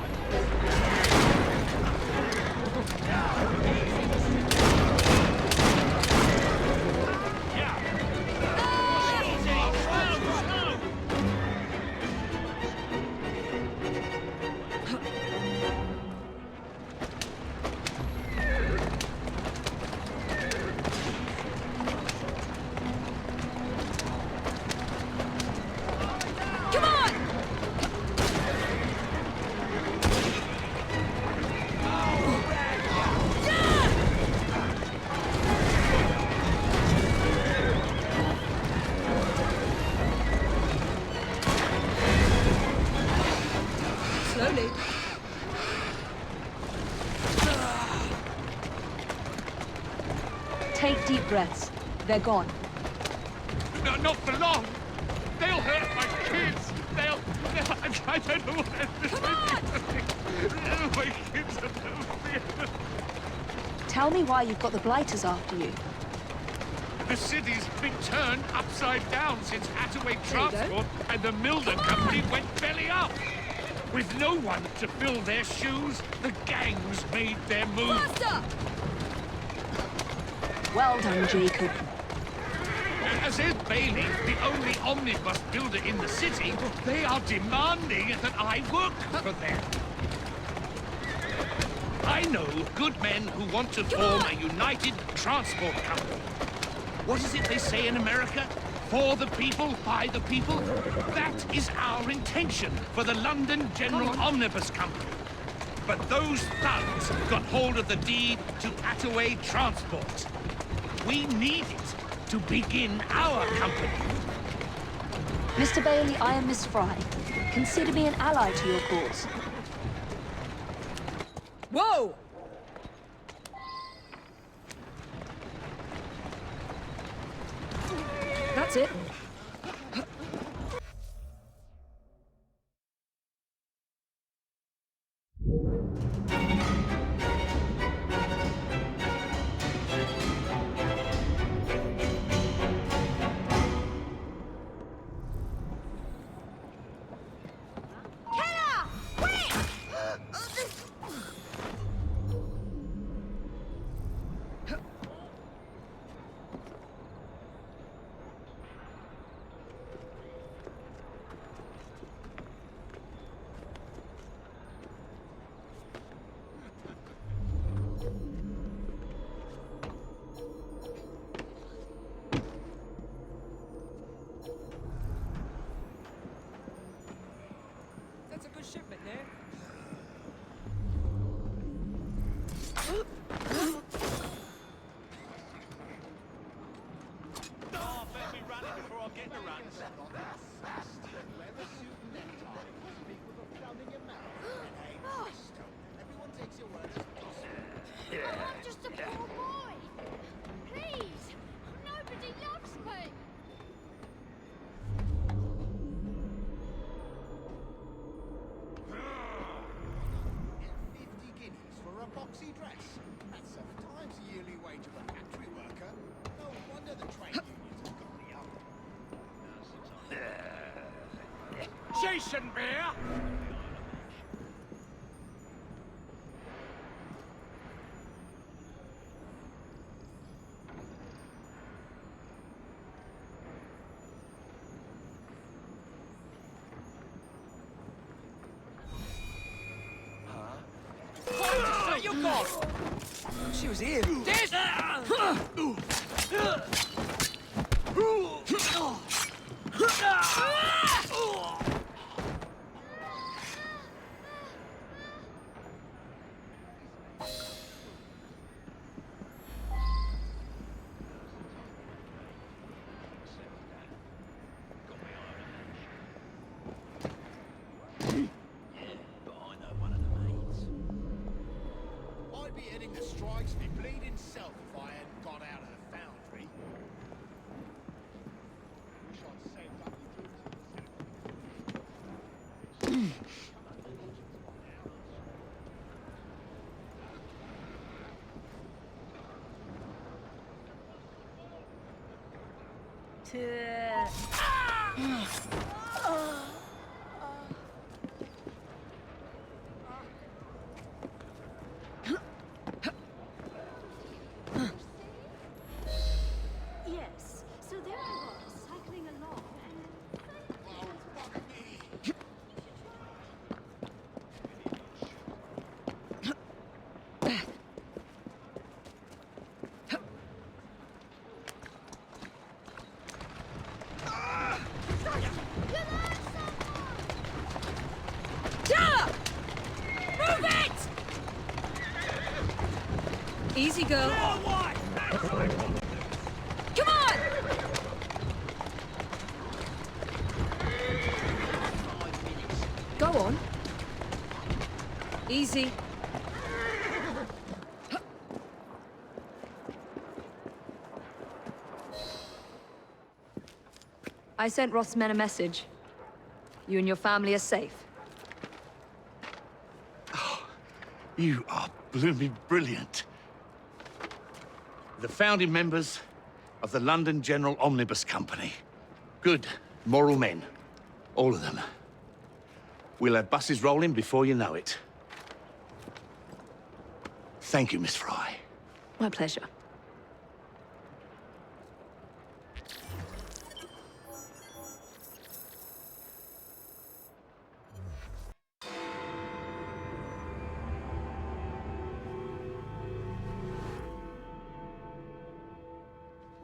S12: Take deep breaths. They're gone.
S18: No, not for long. They'll hurt my kids. They'll I don't know what my kids are no.
S12: Tell me why you've got the Blighters after you.
S18: The city's been turned upside down since Attaway Transport and the Milner Company went belly up. With no one to fill their shoes, the gangs made their move.
S12: Faster! Well done, Jacob.
S18: As is Bailey, the only omnibus builder in the city, they are demanding that I work for them. I know good men who want to form a united transport company. What is it they say in America? For the people, by the people? That is our intention for the London General Omnibus Company. But those thugs got hold of the deed to Attaway Transport. We need it to begin our company.
S12: Mr. Bailey, I am Miss Fry. Consider me an ally to your cause.
S10: Whoa! That's it. That's a good shipment, man.
S22: I'm just a poor boy. Please, nobody loves me.
S11: For a boxy dress. That's 7 times the yearly wage of a factory worker. No wonder the trade unions have got the up.
S18: Jason Bear!
S15: You gone! She was here. This!
S11: I'd be heading the strikes me bleeding self if I hadn't got out of the foundry. Wish I'd saved up
S22: Yes, so there I was, cycling along, and...
S11: Oh, fuck me!
S12: Move it! Easy, girl. Come on! Go on. Easy. I sent Roth's men a message. You and your family are safe.
S18: You are blooming brilliant. The founding members of the London General Omnibus Company. Good, moral men. All of them. We'll have buses rolling before you know it. Thank you, Miss Fry.
S12: My pleasure.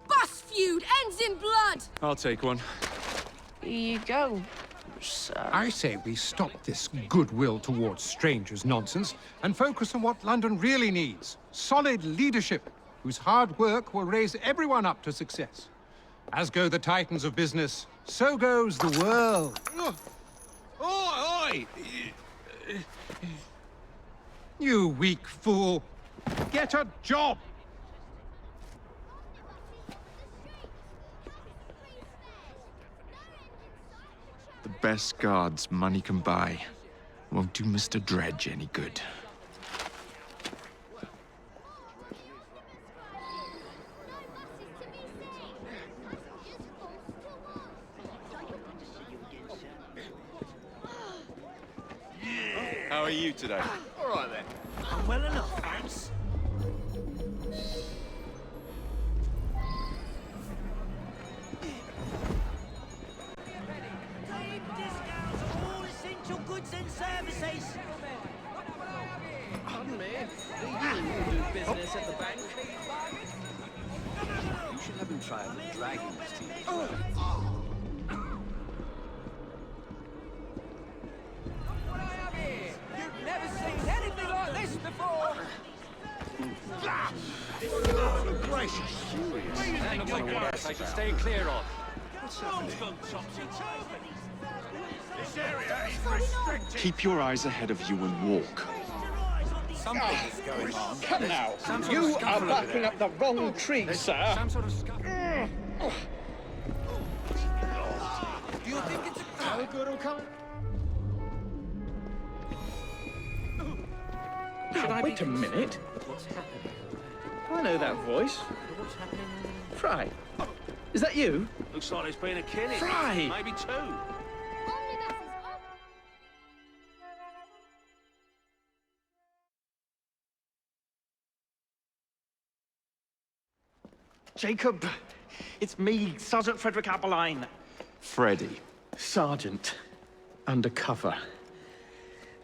S8: Bus feud ends in blood!
S13: I'll take one.
S10: Here you go, sir.
S19: I say we stop this goodwill towards strangers nonsense and focus on what London really needs. Solid leadership, whose hard work will raise everyone up to success. As go the titans of business, so goes the world.
S18: Oi!
S19: You weak fool. Get a job!
S14: The best guards money can buy won't do Mr. Dredge any good.
S13: How are you today?
S18: All right, then. I'm well enough, thanks.
S21: Goods and services. Pardon me. You do business at the bank. You should have him try out the Dragon's teeth. You've never seen anything like this before.
S18: Gracious.
S9: Looks like worse I should stay clear of.
S21: What's happening?
S18: This area is restricted.
S14: Keep your eyes ahead of you and walk.
S21: Something is going on.
S9: Come now.
S21: You are barking up the wrong tree, sir.
S9: Some sort of scuffle.
S21: Do you think it's a crowd?
S9: Good will come.
S21: Now, wait a minute.
S9: What's happening?
S21: I know that voice.
S9: What's happening?
S21: Fry. Is that you?
S18: Looks like there's been a killing.
S21: Fry!
S18: Maybe two.
S23: Jacob, it's me, Sergeant Frederick Aberline.
S14: Freddy.
S21: Sergeant, undercover.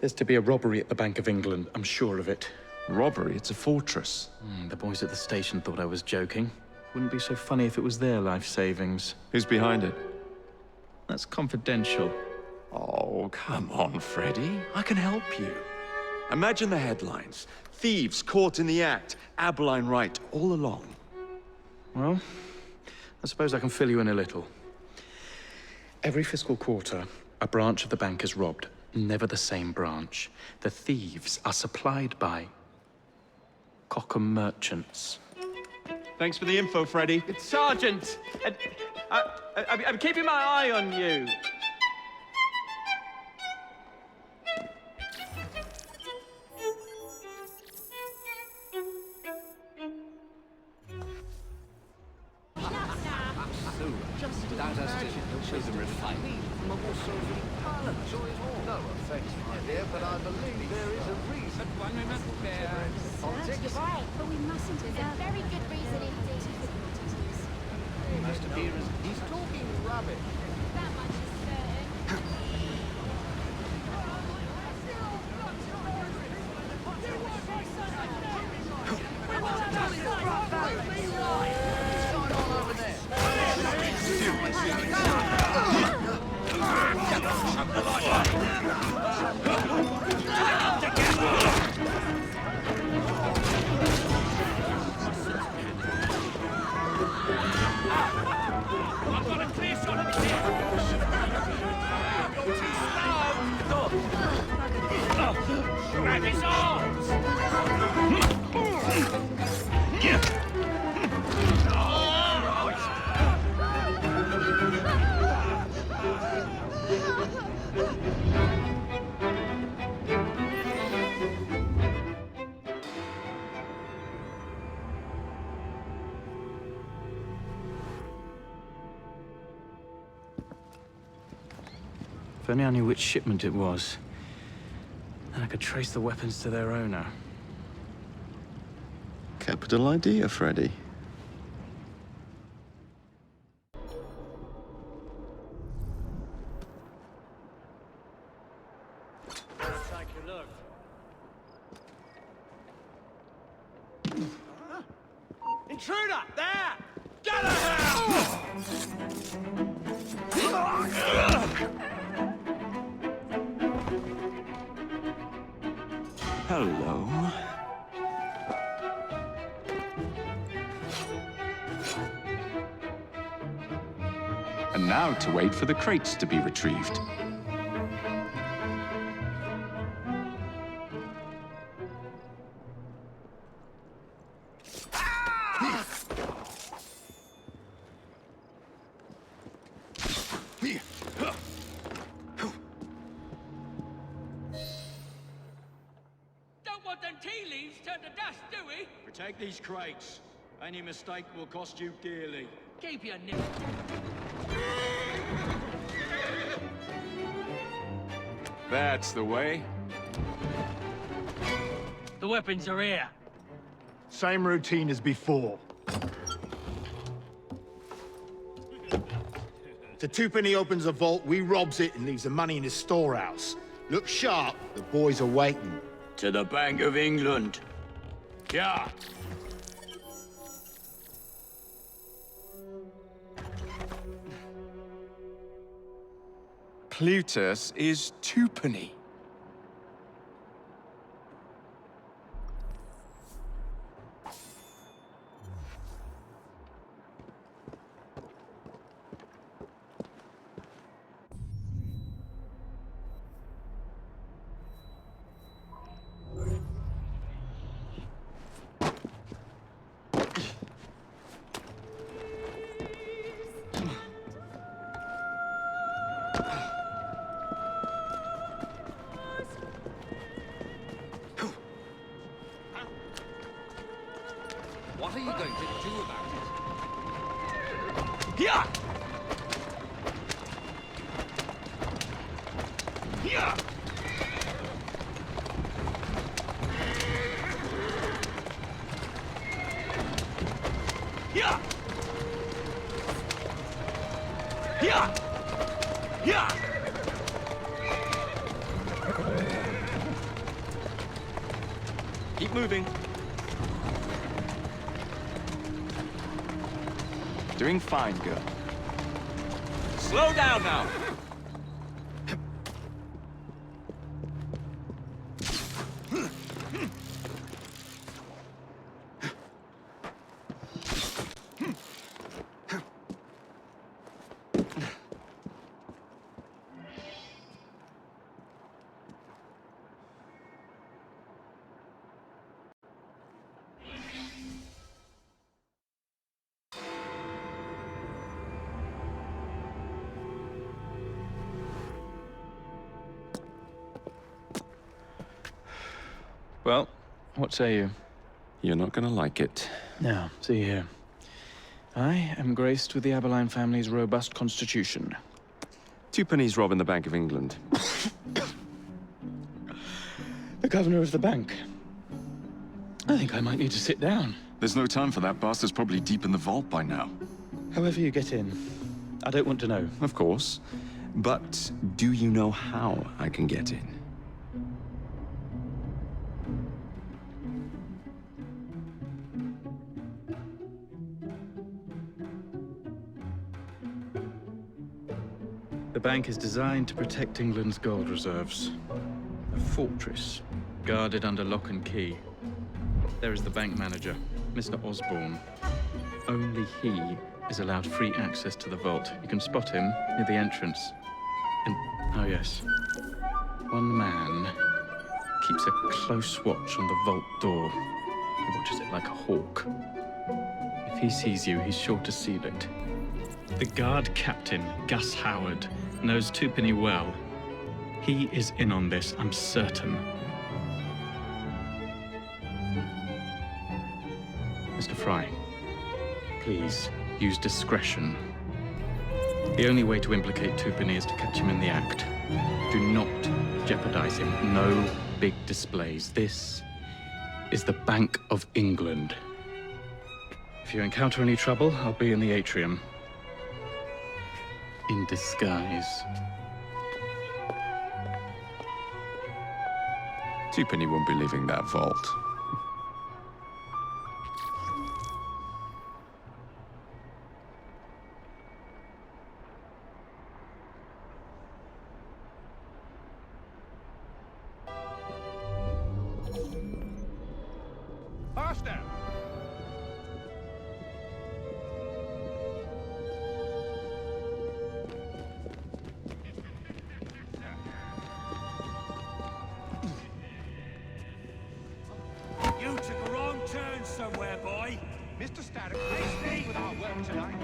S21: There's to be a robbery at the Bank of England, I'm sure of it.
S14: Robbery? It's a fortress.
S21: The boys at the station thought I was joking. Wouldn't be so funny if it was their life savings.
S14: Who's behind it?
S21: That's confidential.
S14: Oh, come on, Freddy. I can help you. Imagine the headlines. Thieves caught in the act. Aberline right, all along.
S21: Well, I suppose I can fill you in a little. Every fiscal quarter, a branch of the bank is robbed. Never the same branch. The thieves are supplied by Cockham merchants. Thanks for the info, Freddy. It's Sergeant! I'm keeping my eye on you.
S6: Without us to show them refinement. No offense, my dear, but I believe there is a reason why we must bear politics.
S7: You're right, but we mustn't. There's a very good reason indeed.
S6: He must appear as he's talking rubbish.
S7: That much is certain.
S18: I've got a clear shot of the Grab his arms!
S21: If only I knew which shipment it was. Then I could trace the weapons to their owner.
S13: Capital idea, Freddy.
S9: Take a look. Intruder! There! Get her!
S13: Hello.
S3: And now to wait for the crates to be retrieved.
S9: Don't want them tea leaves turned to dust, do we?
S4: Protect these crates. Any mistake will cost you dearly.
S9: Keep your nip.
S3: That's the way.
S9: The weapons are here.
S16: Same routine as before. The twopenny opens a vault, we robs it and leaves the money in his storehouse. Look sharp, the boys are waiting.
S4: To the Bank of England. Yeah.
S13: Plutus is twopenny.
S18: What are you going to do about it?
S9: Here!
S18: Here!
S9: Here! Here! Here!
S13: Keep moving. Doing fine, girl.
S1: Slow down now.
S21: Well, what say you?
S13: You're not gonna like it.
S21: Now, see here. I am graced with the Aberline family's robust constitution.
S13: Twopenny's robbing the Bank of England.
S21: The governor of the bank. I think I might need to sit down.
S3: There's no time for that. Bastard's probably deep in the vault by now.
S21: However you get in, I don't want to know.
S13: Of course. But do you know how I can get in?
S21: The bank is designed to protect England's gold reserves. A fortress, guarded under lock and key. There is the bank manager, Mr. Osborne. Only he is allowed free access to the vault. You can spot him near the entrance. And, oh yes, one man keeps a close watch on the vault door. He watches it like a hawk. If he sees you, he's sure to seal it. The guard captain, Gus Howard, knows Twopenny well. He is in on this, I'm certain. Mr. Fry, please use discretion. The only way to implicate Tupini is to catch him in the act. Do not jeopardize him. No big displays. This is the Bank of England. If you encounter any trouble, I'll be in the atrium. In disguise.
S13: Tupini won't be leaving that vault.
S19: Faster!
S9: You took a wrong turn somewhere, boy.
S19: Mr. Starrick, please stay with our work tonight.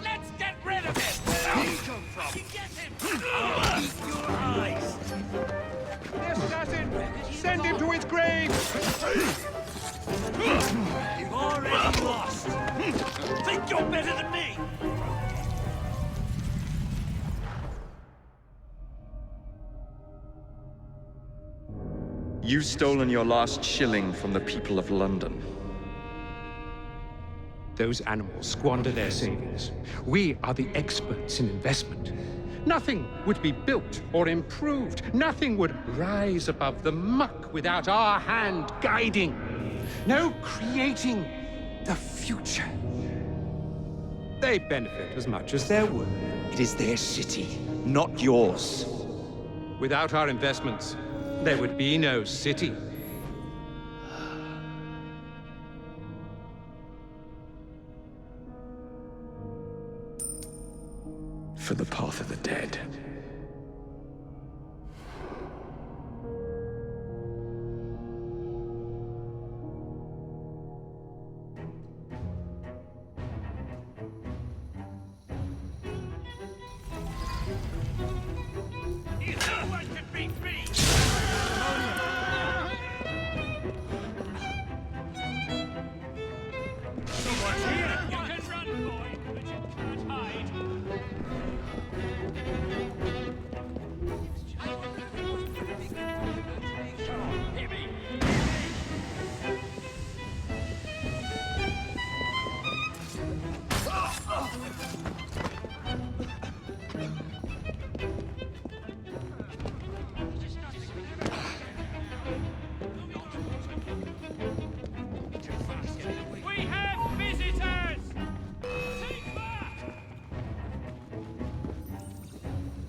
S9: Let's get rid of him! Where did he come from? Get him! Eat your eyes!
S19: The assassin! Send him to his grave!
S9: You've already lost! Think you're better than me?
S14: You've stolen your last shilling from the people of London.
S19: Those animals squander their savings. We are the experts in investment. Nothing would be built or improved. Nothing would rise above the muck without our hand guiding. No creating the future. They benefit as much as they're worth.
S14: It is their city, not yours.
S19: Without our investments, there would be no city.
S14: For the path of the dead.
S9: No one can beat me! Someone's here! You can run, boy, but you can't hide. Hit me! We have visitors! Take that!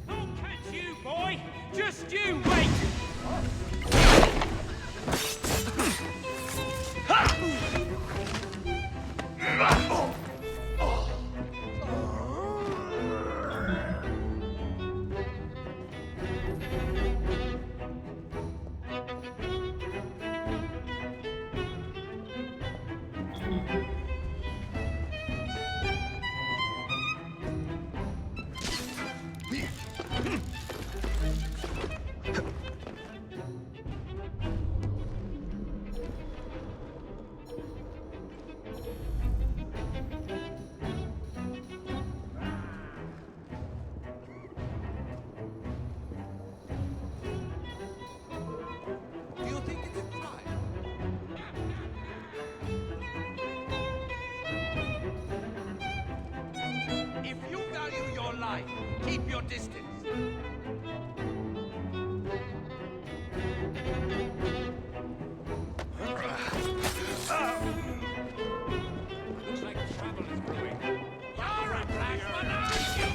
S9: I'll catch you, boy! Just you wait!
S11: Do you think it's a crime?
S18: If you value your life, keep your distance.
S9: Looks like trouble is brewing.
S18: You're a blacksman, aren't you?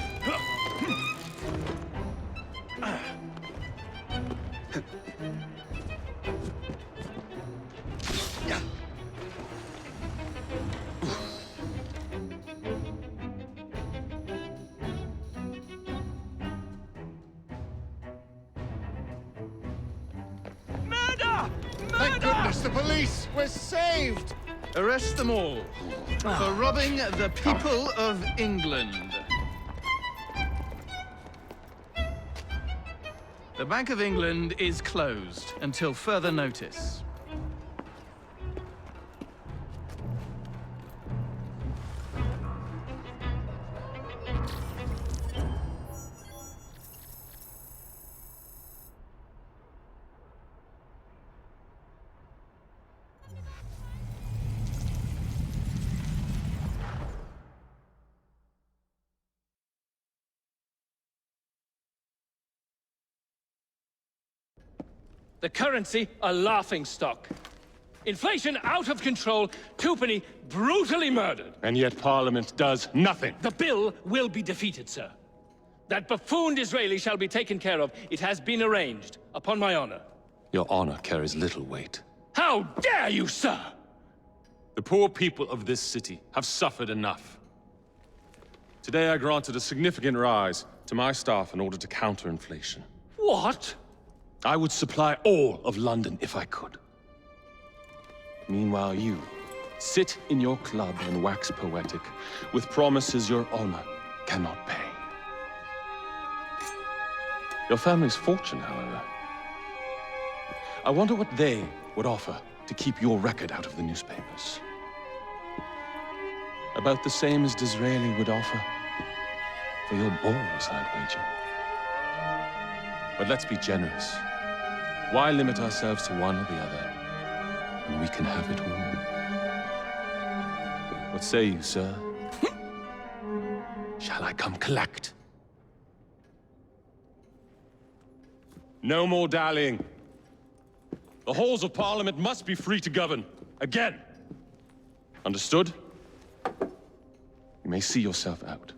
S9: Murder!
S16: Thank goodness, the police! We're saved!
S5: Arrest them all for robbing the people of England. The Bank of England is closed until further notice.
S9: The currency a laughingstock. Inflation out of control, twopenny brutally murdered.
S3: And yet Parliament does nothing.
S9: The bill will be defeated, sir. That buffoon Disraeli shall be taken care of. It has been arranged, upon my honor.
S3: Your honor carries little weight.
S9: How dare you, sir!
S3: The poor people of this city have suffered enough. Today I granted a significant rise to my staff in order to counter inflation.
S9: What?
S3: I would supply all of London if I could. Meanwhile, you sit in your club and wax poetic with promises your honor cannot pay. Your family's fortune, however. I wonder what they would offer to keep your record out of the newspapers. About the same as Disraeli would offer for your balls, I'd wager. But let's be generous. Why limit ourselves to one or the other when we can have it all? What say you, sir? Shall I come collect? No more dallying. The halls of Parliament must be free to govern. Again. Understood? You may see yourself out.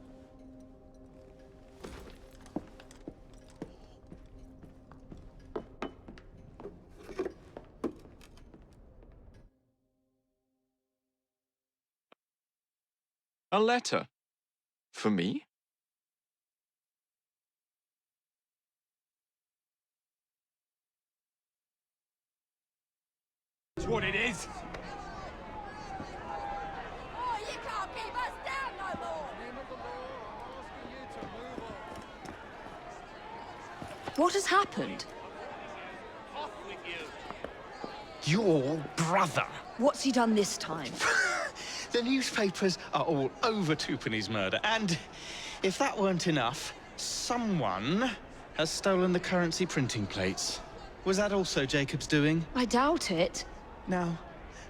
S14: A letter? For me?
S9: That's what it is.
S8: Oh, you can't keep us down no more!
S12: What has happened?
S16: Your brother.
S12: What's he done this time?
S5: The newspapers are all over Twopenny's murder, and if that weren't enough, someone has stolen the currency printing plates. Was that also Jacob's doing?
S12: I doubt it.
S5: Now,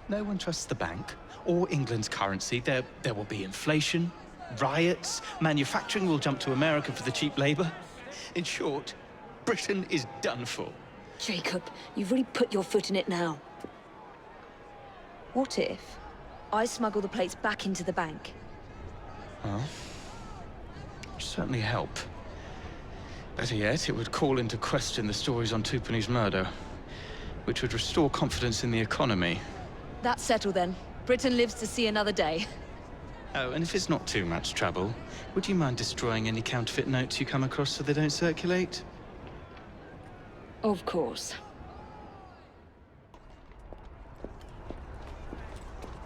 S5: no one trusts the bank or England's currency. There will be inflation, riots, manufacturing will jump to America for the cheap labor. In short, Britain is done for.
S12: Jacob, you've really put your foot in it now. What if I smuggle the plates back into the bank?
S5: Well, it'd certainly help. Better yet, it would call into question the stories on Twopenny's murder, which would restore confidence in the economy.
S12: That's settled then. Britain lives to see another day.
S5: Oh, and if it's not too much trouble, would you mind destroying any counterfeit notes you come across so they don't circulate?
S12: Of course.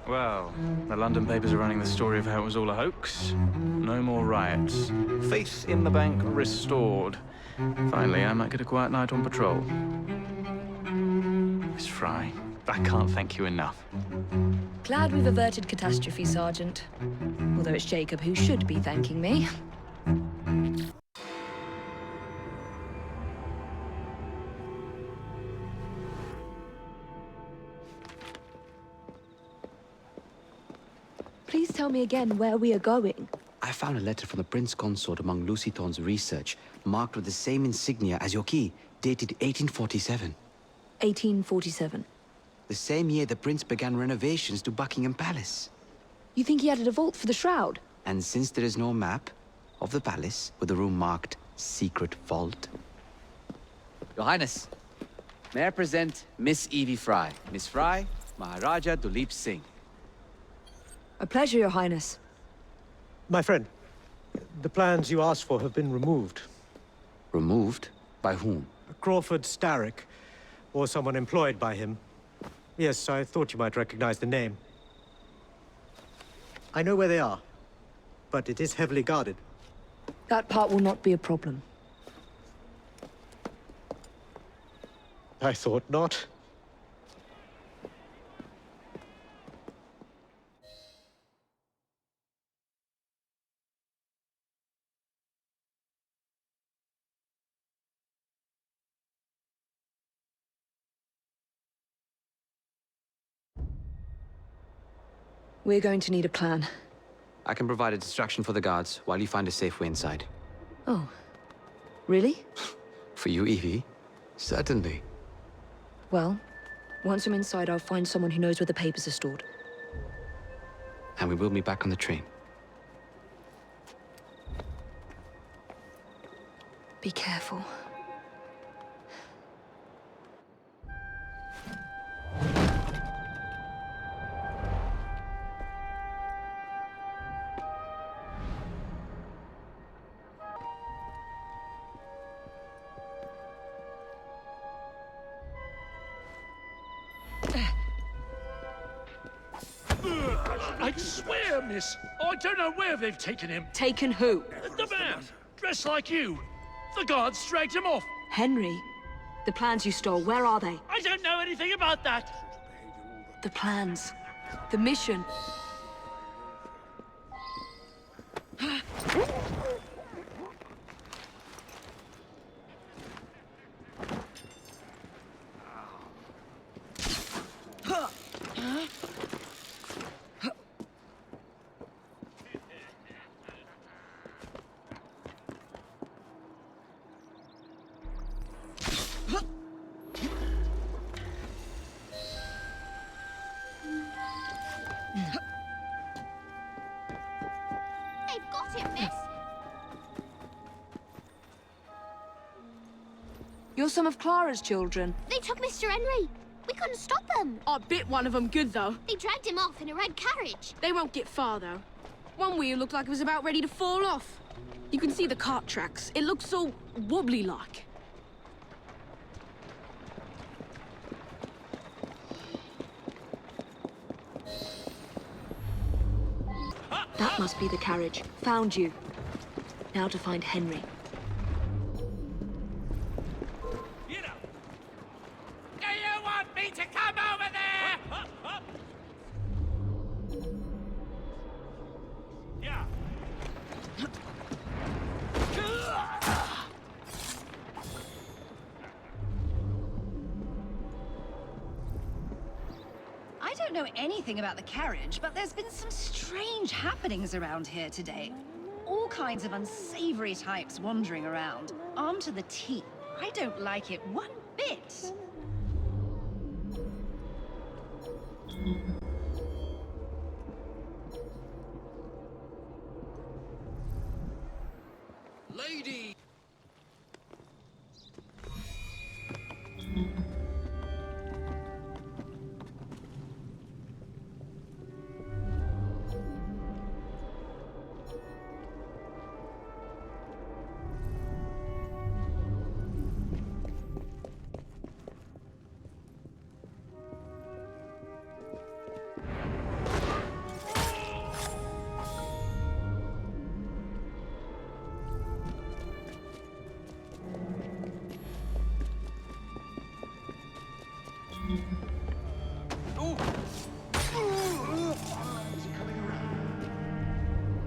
S21: Well, the London papers are running the story of how it was all a hoax. No more riots. Faith in the bank restored. Finally, I might get a quiet night on patrol. Miss Fry, I can't thank you enough.
S12: Glad we've averted catastrophe, Sergeant. Although it's Jacob who should be thanking me. Please tell me again where we are going.
S17: I found a letter from the Prince Consort among Lucy Thorne's research, marked with the same insignia as your key, dated 1847.
S12: 1847.
S17: The same year the Prince began renovations to Buckingham Palace.
S12: You think he added a vault for the shroud?
S17: And since there is no map of the palace with the room marked Secret Vault...
S20: Your Highness, may I present Miss Evie Fry. Miss Fry, Maharaja Duleep Singh.
S12: A pleasure, Your Highness.
S24: My friend, the plans you asked for have been removed.
S17: Removed? By whom?
S24: Crawford Starrick, or someone employed by him. Yes, I thought you might recognize the name. I know where they are, but it is heavily guarded.
S12: That part will not be a problem.
S24: I thought not.
S12: We're going to need a plan.
S17: I can provide a distraction for the guards while you find a safe way inside.
S12: Oh. Really?
S17: For you, Evie? Certainly.
S12: Well, once I'm inside, I'll find someone who knows where the papers are stored.
S17: And we will meet back on the train.
S12: Be careful.
S18: I swear, miss, I don't know where they've taken him.
S12: Taken who?
S18: The man, dressed like you. The guards dragged him off.
S12: Henry. The plans you stole, where are they?
S18: I don't know anything about that.
S12: The plans. The mission.
S7: They've got him, miss.
S12: You're some of Clara's children.
S7: They took Mr. Henry. We couldn't stop them.
S2: I bit one of them good, though.
S7: They dragged him off in a red carriage.
S2: They won't get far, though. One wheel looked like it was about ready to fall off. You can see the cart tracks. It looks so wobbly-like.
S12: That must be the carriage. Found you. Now to find Henry.
S18: Do you want me to come over there? Yeah.
S10: I don't know anything about the carriage, but there's been some strange happenings around here today. All kinds of unsavory types wandering around, armed to the teeth. I don't like it one bit.
S18: Lady!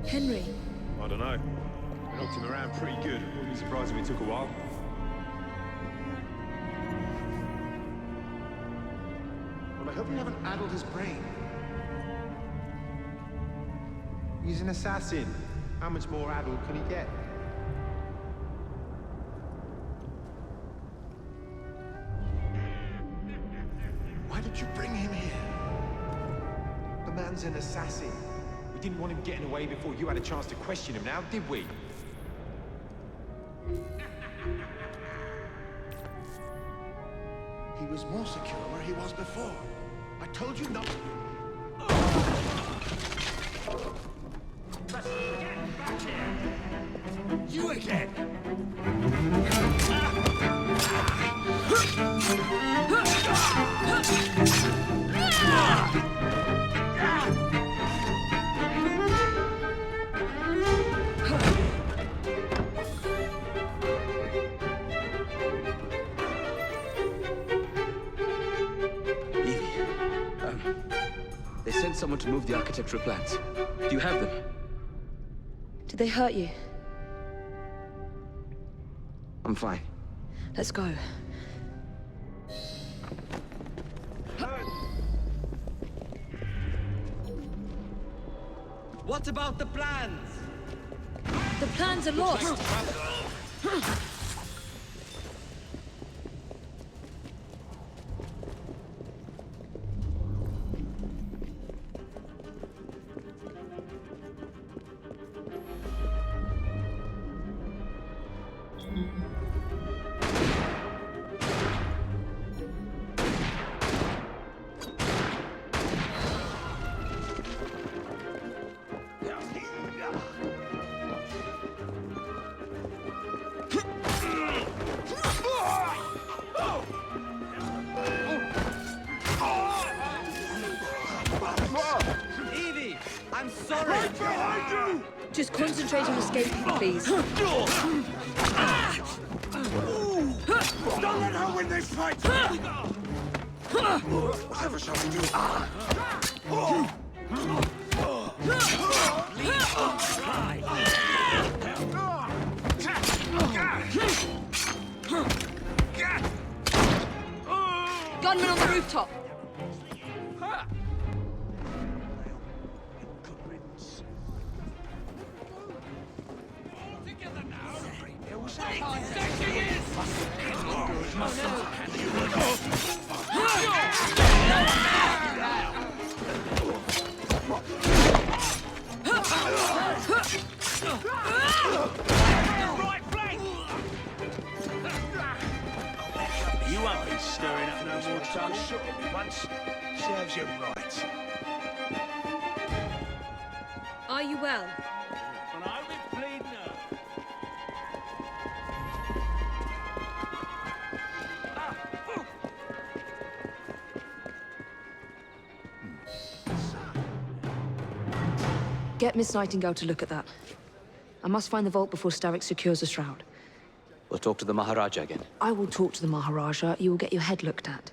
S12: Henry.
S15: I don't know. We knocked him around pretty good. Wouldn't be surprised if it took a while.
S6: Well, I hope you haven't addled his brain. He's an assassin. How much more addled can he get? Why did you bring him here? The man's an assassin.
S22: We didn't want him getting away before you had a chance to question him now, did we?
S6: He was more secure where he was before. I told you not to.
S18: You again!
S17: sent someone to move the architectural plans. Do you have them?
S12: Did they hurt you?
S17: I'm fine.
S12: Let's go.
S20: What about the plans?
S12: The plans are lost!
S20: Evie, I'm sorry. Right behind you!
S12: Just concentrate on escaping, please.
S11: Don't let her win this fight! Whatever shall we do?
S12: Gunman on the rooftop!
S11: You won't be stirring up no more trouble. Once serves you right.
S12: Are you well?
S9: And I'll be pleading now.
S12: Get Miss Nightingale to look at that. I must find the vault before Starrick secures the shroud.
S17: We'll talk to the Maharaja again.
S12: I will talk to the Maharaja. You will get your head looked at.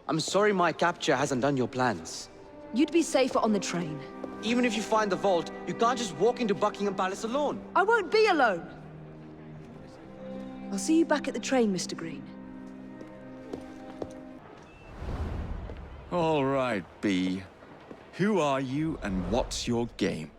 S17: I'm sorry my capture hasn't done your plans.
S12: You'd be safer on the train.
S17: Even if you find the vault, you can't just walk into Buckingham Palace alone.
S12: I won't be alone! I'll see you back at the train, Mr. Green.
S14: All right, B. Who are you and what's your game?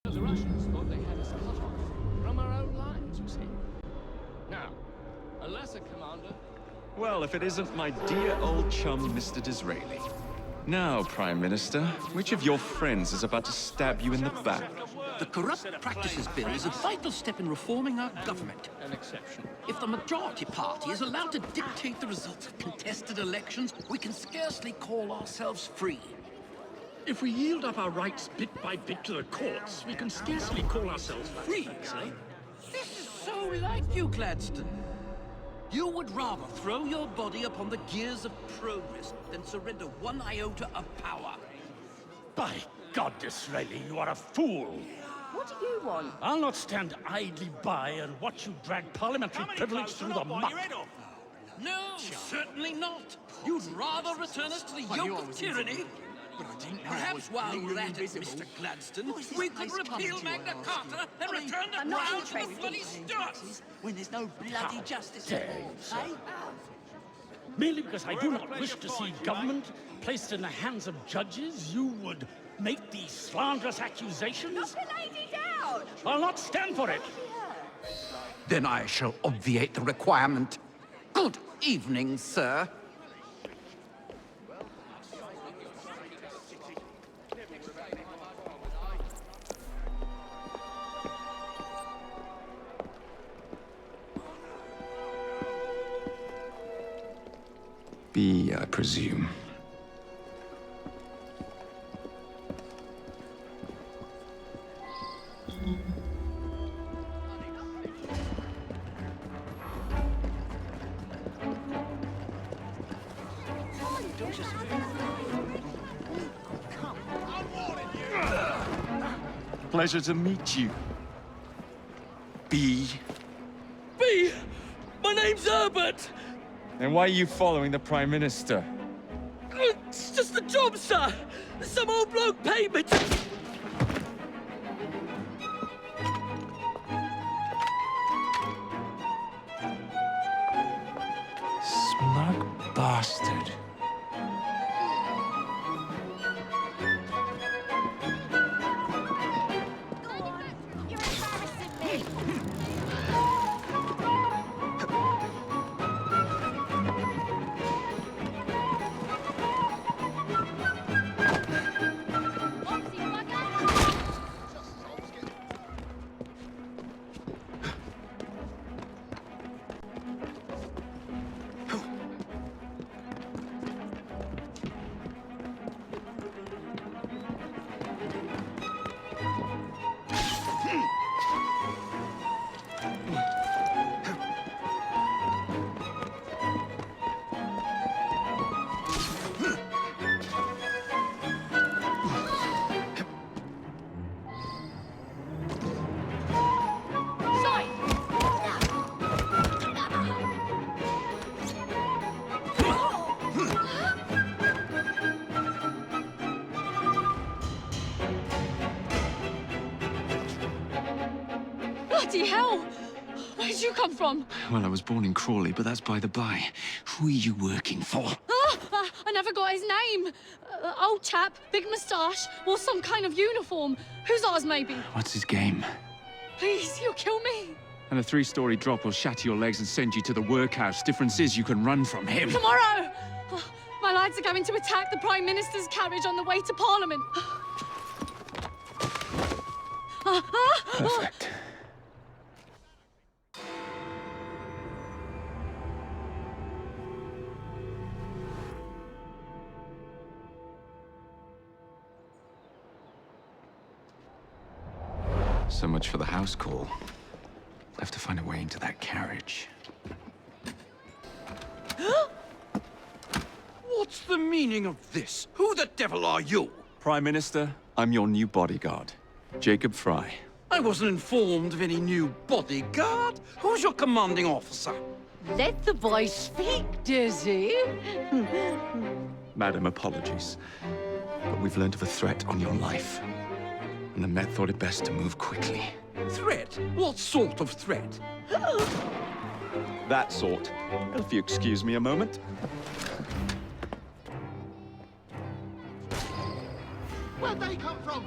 S18: The Russians thought they had us cut off from our own lines, you see. Now, a lesser commander...
S14: Well, if it isn't my dear old chum, Mr. Disraeli. Now, Prime Minister, which of your friends is about to stab you in the back?
S18: The Corrupt Practices Bill is a vital step in reforming our government. An exception. If the majority party is allowed to dictate the results of contested elections, we can scarcely call ourselves free. If we yield up our rights bit by bit to the courts, we can scarcely call ourselves free, see? This is so like you, Gladstone. You would rather throw your body upon the gears of progress than surrender one iota of power.
S1: By God, Disraeli, you are a fool.
S10: What do you want?
S1: I'll not stand idly by and watch you drag parliamentary privilege through the muck.
S18: No, certainly not. You'd rather return us to the yoke of tyranny? Perhaps while we're at it, Mr. Gladstone, we could repeal Magna Carta and return the crown to the bloody Stuarts!
S1: When there's no bloody justice at all, eh? Merely because I do not wish to see government placed in the hands of judges, you would make these slanderous accusations?
S10: Knock the lady down!
S1: I'll not stand for it.
S18: Then I shall obviate the requirement. Good evening, sir.
S14: B, I presume. Pleasure to meet you. B.
S9: be! My name's Herbert!
S14: Then why are you following the Prime Minister?
S9: It's just a job, sir! Some old bloke paid me to...
S14: Smug bastard.
S2: Bloody hell! Where'd you come from?
S3: Well, I was born in Crawley, but that's by the by. Who are you working for?
S2: I never got his name. Old chap, big moustache, wore some kind of uniform. Who's ours, maybe?
S3: What's his game?
S2: Please, you'll kill me.
S3: And a 3-story drop will shatter your legs and send you to the workhouse. Difference is you can run from him.
S2: Tomorrow! My lads are going to attack the Prime Minister's carriage on the way to Parliament.
S3: Perfect. So much for the house call. I'll have to find a way into that carriage.
S18: What's the meaning of this? Who the devil are you?
S14: Prime Minister, I'm your new bodyguard, Jacob Fry.
S18: I wasn't informed of any new bodyguard. Who's your commanding officer?
S8: Let the boy speak, Dizzy.
S14: Madam, apologies. But we've learned of a threat on your life. And the Met thought it best to move quickly.
S18: Threat? What sort of threat?
S14: That sort. If you excuse me a moment.
S11: Where'd they come from?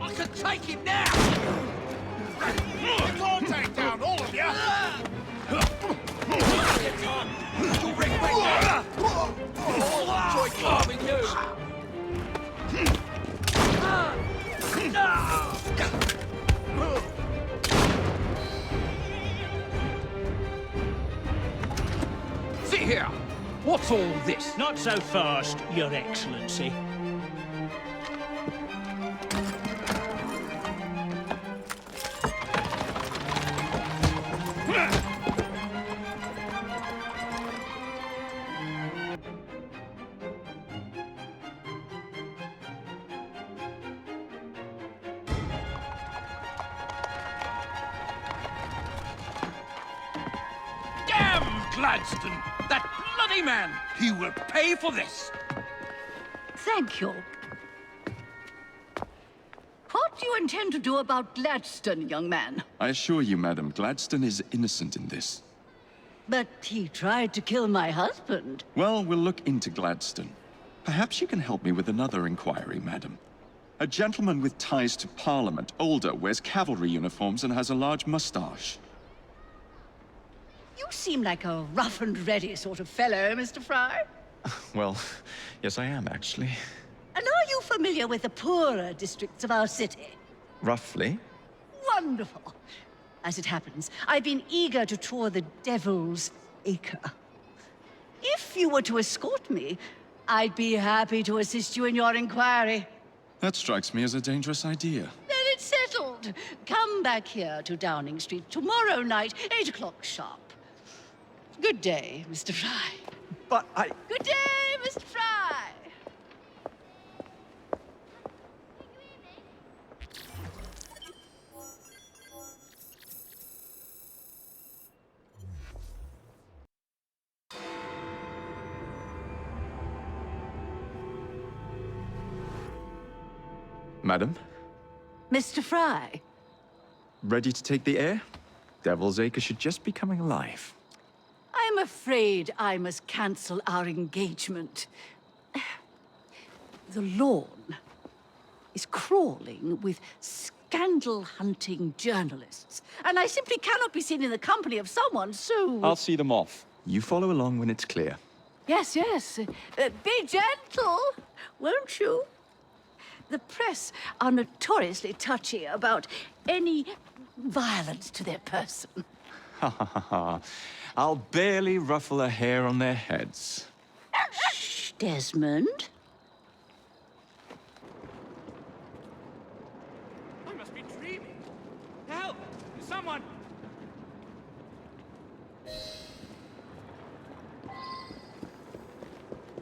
S18: I can take him now!
S11: You can't take down all of you!
S18: See here! What's all this?
S1: Not so fast, Your Excellency.
S18: Gladstone! That bloody man! He will pay for this!
S8: Thank you. What What do you intend to do about Gladstone, young man?
S14: I assure you, madam, Gladstone is innocent in this.
S8: But he tried to kill my husband.
S14: Well, we'll look into Gladstone. Perhaps you can help me with another inquiry, madam. A gentleman with ties to Parliament, older, wears cavalry uniforms and has a large mustache.
S8: You seem like a rough and ready sort of fellow, Mr. Fry.
S14: Well, yes I am, actually.
S8: And are you familiar with the poorer districts of our city?
S14: Roughly.
S8: Wonderful. As it happens, I've been eager to tour the Devil's Acre. If you were to escort me, I'd be happy to assist you in your inquiry.
S14: That strikes me as a dangerous idea.
S8: Then it's settled. Come back here to Downing Street tomorrow night, 8 o'clock sharp. Good day, Mr. Fry.
S14: But I...
S8: Good day, Mr. Fry!
S14: Madam?
S8: Mr. Fry?
S14: Ready to take the air? Devil's Acre should just be coming alive.
S8: I'm afraid I must cancel our engagement. The lawn is crawling with scandal-hunting journalists, and I simply cannot be seen in the company of someone so...
S14: I'll see them off. You follow along when it's clear.
S8: Yes, yes. Be gentle, won't you? The press are notoriously touchy about any violence to their person.
S14: Ha ha ha ha. I'll barely ruffle a hair on their heads.
S8: Shh, Desmond.
S9: I must be dreaming. Help! Someone!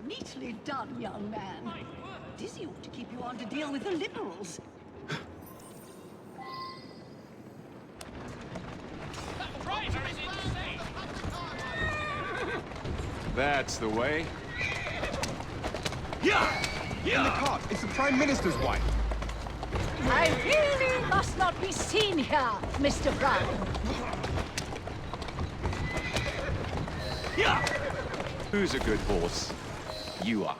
S8: Neatly done, young man. Dizzy ought to keep you on to deal with the Liberals.
S14: That's the way.
S15: Yeah! In the cart, it's the Prime Minister's wife.
S8: I really must not be seen here, Mr. Fry.
S14: Yeah! Who's a good horse? You are.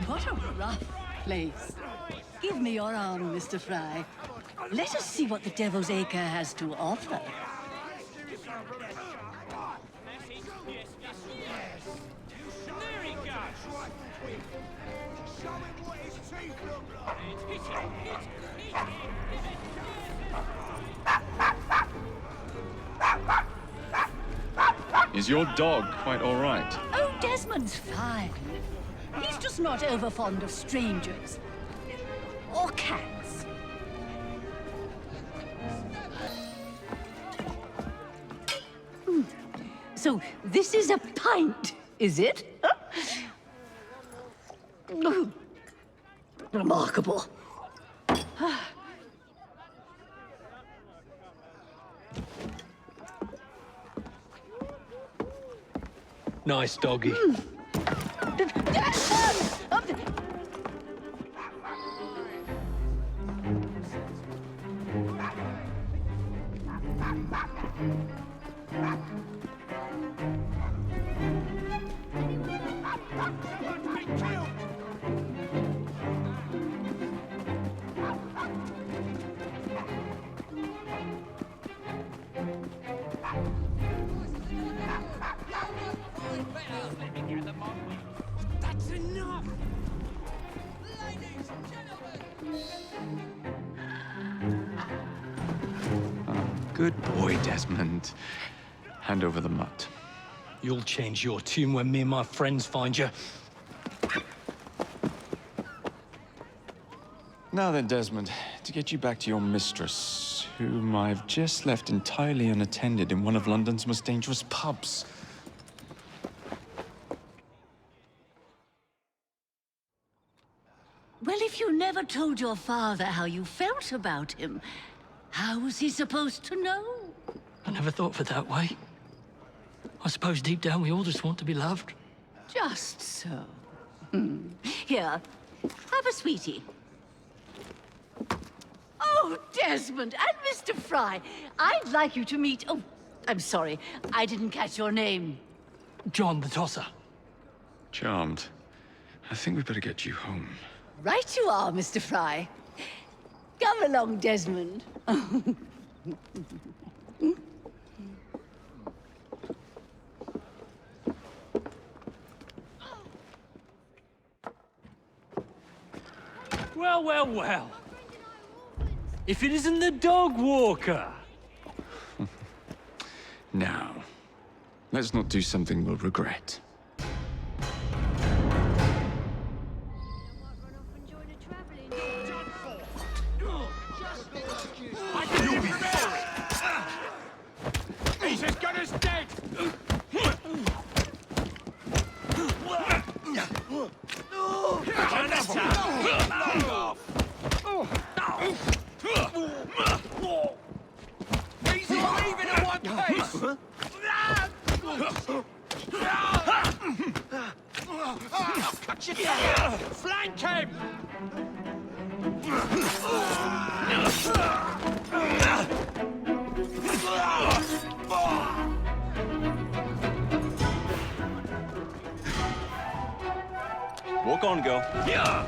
S8: What a rough place. Give me your arm, Mr. Fry. Let us see what the Devil's Acre has to offer.
S14: Is your dog quite all right?
S8: Oh, Desmond's fine. He's just not over fond of strangers. Or cats. So, this is a pint, is it? Remarkable.
S24: Nice doggy.
S9: That's enough! Ladies and gentlemen!
S14: Good boy, Desmond. Hand over the mutt.
S24: You'll change your tune when me and my friends find you.
S14: Now then, Desmond, to get you back to your mistress, whom I've just left entirely unattended in one of London's most dangerous pubs.
S8: Well, if you never told your father how you felt about him, How was he supposed to know?
S4: I never thought of it that way. I suppose deep down we all just want to be loved.
S8: Just so. Here, have a sweetie. Oh, Desmond and Mr. Fry, I'd like you to meet... Oh, I'm sorry, I didn't catch your name.
S4: John the Tosser.
S14: Charmed. I think we better get you home.
S8: Right you are, Mr. Fry. Come along, Desmond.
S9: Well, well, well. If it isn't the dog walker.
S14: Now, let's not do something we'll regret.
S18: He's as good as dead! He's all even in one piece! Cut you down! Flank him!
S15: Walk on, girl.
S9: Yeah.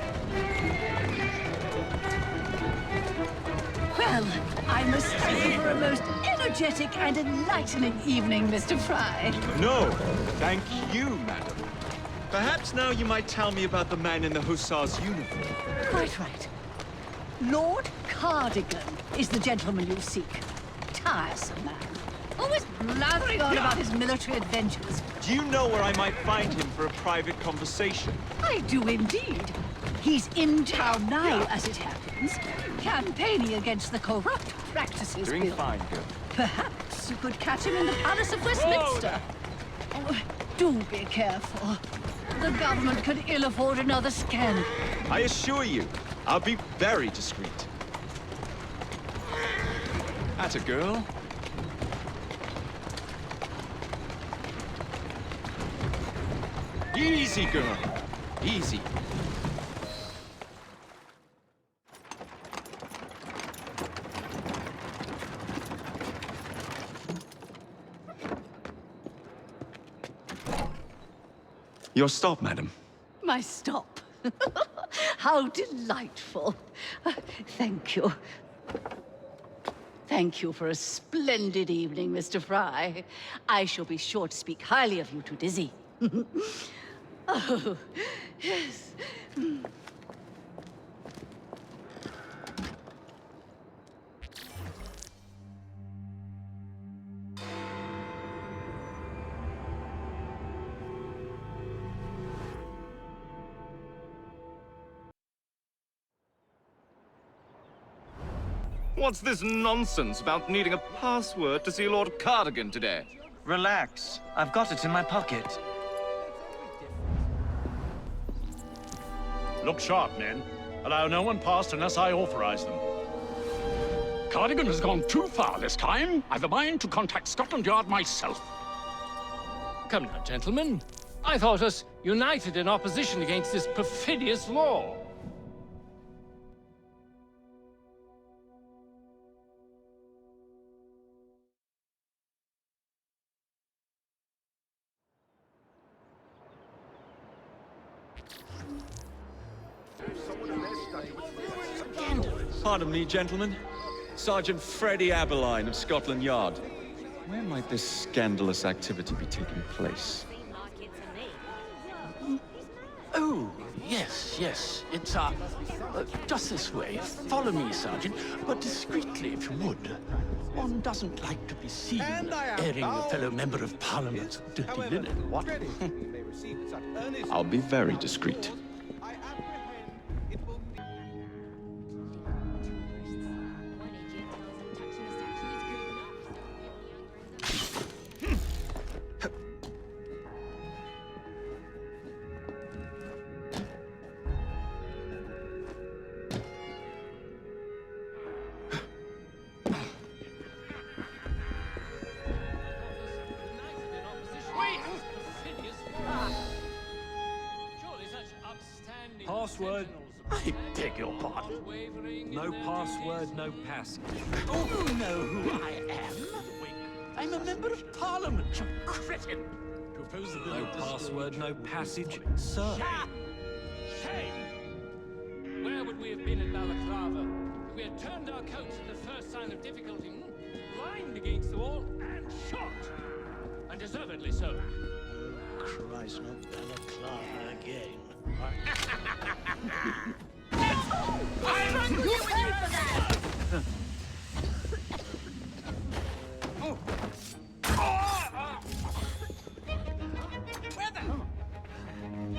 S8: Well, I must thank you for a most energetic and enlightening evening, Mr. Fry.
S14: No, thank you, madam. Perhaps now you might tell me about the man in the hussar's uniform.
S8: Quite right. Lord Cardigan is the gentleman you seek. Tiresome man. Always blathering on about his military adventures.
S14: Do you know where I might find him for a private conversation?
S8: I do indeed. He's in town now, as it happens, campaigning against the corrupt practices
S14: Doing
S8: bill.
S14: fine, girl.
S8: Perhaps you could catch him in the Palace of Westminster. Oh, do be careful. The government could ill afford another scandal.
S14: I assure you, I'll be very discreet. Atta girl. Easy, girl. Easy. Your stop, madam.
S8: My stop. How delightful. Thank you. Thank you for a splendid evening, Mr. Fry. I shall be sure to speak highly of you to Dizzy. Oh, yes.
S13: What's this nonsense about needing a password to see Lord Cardigan today?
S19: Relax. I've got it in my pocket.
S1: Look sharp, men. Allow no one past unless I authorize them. Cardigan has gone too far this time. I've a mind to contact Scotland Yard myself.
S9: Come now, gentlemen. I thought us united in opposition against this perfidious law.
S14: Pardon me, gentlemen. Sergeant Freddie Aberline of Scotland Yard. Where might this scandalous activity be taking place?
S1: Oh, yes, yes. It's, just this way. Follow me, Sergeant, but discreetly, if you would. One doesn't like to be seen airing a fellow member of Parliament's dirty linen, what?
S14: I'll be very discreet.
S9: password.
S1: I beg your pardon?
S9: No password, no passage.
S1: You know who I am? I'm a member of Parliament, you cretin.
S9: No password, no passage, sir.
S4: Shame! Where would we have been at Balaclava if we had turned our coats at the first sign of difficulty, lined against the wall, and shot? And deservedly so.
S1: Oh, Christ, not Balaclava again.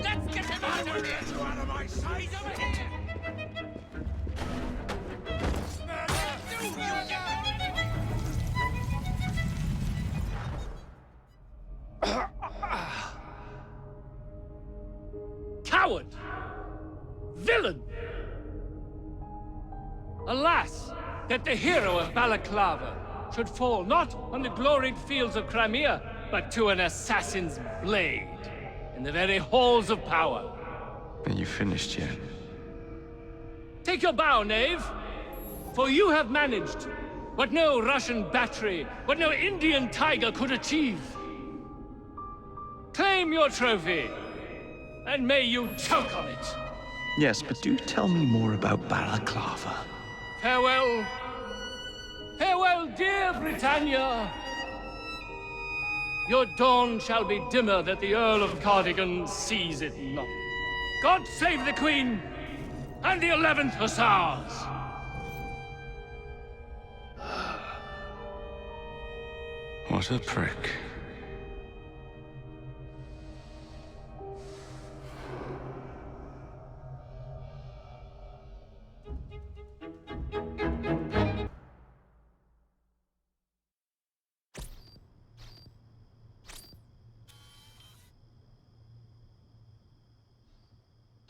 S18: Let's get him out of here! Out of my sight! Over here!
S4: Coward! Villain! Alas, that the hero of Balaclava should fall not on the gloried fields of Crimea, but to an assassin's blade in the very halls of power.
S14: Are you finished yet?
S4: Take your bow, knave, for you have managed what no Russian battery, what no Indian tiger could achieve. Claim your trophy, and may you choke on it.
S14: Yes, but do tell me more about Balaclava.
S4: Farewell. Farewell, dear Britannia. Your dawn shall be dimmer that the Earl of Cardigan sees it not. God save the Queen and the 11th Hussars!
S14: What a prick.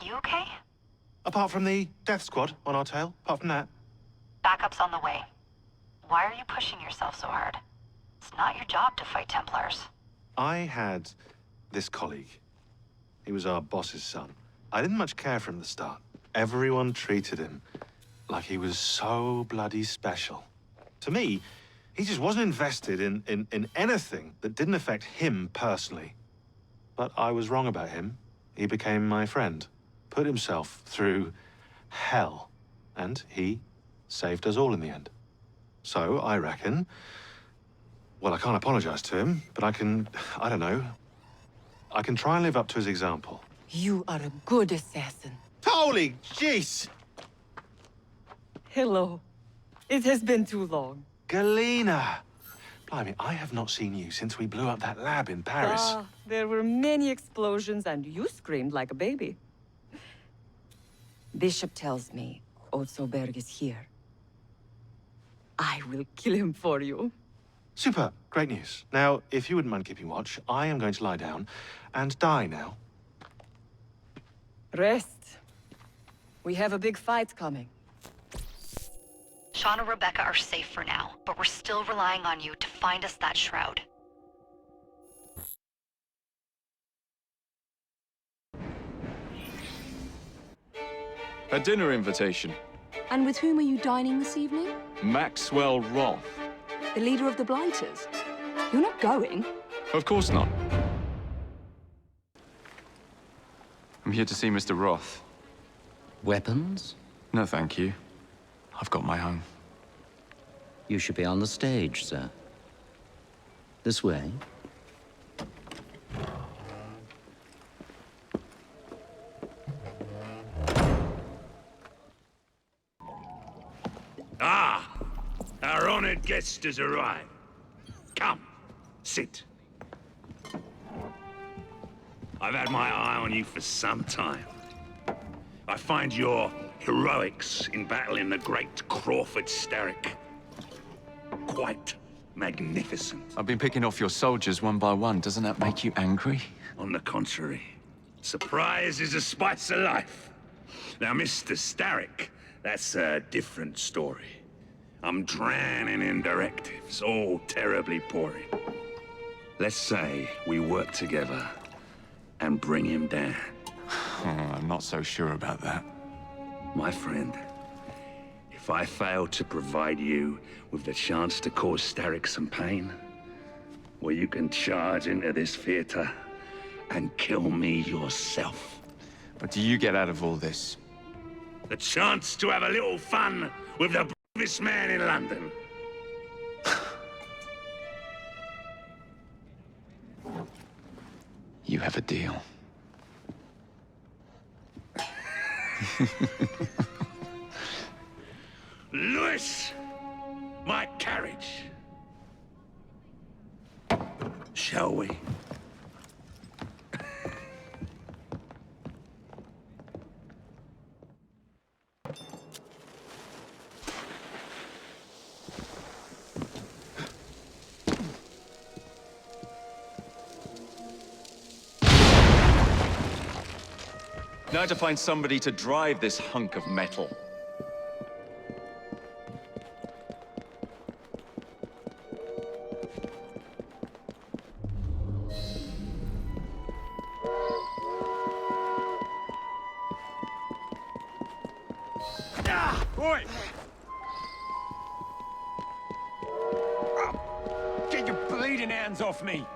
S5: You okay?
S15: Apart from the death squad on our tail, apart from that.
S5: Backup's on the way. Why are you pushing yourself so hard? It's not your job to fight Templars.
S15: I had this colleague. He was our boss's son. I didn't much care for him at the start. Everyone treated him like he was so bloody special. To me, he just wasn't invested in anything that didn't affect him personally. But I was wrong about him. He became my friend, put himself through hell, and he saved us all in the end. So I reckon, well, I can't apologize to him, but I can try and live up to his example.
S16: You are a good assassin.
S15: Holy jeez!
S16: Hello. It has been too long.
S15: Galena! Blimey, I have not seen you since we blew up that lab in Paris.
S16: There were many explosions and you screamed like a baby. Bishop tells me Otsoberg is here. I will kill him for you.
S15: Super, great news. Now, if you wouldn't mind keeping watch, I am going to lie down and die now.
S16: Rest. We have a big fight coming.
S5: Sean and Rebecca are safe for now, but we're still relying on you to find us that shroud.
S14: A dinner invitation.
S2: And with whom are you dining this evening?
S14: Maxwell Roth.
S2: The leader of the Blighters. You're not going?
S14: Of course not. I'm here to see Mr. Roth.
S17: Weapons?
S14: No, thank you. I've got my own.
S17: You should be on the stage, sir. This way.
S18: Ah! Our honored guest has arrived. Come, sit. I've had my eye on you for some time. I find your heroics in battling the great Crawford Starrick quite magnificent.
S14: I've been picking off your soldiers one by one. Doesn't that make you angry?
S18: On the contrary, surprise is a spice of life. Now, Mr. Starrick, that's a different story. I'm drowning in directives, all terribly pouring. Let's say we work together and bring him down.
S3: I'm not so sure about that.
S7: My friend, if I fail to provide you with the chance to cause Starrick some pain, well, you can charge into this theater and kill me yourself.
S3: What do you get out of all this?
S7: The chance to have a little fun with the bravest man in London.
S3: You have a deal.
S7: Lewis! My carriage. Shall we?
S14: Now to find somebody to drive this hunk of metal.
S18: Boy! Get your bleeding hands off me!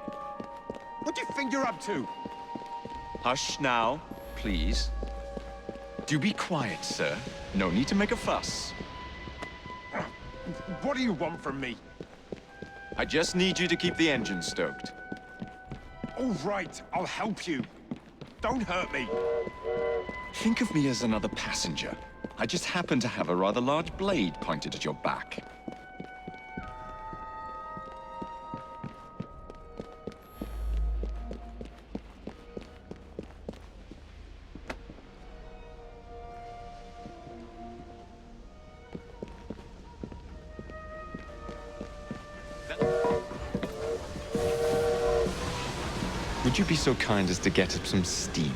S18: What do you think you're up to?
S14: Hush now, please. Do be quiet, sir. No need to make a fuss.
S18: What do you want from me?
S14: I just need you to keep the engine stoked.
S18: All right, I'll help you. Don't hurt me.
S14: Think of me as another passenger. I just happen to have a rather large blade pointed at your back.
S3: Would you be so kind as to get up some steam?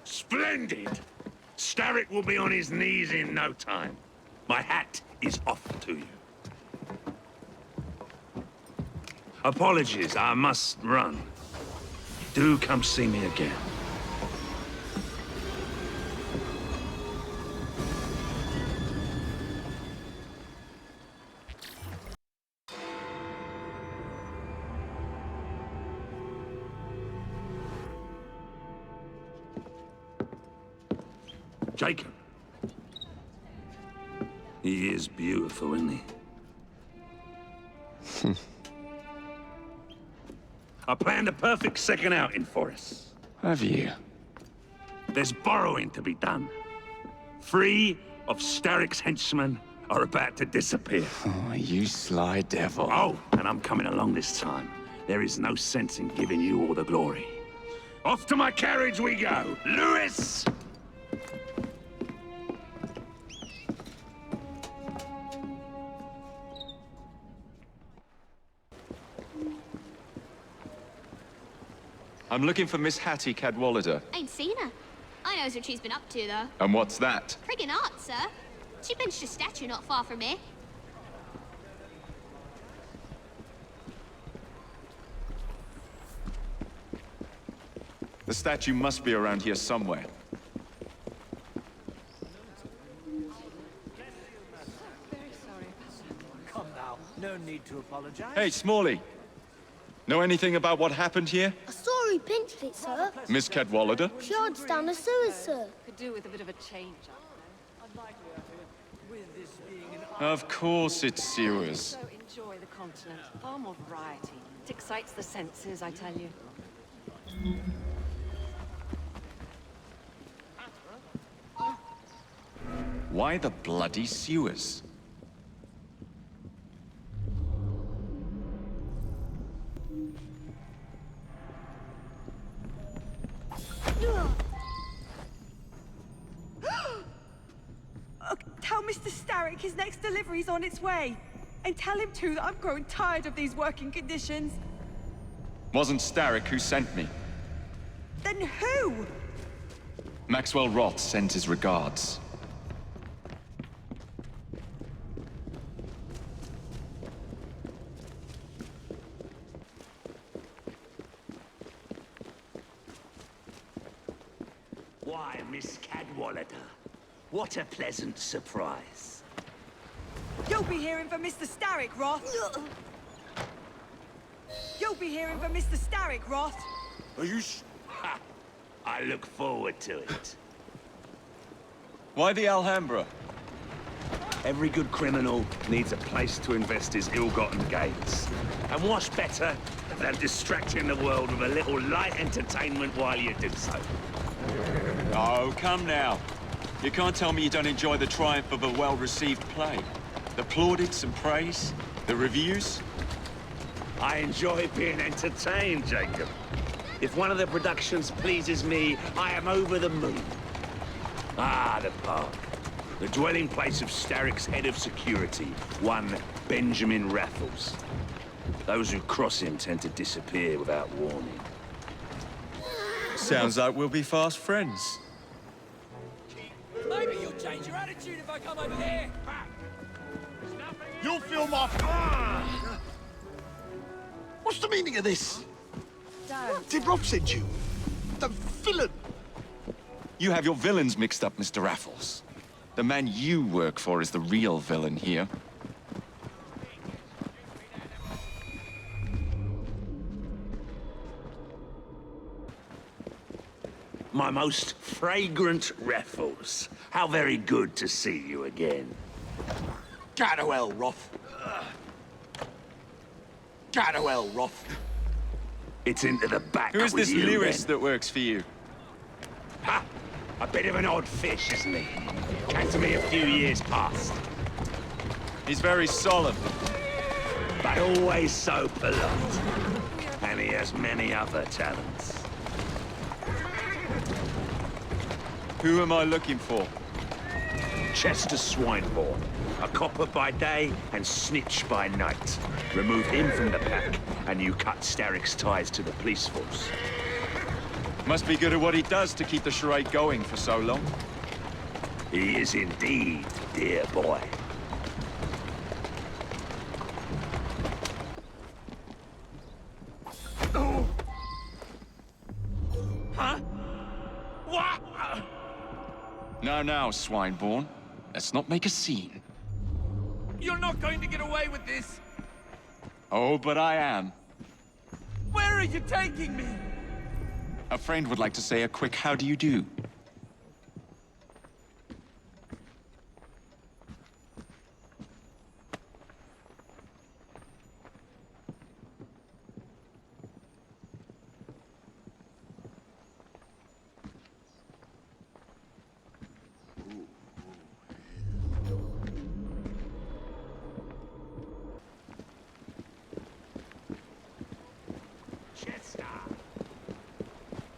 S7: Splendid! Starrick will be on his knees in no time. My hat is off to you. Apologies, I must run. Do come see me again. Jacob. He is beautiful, isn't he? I planned a perfect second outing for us.
S3: Have you?
S7: There's borrowing to be done. 3 of Starrick's henchmen are about to disappear.
S3: Oh, you sly devil.
S7: Oh, and I'm coming along this time. There is no sense in giving you all the glory. Off to my carriage we go. Lewis!
S14: I'm looking for Miss Hattie Cadwallader.
S21: Ain't seen her. I knows what she's been up to, though.
S14: And what's that?
S21: Friggin' art, sir. She pinched a statue not far from here.
S14: The statue must be around here somewhere.
S9: Come now, no need to apologize.
S14: Hey, Smalley. Know anything about what happened here?
S22: I saw he pinched it, sir.
S14: Miss Cadwallader?
S22: She hides down the sewers, sir.
S16: Could do with a bit of a change.
S14: Of course it's sewers.
S16: So enjoy the continent. Far more variety. It excites the senses, I tell you.
S14: Why the bloody sewers?
S6: Tell Mr. Starrick his next delivery's on its way. And tell him too that I'm growing tired of these working conditions.
S14: Wasn't Starrick who sent me.
S6: Then who?
S14: Maxwell Roth sent his regards.
S7: Why, Miss Cadwallader, what a pleasant surprise.
S6: You'll be hearing from Mr. Starrick, Roth. You'll be hearing from Mr. Starrick, Roth.
S7: Are you Ha! I look forward to it.
S14: Why the Alhambra?
S7: Every good criminal needs a place to invest his ill-gotten gains. And what's better than distracting the world with a little light entertainment while you do so?
S14: Oh, come now. You can't tell me you don't enjoy the triumph of a well-received play. The plaudits and praise, the reviews.
S7: I enjoy being entertained, Jacob. If one of the productions pleases me, I am over the moon. Ah, the park. The dwelling place of Starrick's head of security, one Benjamin Raffles. Those who cross him tend to disappear without warning.
S14: Sounds like we'll be fast friends.
S12: Maybe you'll change your attitude if I come over here.
S11: You'll feel my... What's the meaning of this? Did Rob send you? The villain?
S14: You have your villains mixed up, Mr. Raffles. The man you work for is the real villain here.
S7: My most fragrant Raffles. How very good to see you again.
S11: Go to hell, Roth. Go to hell, Roth.
S7: It's into the back
S14: Who is
S7: with
S14: this
S7: you,
S14: Lewis
S7: then.
S14: that works for you?
S7: Ha! A bit of an odd fish, isn't he? Came to me a few years past.
S14: He's very solemn.
S7: But always so polite. And he has many other talents.
S14: Who am I looking for?
S7: Chester Swinebourne. A copper by day and snitch by night. Remove him from the pack, and you cut Starrick's ties to the police force.
S14: Must be good at what he does to keep the charade going for so long.
S7: He is indeed, dear boy.
S12: Huh? What?
S14: Now, Swinebourne. Let's not make a scene.
S12: You're not going to get away with this.
S14: Oh, but I am.
S12: Where are you taking me?
S14: A friend would like to say a quick how do you do.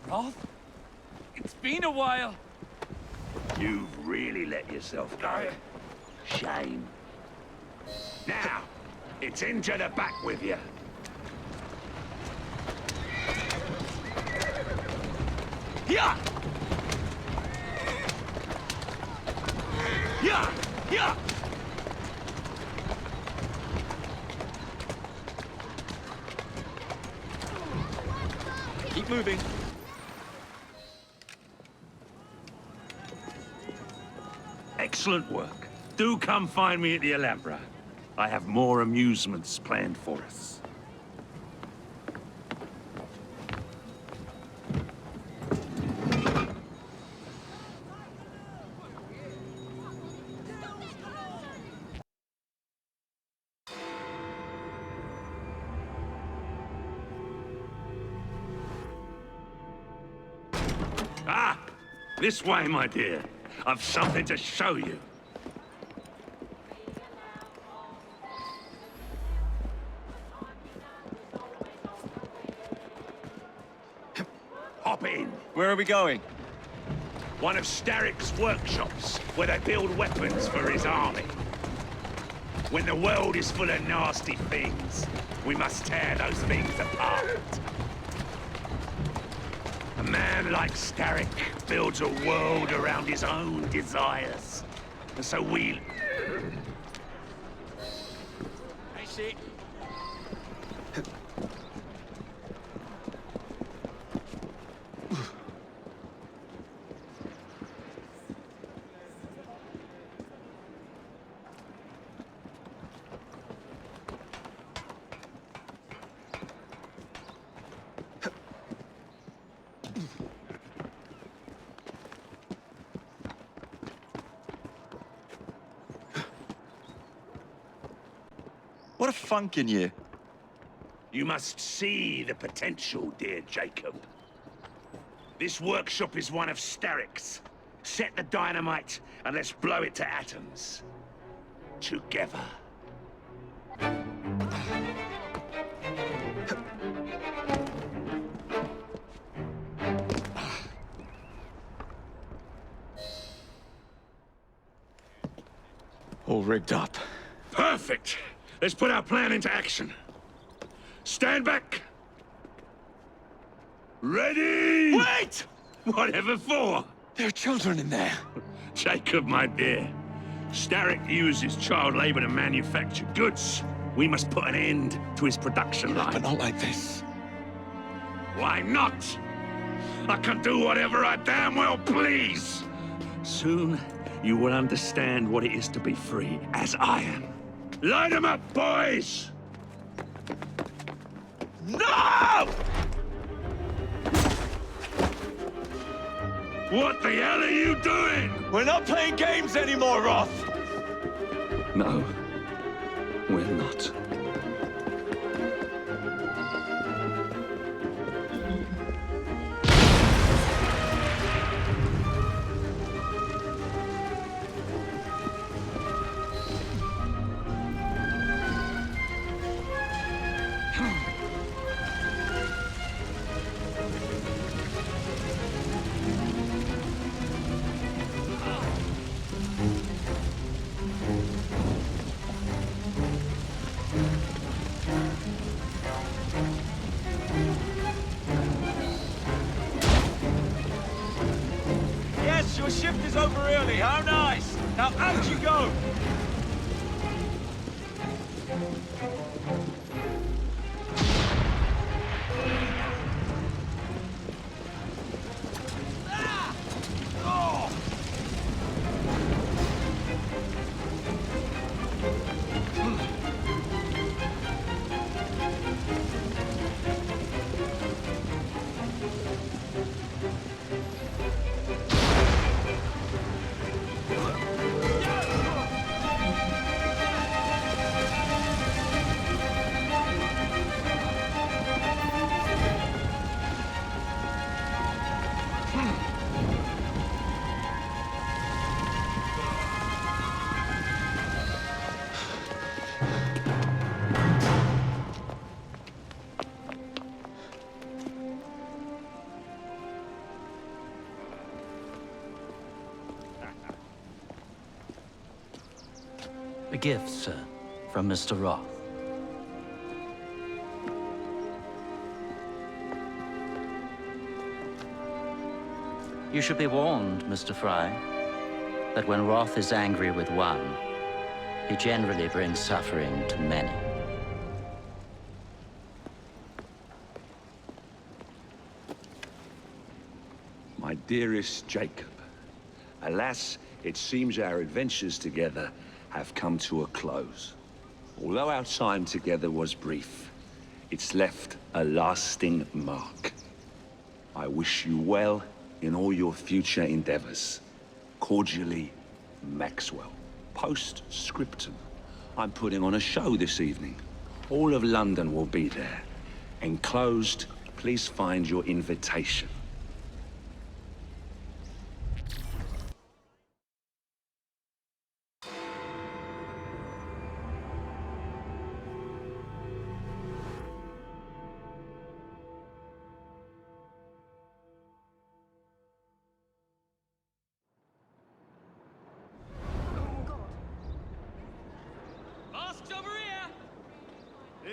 S12: Roth? It's been a while.
S7: You've really let yourself go. Shame. Now, it's into the back with you. Yeah! Yeah! Yeah!
S14: Keep moving.
S7: Excellent work. Do come find me at the Alhambra. I have more amusements planned for us. Ah! This way, my dear. I've something to show you. Hop in.
S14: Where Where are we going?
S7: One of Starrick's workshops, where they build weapons for his army. When the world is full of nasty things, we must tear those things apart. A man like Starrick builds a world around his own desires. And so we...
S12: I see.
S14: What a funk in you.
S7: You must see the potential, dear Jacob. This workshop is one of Starrick's. Set the dynamite and let's blow it to atoms. Together.
S14: All rigged up.
S7: Perfect! Let's put our plan into action. Stand back! Ready?
S14: Wait!
S7: Whatever for?
S14: There are children in there.
S7: Jacob, my dear. Starrick uses child labor to manufacture goods. We must put an end to his production line.
S14: But not like this.
S7: Why not? I can do whatever I damn well please. Soon, you will understand what it is to be free, as I am. Light 'em up, boys! No! What the hell are you doing?
S14: We're not playing games anymore, Roth!
S7: No, we're not.
S12: Yes, your shift is over early. How nice. Now out you go.
S10: A gift, sir, from Mr. Roth. You should be warned, Mr. Fry, that when Roth is angry with one, he generally brings suffering to many.
S7: My dearest Jacob, alas, it seems our adventures together have come to a close. Although our time together was brief, it's left a lasting mark. I wish you well in all your future endeavors. Cordially, Maxwell. Post-scriptum. I'm putting on a show this evening. All of London will be there. Enclosed, please find your invitation.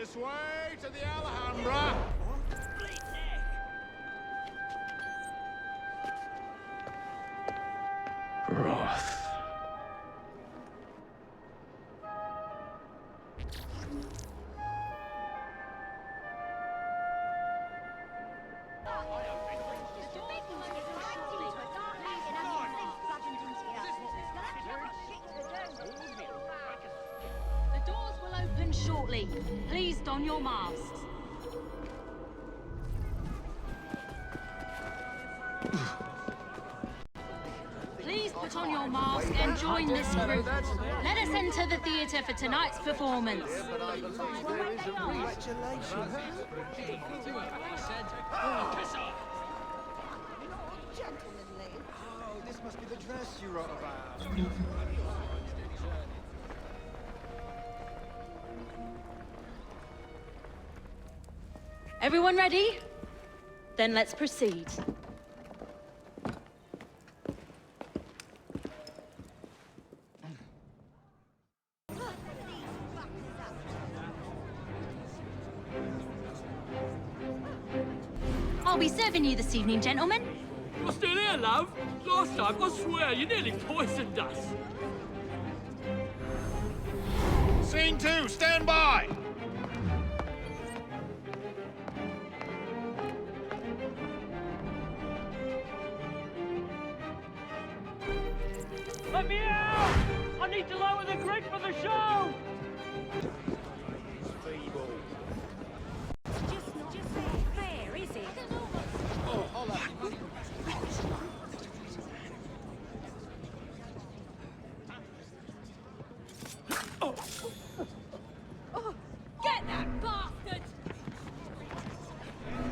S11: This way to the Alhambra.
S1: Wrath.
S8: The doors will open shortly. Please don your masks. Please put on your mask and join this group. Let us enter the theatre for tonight's performance.
S11: Oh, this must be the dress you wrote about.
S8: Everyone ready? Then let's proceed. I'll be serving you this evening, gentlemen.
S9: You're still here, love? Last time, I swear, you nearly poisoned us.
S12: Scene 2, stand by!
S9: Let me out! I need to lower the grid for the show!
S6: Just not fair, is it?
S11: Oh, hold on.
S6: Oh, get that bastard!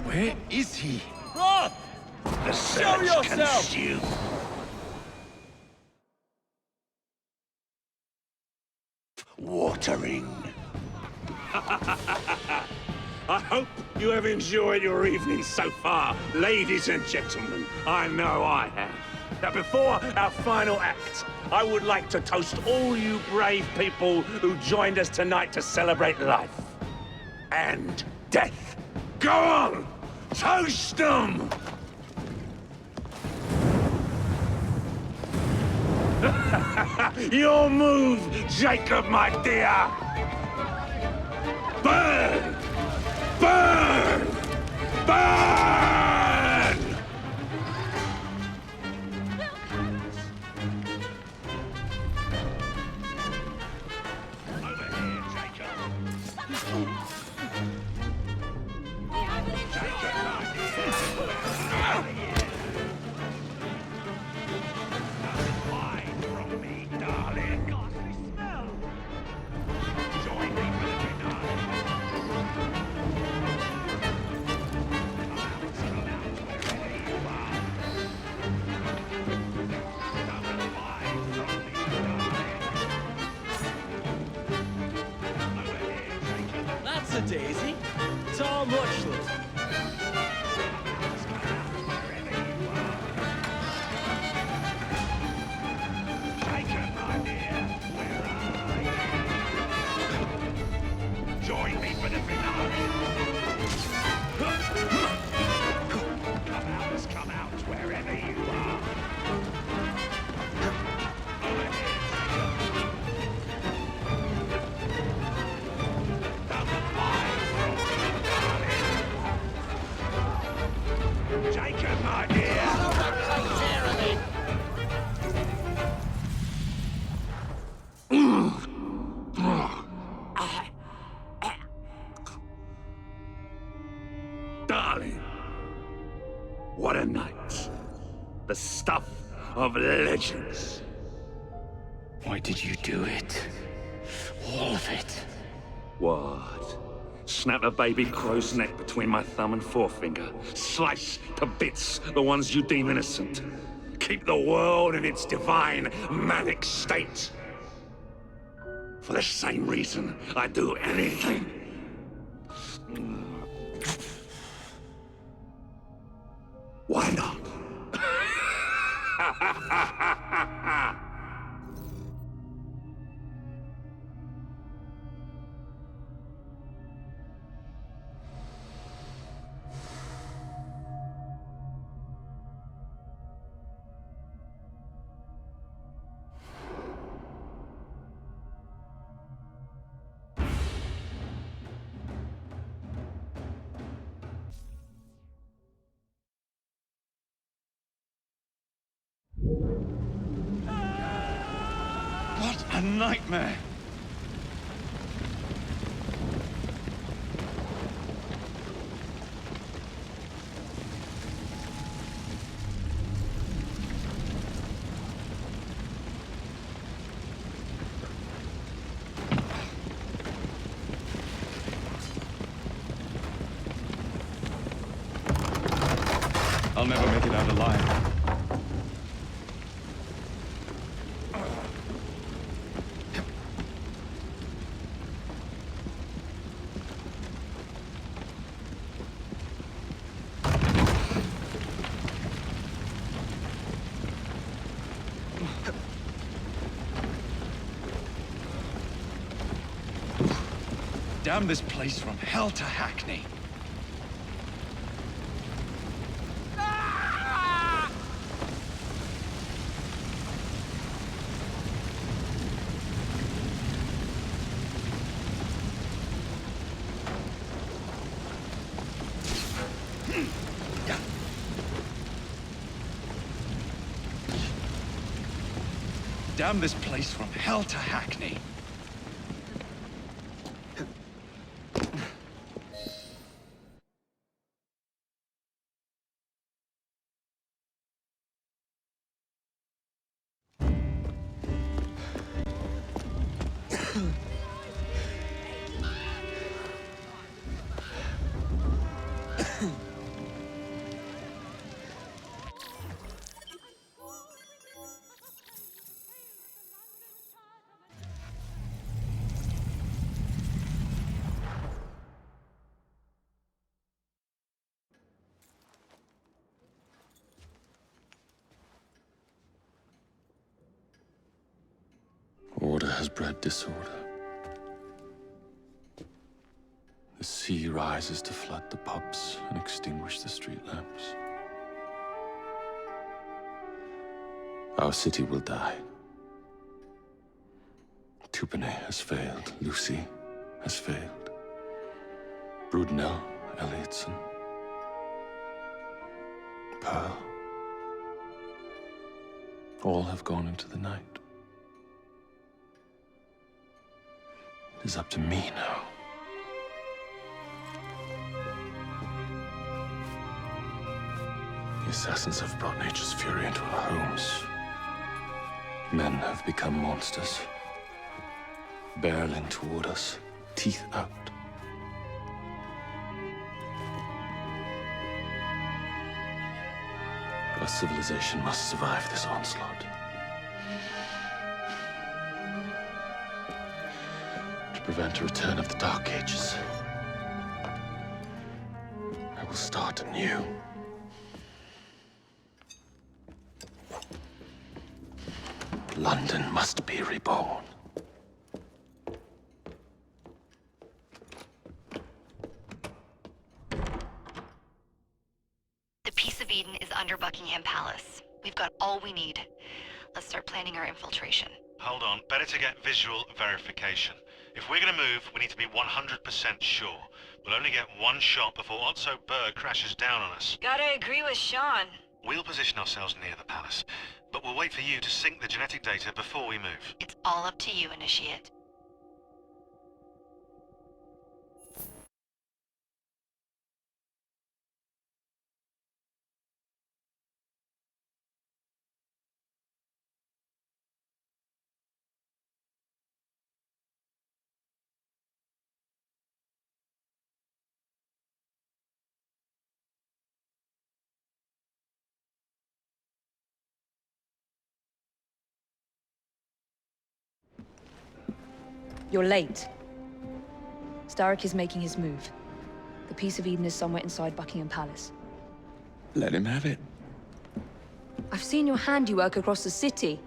S1: Where is he?
S9: Roth!
S7: The
S9: Show
S7: surge
S9: yourself!
S7: consume. Watering. I hope you have enjoyed your evening so far, ladies and gentlemen. I know I have. Now, before our final act, I would like to toast all you brave people who joined us tonight to celebrate life and death. Go on! Toast them! Your move, Jacob, my dear! Burn! Burn! Burn! Over here, Jacob. Jacob, my dear! Hide from me, darling. Ghastly smell! Join me for the finale. Come out wherever you are. Don't hide from me, darling. Over here, Jacob.
S9: That's a daisy. So much love.
S7: Jacob, my dear, where are you? Join me for the finale. Come out, wherever you are. Over here, Jacob. Don't hide from me, darling. Jacob, my dear. Darling, what a night. The stuff of legends.
S1: Why did you do it? All of it.
S7: What? Snap a baby crow's neck between my thumb and forefinger. Slice to bits the ones you deem innocent. Keep the world in its divine, manic state. For the same reason, I'd do anything. Why not?
S14: What a nightmare! I'll never make it out alive. Damn this place from hell to Hackney. Damn this place from hell to Hackney.
S3: Order has bred disorder. The sea rises to flood the pubs and extinguish the street lamps. Our city will die. Tupene has failed. Lucy has failed. Brudenell, Elliotson, Pearl. All have gone into the night. It is up to me now. The assassins have brought nature's fury into our homes. Men have become monsters, barreling toward us, teeth out. Our civilization must survive this onslaught. To prevent a return of the Dark Ages, I will start anew. London must be reborn.
S5: The Peace of Eden is under Buckingham Palace. We've got all we need. Let's start planning our infiltration.
S15: Hold on, better to get visual verification. If we're gonna move, we need to be 100% sure. We'll only get one shot before Otso Berg crashes down on us.
S6: Gotta agree with Sean.
S15: We'll position ourselves near the palace, but we'll wait for you to sync the genetic data before we move.
S5: It's all up to you, Initiate.
S13: You're late. Starrick is making his move. The Peace of Eden is somewhere inside Buckingham Palace.
S14: Let him have it.
S13: I've seen your handiwork across the city.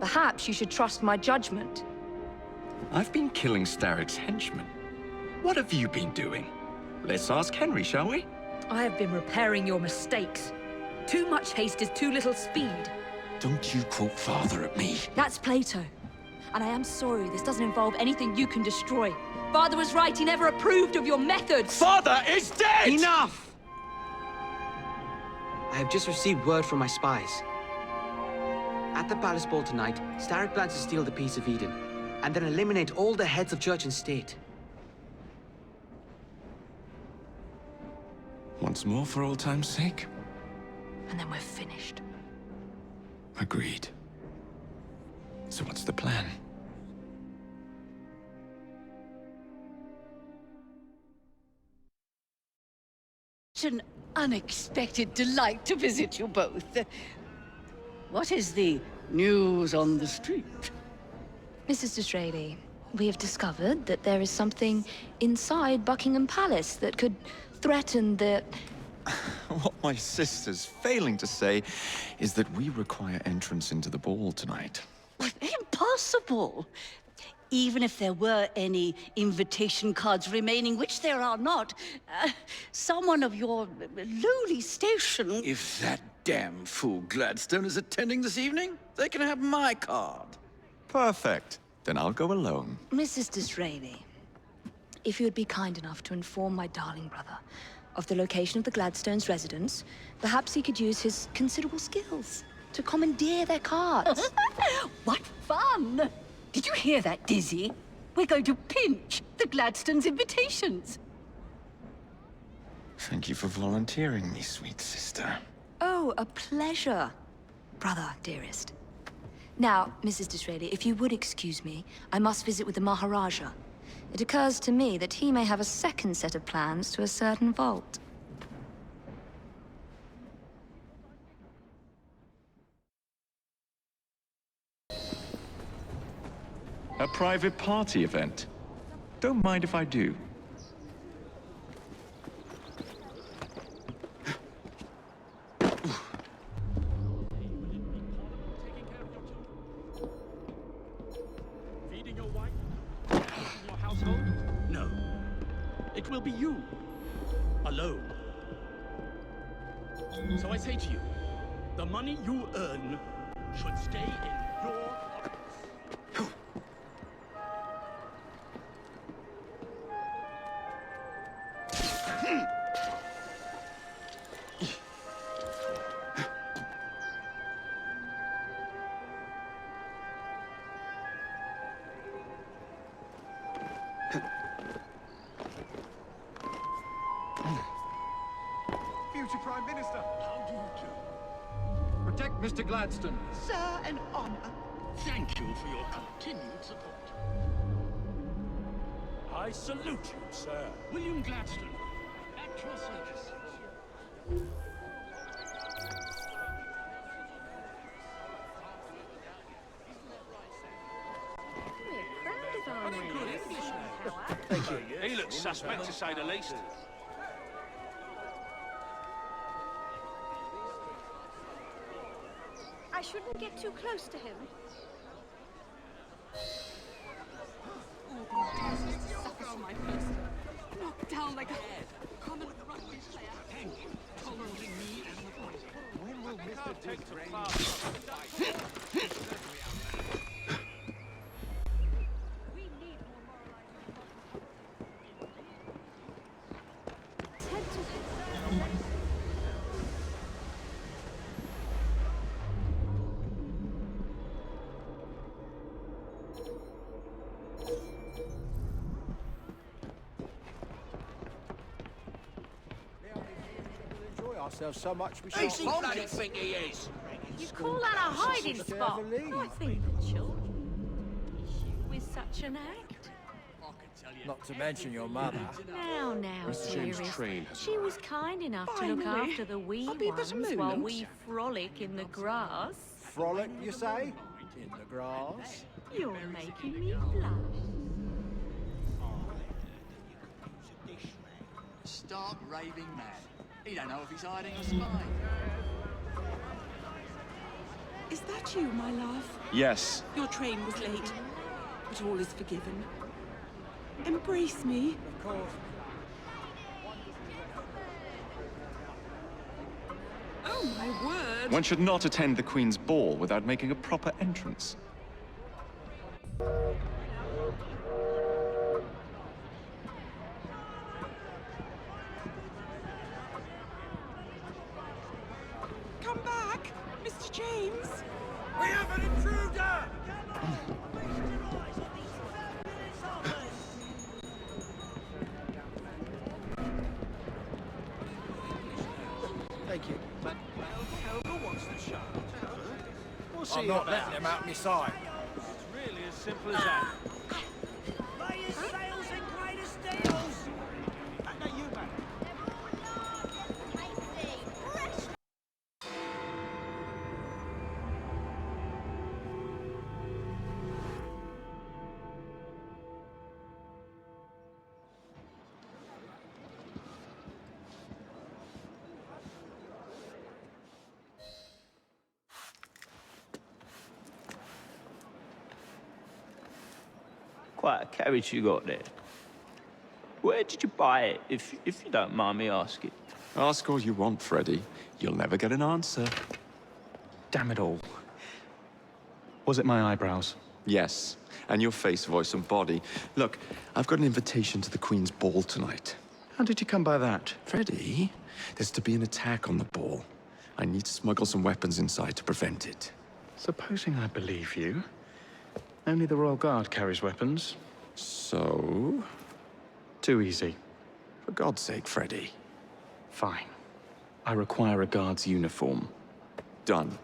S13: Perhaps you should trust my judgment.
S14: I've been killing Starrick's henchmen. What have you been doing? Let's ask Henry, shall we?
S13: I have been repairing your mistakes. Too much haste is too little speed.
S14: Don't you quote Father at me.
S13: That's Plato. And I am sorry this doesn't involve anything you can destroy. Father was right, he never approved of your methods!
S14: Father is dead!
S17: Enough! I have just received word from my spies. At the Palace Ball tonight, Starrick plans to steal the Piece of Eden, and then eliminate all the heads of church and state.
S3: Once more for old time's sake?
S13: And then we're finished.
S3: Agreed. So what's the plan?
S19: Such an unexpected delight to visit you both. What is the news on the street?
S13: Mrs. Disraeli, we have discovered that there is something inside Buckingham Palace that could threaten the...
S14: What my sister's failing to say is that we require entrance into the ball tonight.
S19: Impossible! Even if there were any invitation cards remaining, which there are not, someone of your lowly station...
S1: If that damn fool Gladstone is attending this evening, they can have my card.
S14: Perfect. Then I'll go alone.
S13: Mrs. Disraeli, if you would be kind enough to inform my darling brother of the location of the Gladstones' residence, perhaps he could use his considerable skills to commandeer their cards.
S19: What fun! Did you hear that, Dizzy? We're going to pinch the Gladstones' invitations.
S14: Thank you for volunteering me, sweet sister.
S13: Oh, a pleasure, brother, dearest. Now, Mrs. Disraeli, if you would excuse me, I must visit with the Maharaja. It occurs to me that he may have a second set of plans to a certain vault.
S14: A private party event. Don't mind if I do.
S1: Feeding your wife? Feeding your household? No. It will be you. Alone. So I say to you, the money you earn should stay in your pockets.
S12: Future Prime Minister.
S1: How do you do?
S12: Protect Mr. Gladstone.
S1: Sir, an honor. Thank you for your continued support. I salute you, sir. William Gladstone, at your service.
S12: Thank you. He looks suspect, to say the least.
S2: I shouldn't get too close to him. All these days suffers from my first knocked down like a common rugby player.
S1: Thank you for tolerating me and the boys.
S12: When will Mr. Disraeli... ourselves so much we
S1: Who's
S12: shan't...
S1: he bloody think he is?
S8: You call that a hiding spot? I think the children issue with such an act.
S12: Not to mention your mother.
S8: Now,
S3: Mr. James
S8: dearest.
S3: Train has
S8: She was kind enough to look
S2: Finally.
S8: after the wee
S2: I'll be a bit
S8: ones
S2: of
S8: while
S2: moment.
S8: we frolic in the grass.
S12: Frolic, you say? In the grass?
S8: You're making me blush.
S1: Stark raving mad. He don't know if he's hiding or spying.
S6: Is that you, my love?
S14: Yes.
S6: Your train was late, but all is forgiven. Embrace me.
S12: Of course.
S6: Oh, my word.
S14: One should not attend the Queen's ball without making a proper entrance.
S6: Come back, Mr. James.
S12: We have
S9: see
S11: I'm not
S9: about.
S11: letting him out my sight.
S9: It's really as simple as that.
S12: Latest sales and greatest deals. No, you, man.
S4: Quite a carriage you got there. Where did you buy it, if you don't mind me asking?
S14: Ask all you want, Freddy. You'll never get an answer.
S20: Damn it all. Was it my eyebrows?
S14: Yes, and your face, voice, and body. Look, I've got an invitation to the Queen's ball tonight.
S20: How did you come by that?
S14: Freddy, there's to be an attack on the ball. I need to smuggle some weapons inside to prevent it.
S20: Supposing I believe you. Only the Royal Guard carries weapons.
S14: So?
S20: Too easy.
S14: For God's sake, Freddy.
S20: Fine. I require a guard's uniform.
S14: Done.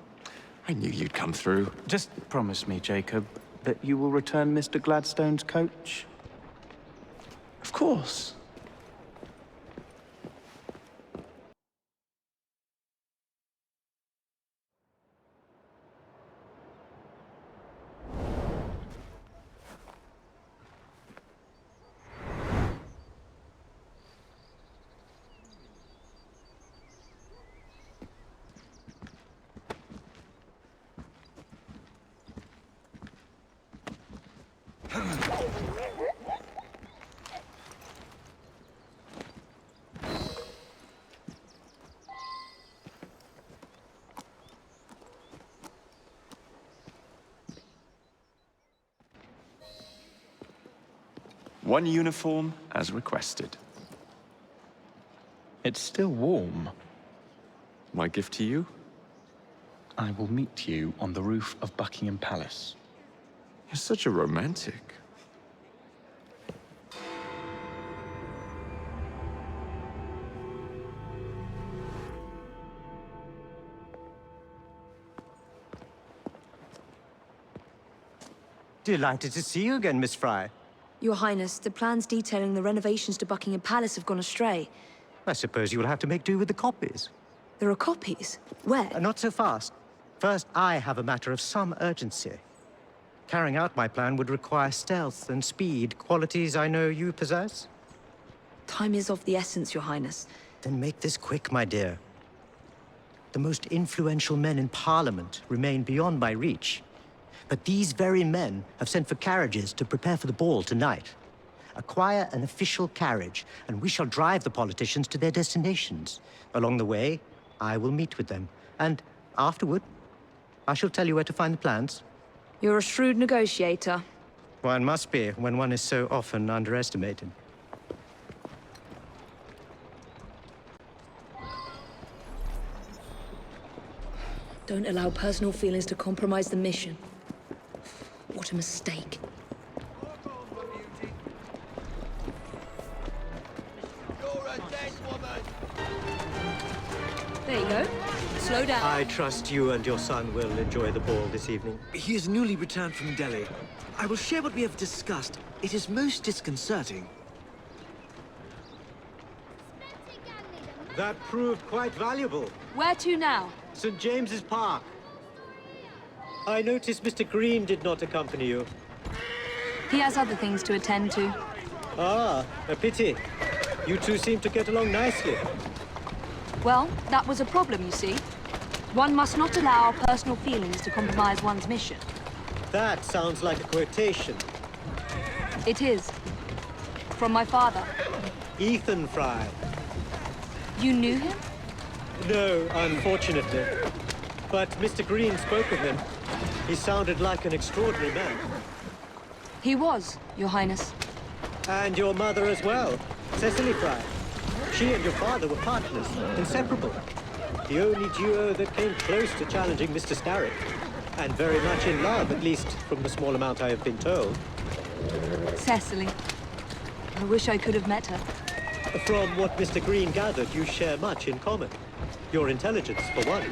S14: I knew you'd come through.
S20: Just promise me, Jacob, that you will return Mr. Gladstone's coach?
S14: Of course. One uniform, as requested.
S20: It's still warm.
S14: My gift to you?
S20: I will meet you on the roof of Buckingham Palace.
S14: You're such a romantic.
S23: Delighted to see you again, Miss Fry.
S13: Your Highness, the plans detailing the renovations to Buckingham Palace have gone astray.
S23: I suppose you will have to make do with the copies.
S13: There are copies? Where?
S23: Not so fast. First, I have a matter of some urgency. Carrying out my plan would require stealth and speed, qualities I know you possess.
S13: Time is of the essence, Your Highness.
S23: Then make this quick, my dear. The most influential men in Parliament remain beyond my reach. But these very men have sent for carriages to prepare for the ball tonight. Acquire an official carriage, and we shall drive the politicians to their destinations. Along the way, I will meet with them. And afterward, I shall tell you where to find the plans.
S13: You're a shrewd negotiator.
S23: One must be when one is so often underestimated.
S13: Don't allow personal feelings to compromise the mission. What a mistake. There you go. Slow down.
S23: I trust you and your son will enjoy the ball this evening.
S24: He is newly returned from Delhi. I will share what we have discussed. It is most disconcerting.
S23: That proved quite valuable.
S13: Where to now?
S23: St. James's Park. I noticed Mr. Green did not accompany you.
S13: He has other things to attend to.
S23: Ah, a pity. You two seem to get along nicely.
S13: Well, that was a problem, you see. One must not allow personal feelings to compromise one's mission.
S23: That sounds like a quotation.
S13: It is. From my father.
S23: Ethan Fry.
S13: You knew him?
S23: No, unfortunately. But Mr. Green spoke of him. He sounded like an extraordinary man.
S13: He was, Your Highness.
S23: And your mother as well, Cecily Fry. She and your father were partners, inseparable. The only duo that came close to challenging Mr. Starrick. And very much in love, at least from the small amount I have been told.
S13: Cecily. I wish I could have met her.
S23: From what Mr. Green gathered, you share much in common. Your intelligence, for one.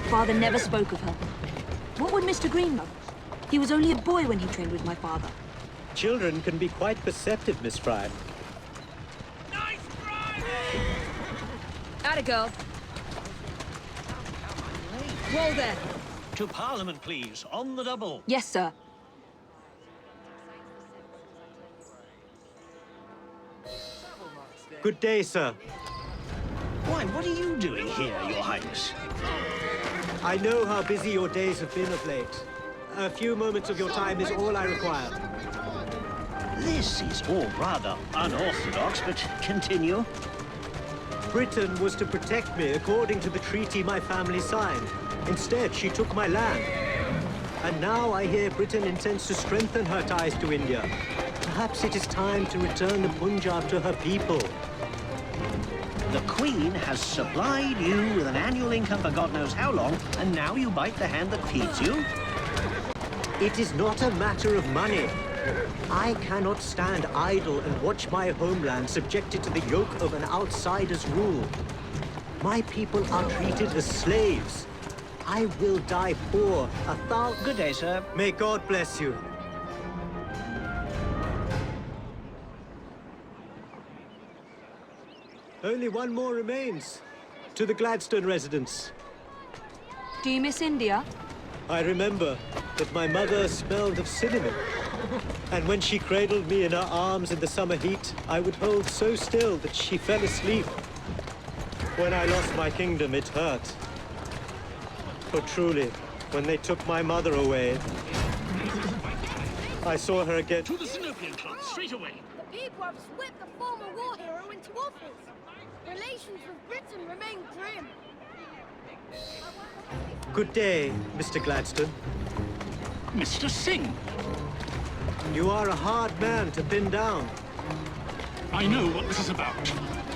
S13: Father never spoke of her.
S16: What would Mr. Green know? He was only a boy when he trained with my father.
S23: Children can be quite perceptive, Miss Fry.
S2: Atta girl. Whoa there.
S12: To Parliament, please, on the double.
S2: Yes, sir.
S23: Good day, sir.
S12: Why, what are you doing here, Your Highness?
S23: I know how busy your days have been of late. A few moments of your time is all I require.
S12: This is all rather unorthodox, but continue.
S23: Britain was to protect me according to the treaty my family signed. Instead, she took my land. And now I hear Britain intends to strengthen her ties to India. Perhaps it is time to return the Punjab to her people.
S12: The Queen has supplied you with an annual income for God knows how long, and now you bite the hand that feeds you?
S23: It is not a matter of money. I cannot stand idle and watch my homeland subjected to the yoke of an outsider's rule. My people are treated as slaves. I will die poor,
S12: Good day, sir.
S23: May God bless you. Only one more remains. To the Gladstone residence.
S16: Do you miss India?
S23: I remember that my mother smelled of cinnamon. And when she cradled me in her arms in the summer heat, I would hold so still that she fell asleep. When I lost my kingdom, it hurt. For truly, when they took my mother away, I saw her again.
S1: To the Sinopian Club, straight away.
S18: The people have swept the former war hero into office. Relations with Britain remain grim.
S23: Good day, Mr. Gladstone.
S1: Mr. Singh.
S23: You are a hard man to pin down.
S1: I know what this is about.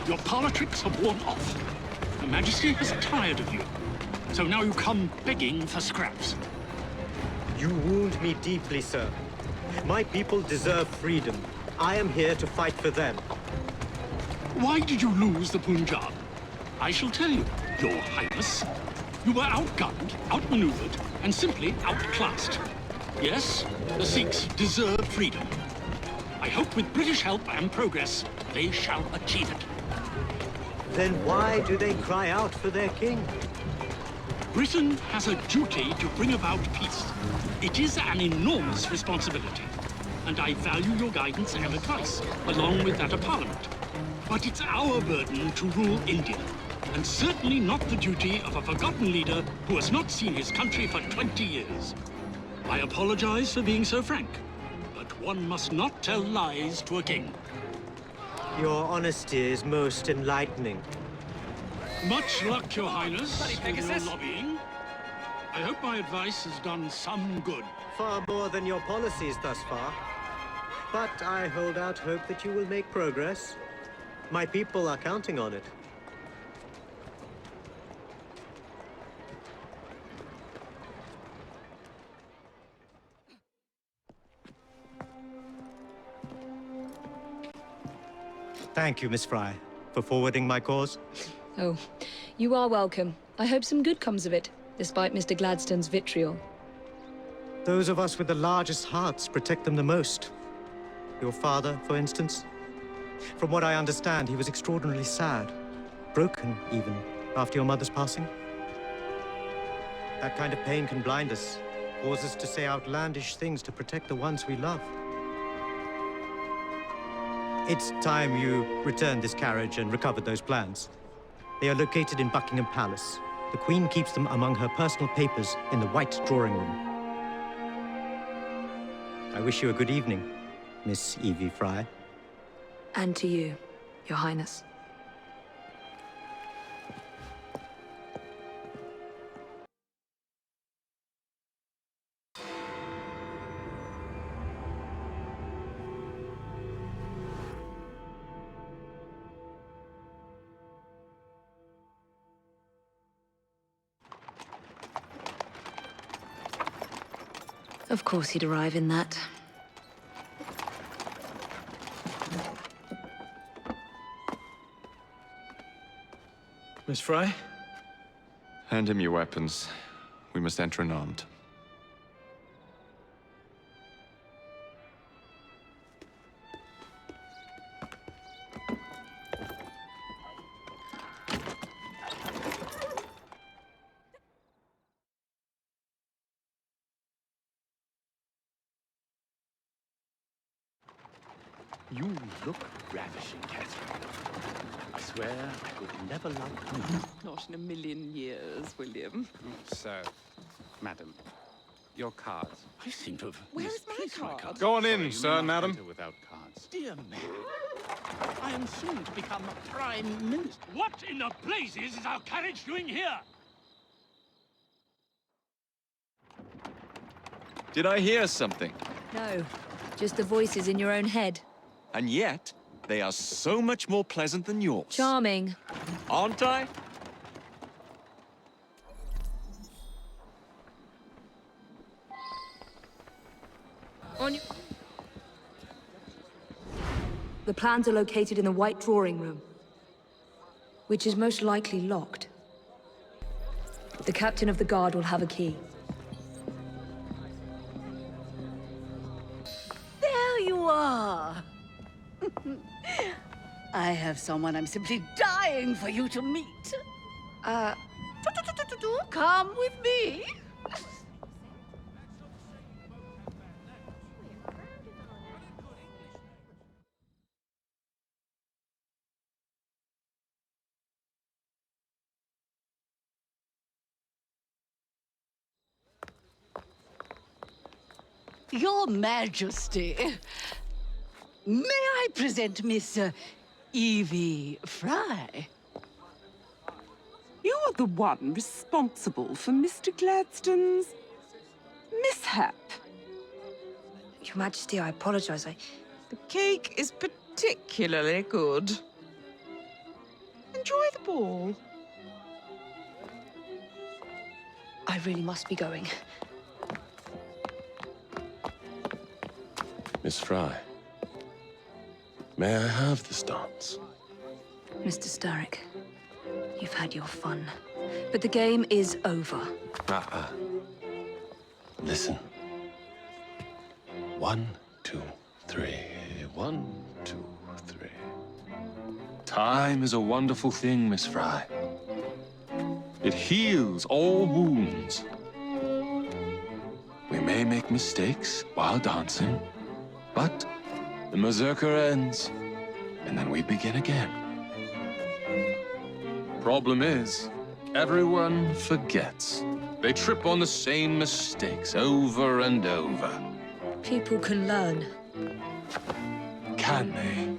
S1: Your politics have worn off. Her Majesty is tired of you. So now you come begging for scraps.
S23: You wound me deeply, sir. My people deserve freedom. I am here to fight for them.
S1: Why did you lose the Punjab? I shall tell you, Your Highness. You were outgunned, outmaneuvered, and simply outclassed. Yes, the Sikhs deserve freedom. I hope with British help and progress, they shall achieve it.
S23: Then why do they cry out for their king?
S1: Britain has a duty to bring about peace. It is an enormous responsibility, and I value your guidance and advice, along with that of Parliament. But it's our burden to rule India, and certainly not the duty of a forgotten leader who has not seen his country for 20 years. I apologize for being so frank, but one must not tell lies to a king.
S23: Your honesty is most enlightening.
S1: Much luck, Your Highness, with your lobbying. I hope my advice has done some good.
S23: Far more than your policies thus far. But I hold out hope that you will make progress. My people are counting on it. Thank you, Miss Fry, for forwarding my cause.
S2: Oh, you are welcome. I hope some good comes of it, despite Mr. Gladstone's vitriol.
S23: Those of us with the largest hearts protect them the most. Your father, for instance. From what I understand, he was extraordinarily sad. Broken, even, after your mother's passing. That kind of pain can blind us, cause us to say outlandish things to protect the ones we love. It's time you returned this carriage and recovered those plans. They are located in Buckingham Palace. The Queen keeps them among her personal papers in the White Drawing Room. I wish you a good evening, Miss Evie Fry.
S2: And to you, Your Highness. Of course he'd arrive in that.
S14: Miss Fry? Hand him your weapons. We must enter unarmed.
S1: You look ravishing, Catherine. I swear I could never love you.
S7: Not in a million years, William.
S20: So, madam, your cards.
S1: I seem to have
S7: Where's my
S1: misplaced my
S7: card?
S1: cards.
S14: Go on
S20: Sorry,
S14: in,
S20: you
S14: sir,
S20: may not
S14: madam.
S20: enter without cards.
S1: Dear me. I am soon to become Prime Minister.
S9: What in the blazes is our carriage doing here?
S14: Did I hear something?
S13: No, just the voices in your own head.
S14: And yet, they are so much more pleasant than yours.
S13: Charming.
S14: Aren't I?
S13: The plans are located in the White Drawing Room, which is most likely locked. The captain of the guard will have a key.
S19: There you are. I have someone I'm simply dying for you to meet. Come with me. Your Majesty, may I present Miss Evie Fry?
S7: You are the one responsible for Mr. Gladstone's mishap.
S13: Your Majesty, I apologize.
S7: The cake is particularly good. Enjoy the ball.
S13: I really must be going.
S3: Miss Fry, may I have this dance?
S13: Mr. Starrick, you've had your fun, but the game is over.
S3: Listen. 1, 2, 3. 1, 2, 3. Time is a wonderful thing, Miss Fry. It heals all wounds. We may make mistakes while dancing, but the mazurka ends, and then we begin again. Problem is, everyone forgets. They trip on the same mistakes over and over.
S13: People can learn.
S3: Can they?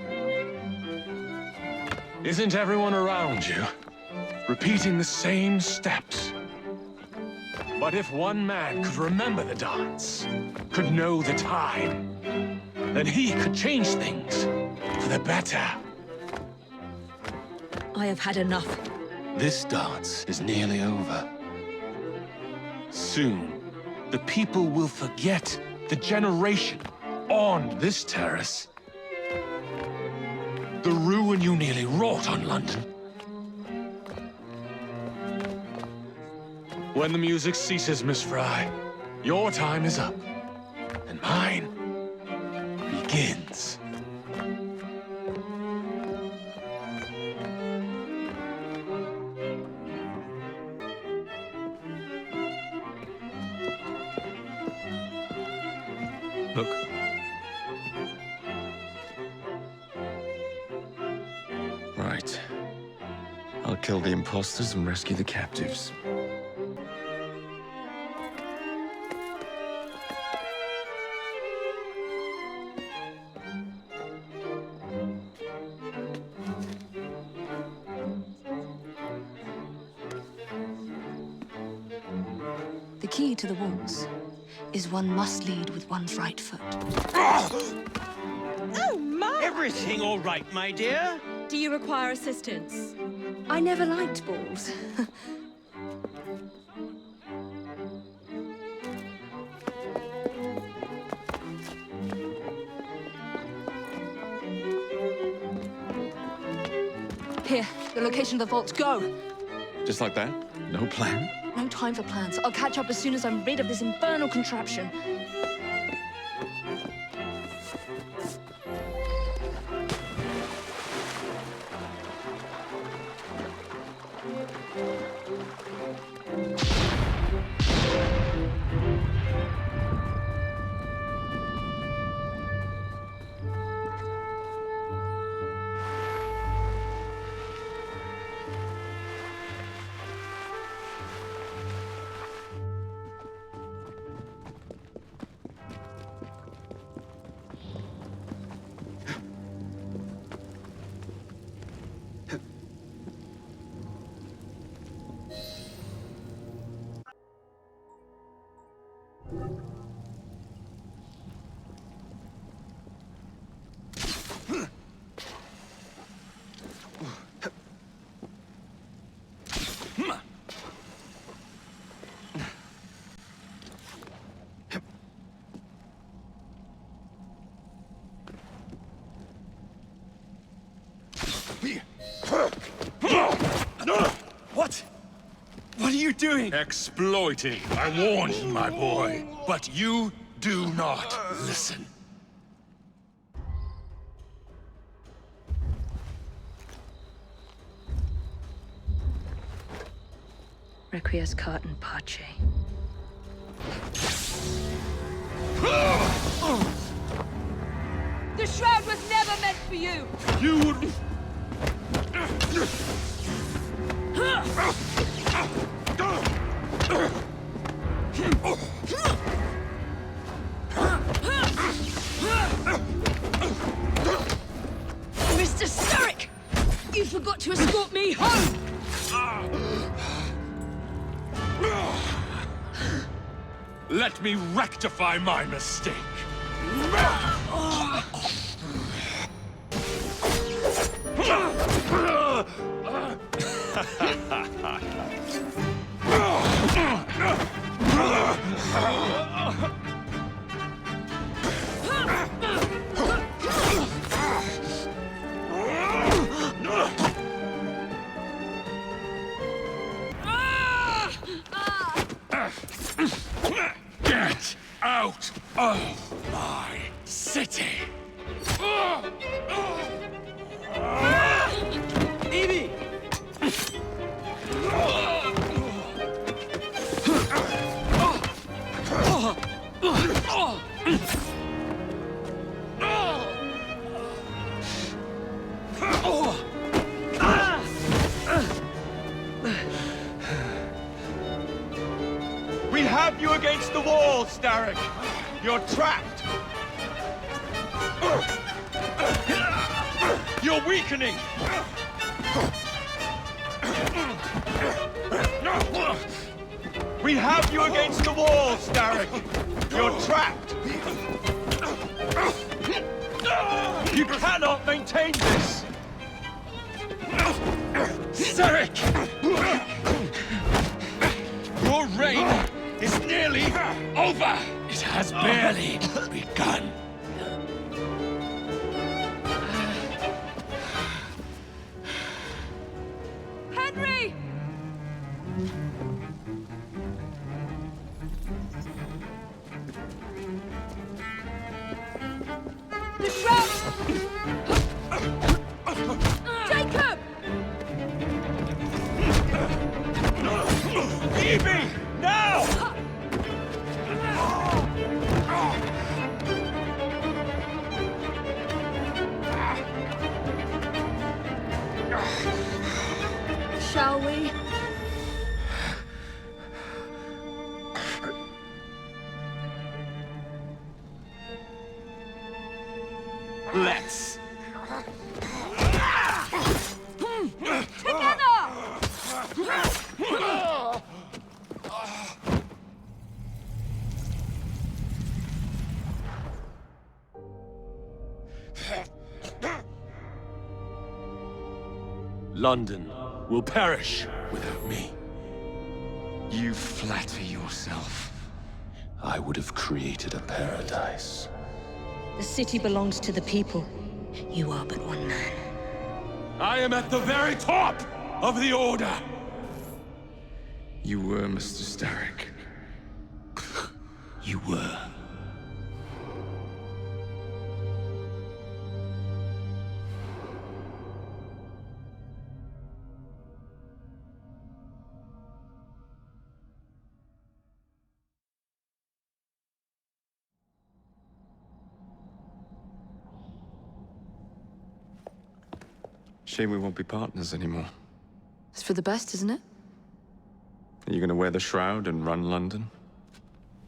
S3: Isn't everyone around you repeating the same steps? But if one man could remember the dance, could know the time, then he could change things for the better.
S13: I have had enough.
S3: This dance is nearly over. Soon, the people will forget the generation on this terrace. The ruin you nearly wrought on London. When the music ceases, Miss Fry, your time is up, and mine begins. Look. Right. I'll kill the imposters and rescue the captives.
S13: The key to the walls is one must lead with one's right foot.
S7: Oh, my!
S24: Everything all right, my dear?
S16: Do you require assistance?
S13: I never liked balls. Here, the location of the vaults. Go!
S14: Just like that? No plan?
S13: No time for plans. I'll catch up as soon as I'm rid of this infernal contraption.
S3: What? What are you doing? Exploiting. I warned you, my boy. But you do not listen.
S13: Requiescat in pace.
S6: The shroud was never meant for you!
S3: You would...
S2: Mr. Starrick! You forgot to escort me home!
S3: Let me rectify my mistake. Get out of my city!
S24: Evie!
S4: We have you against the wall, Starrick. You're trapped. You're weakening. We have you against the wall, Starrick. You're trapped. You cannot maintain this.
S3: Starrick! Your reign is nearly over. It has barely begun.
S6: Henry! The shroud! Jacob!
S4: Evie! Now!
S2: Shall we?
S4: Let's.
S3: London will perish without me. You flatter yourself. I would have created a paradise.
S16: The city belongs to the people. You are but one man.
S3: I am at the very top of the Order!
S14: You were Mr. Starrick.
S3: You were.
S14: Shame we won't be partners anymore.
S13: It's for the best, isn't it?
S14: Are you gonna wear the shroud and run London?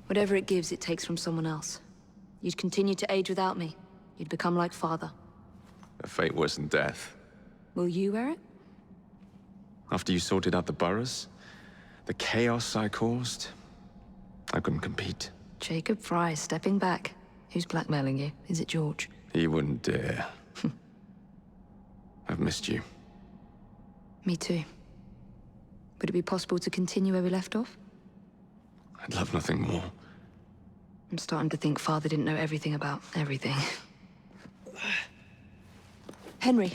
S13: Whatever it gives, it takes from someone else. You'd continue to age without me. You'd become like father.
S14: A fate worse than death.
S13: Will you wear it?
S14: After you sorted out the boroughs, the chaos I caused, I couldn't compete.
S13: Jacob Fry stepping back. Who's blackmailing you? Is it George?
S3: He wouldn't dare. I've missed you.
S13: Me too. Would it be possible to continue where we left off?
S3: I'd love nothing more.
S13: I'm starting to think Father didn't know everything about everything. Henry.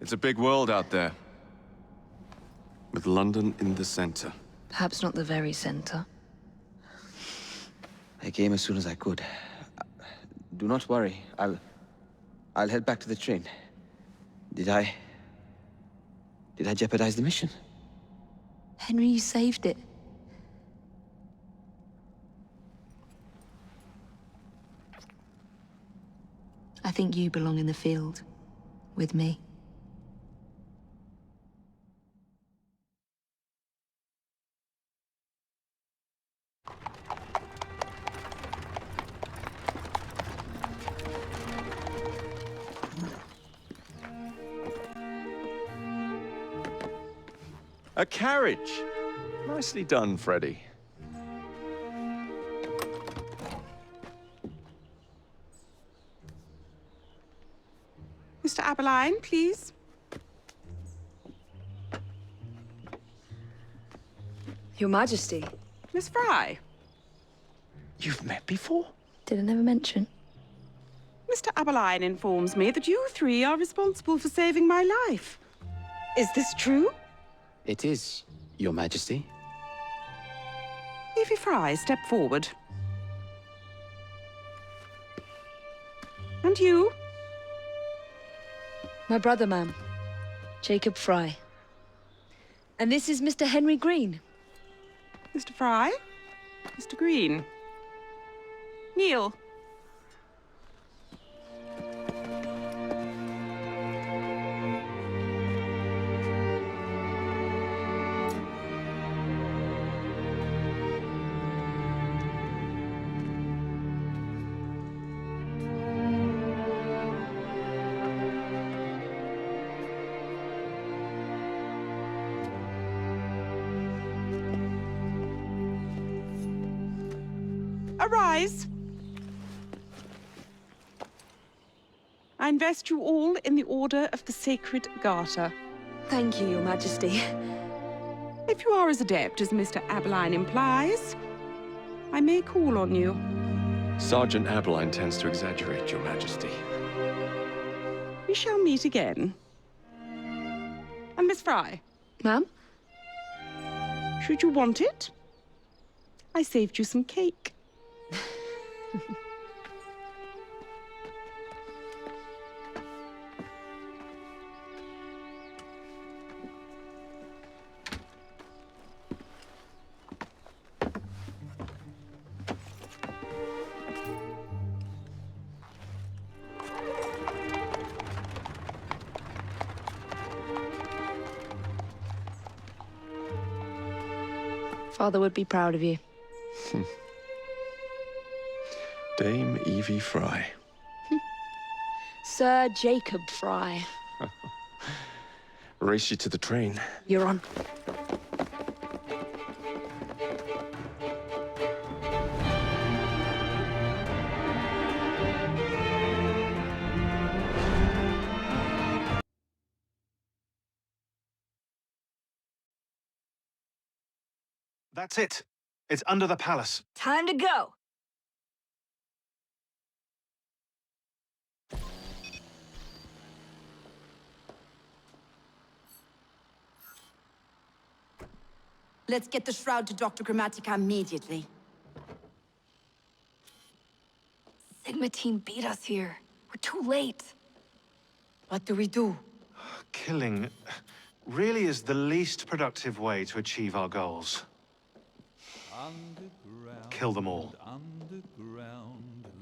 S3: It's a big world out there. With London in the center.
S13: Perhaps not the very center.
S17: I came as soon as I could. Do not worry. I'll head back to the train. Did I jeopardize the mission?
S13: Henry, you saved it. I think you belong in the field. With me.
S3: A carriage! Nicely done, Freddy.
S7: Mr. Aberline, please.
S13: Your Majesty.
S7: Miss Fry.
S3: You've met before?
S13: Did I never mention?
S7: Mr. Aberline informs me that you three are responsible for saving my life. Is this true?
S17: It is, Your Majesty.
S7: Evie Fry, step forward. And you?
S13: My brother, ma'am. Jacob Fry. And this is Mr. Henry Green.
S7: Mr. Fry? Mr. Green? Kneel. Arise. I invest you all in the Order of the Sacred Garter.
S13: Thank you, Your Majesty.
S7: If you are as adept as Mr. Aberline implies, I may call on you.
S3: Sergeant Aberline tends to exaggerate, Your Majesty.
S7: We shall meet again. And Miss Fry?
S13: Ma'am?
S7: Should you want it, I saved you some cake.
S13: Father would be proud of you.
S3: Dame Evie Fry.
S13: Sir Jacob Fry.
S3: Race you to the train.
S13: You're on.
S10: That's it. It's under the palace.
S18: Time to go.
S15: Let's get the shroud to Dr. Grammatica immediately.
S2: Sigma team beat us here. We're too late.
S15: What do we do?
S10: Killing really is the least productive way to achieve our goals. Kill them all.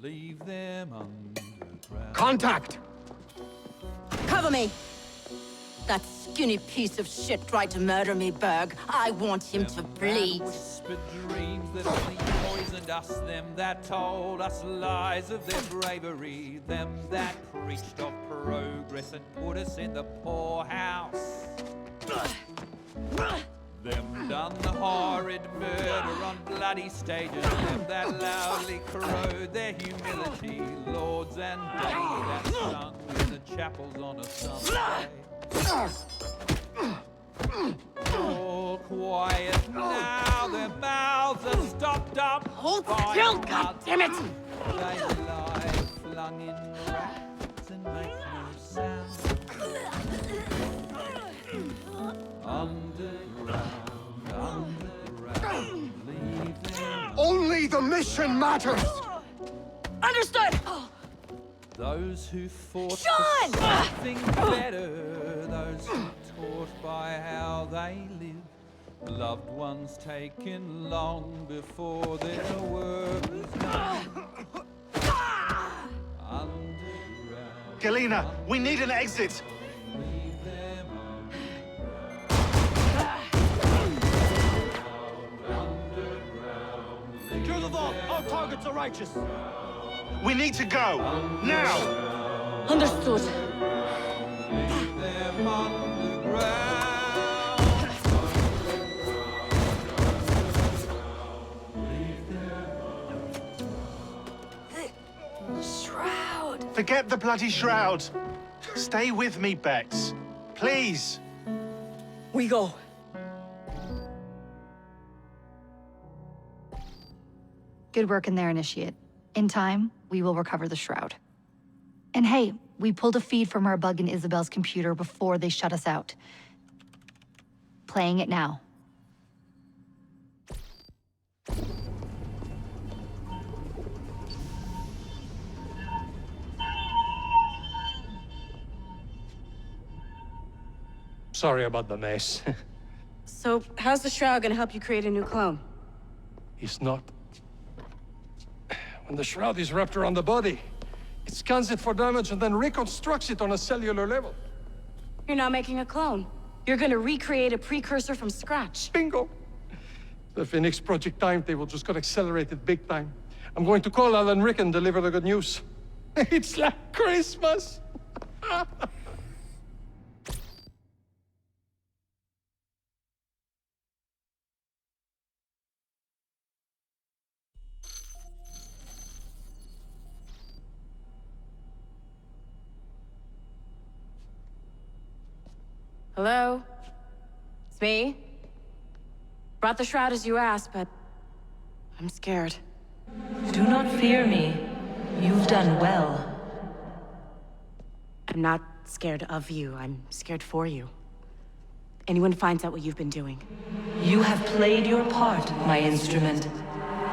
S21: Leave them underground.
S10: Contact!
S15: Cover me! That skinny piece of shit tried to murder me, Berg. I want him to bleed.
S5: Whispered dreams that only poisoned us, them that told us lies of their bravery, them that preached of progress and put us in the poorhouse. Them done the horrid murder on bloody stages, them that loudly corrode their humility, lords and dames that sung in the chapels on a Sunday. All quiet now, their mouths are stopped up.
S15: Hold still, goddammit!
S5: They lie flung in racks and make no sound. Underground, leave them.
S11: Only the mission matters!
S15: Understood!
S5: Those who fought
S15: Sean!
S5: for something better, those who taught by how they live, loved ones taken long before their work was done. Underground.
S10: Galena, we need an exit!
S5: Leave them
S11: Secure the vault! Our targets are righteous!
S10: We need to go! Now!
S15: Understood.
S5: leave them underground.
S15: The shroud.
S10: Forget the bloody shroud! Stay with me, Bex. Please!
S15: We go.
S8: Good work in there, Initiate. In time, we will recover the shroud. And hey, we pulled a feed from our bug in Isabel's computer before they shut us out. Playing it now.
S21: Sorry about the mess.
S2: So, how's the shroud gonna help you create a new clone?
S21: It's not. When the shroud is wrapped around the body, it scans it for damage and then reconstructs it on a cellular level.
S2: You're not making a clone. You're gonna recreate a precursor from scratch.
S21: Bingo! The Phoenix Project timetable just got accelerated big time. I'm going to call Alan Rick and deliver the good news. It's like Christmas!
S2: Hello? It's me? Brought the shroud as you asked, but I'm scared.
S22: Do not fear me. You've done well.
S2: I'm not scared of you. I'm scared for you. Anyone finds out what you've been doing.
S22: You have played your part, my instrument.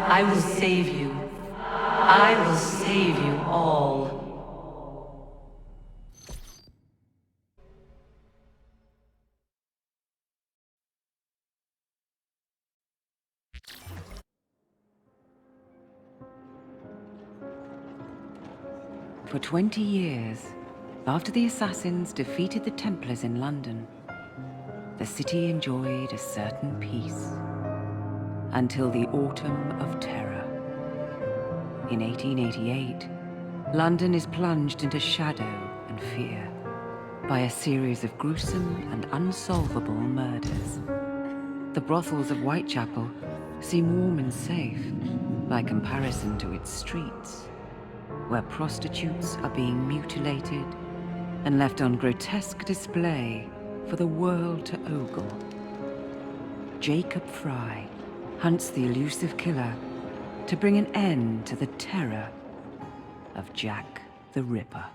S22: I will save you. I will save you all.
S25: For 20 years, after the Assassins defeated the Templars in London, the city enjoyed a certain peace. Until the Autumn of Terror. In 1888, London is plunged into shadow and fear by a series of gruesome and unsolvable murders. The brothels of Whitechapel seem warm and safe by comparison to its streets, where prostitutes are being mutilated and left on grotesque display for the world to ogle. Jacob Fry hunts the elusive killer to bring an end to the terror of Jack the Ripper.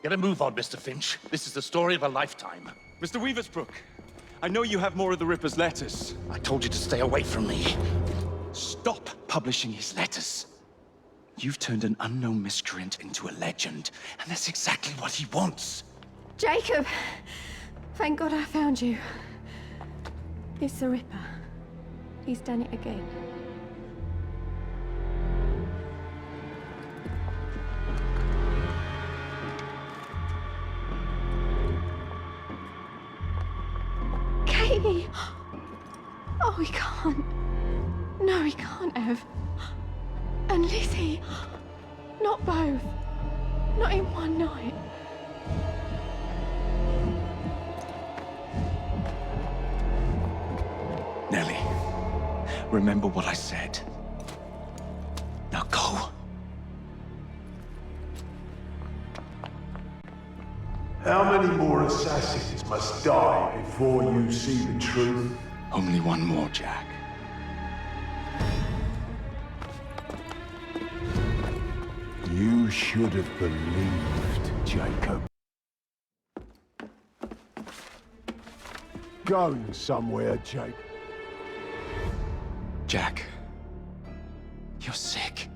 S1: Get a move on, Mr. Finch. This is the story of a lifetime.
S14: Mr. Weaversbrook, I know you have more of the Ripper's letters.
S1: I told you to stay away from me.
S14: Stop publishing his letters. You've turned an unknown miscreant into a legend, and that's exactly what he wants.
S2: Jacob! Thank God I found you. It's the Ripper. He's done it again. he... Oh, he can't. No, he can't have. And Lizzie... Not both. Not in one night.
S14: Nellie, remember what I said. Now go.
S9: How many more assassins must die before you see the truth?
S14: Only one more, Jack.
S9: You should have believed, Jacob. Going somewhere, Jake.
S14: Jack, you're sick.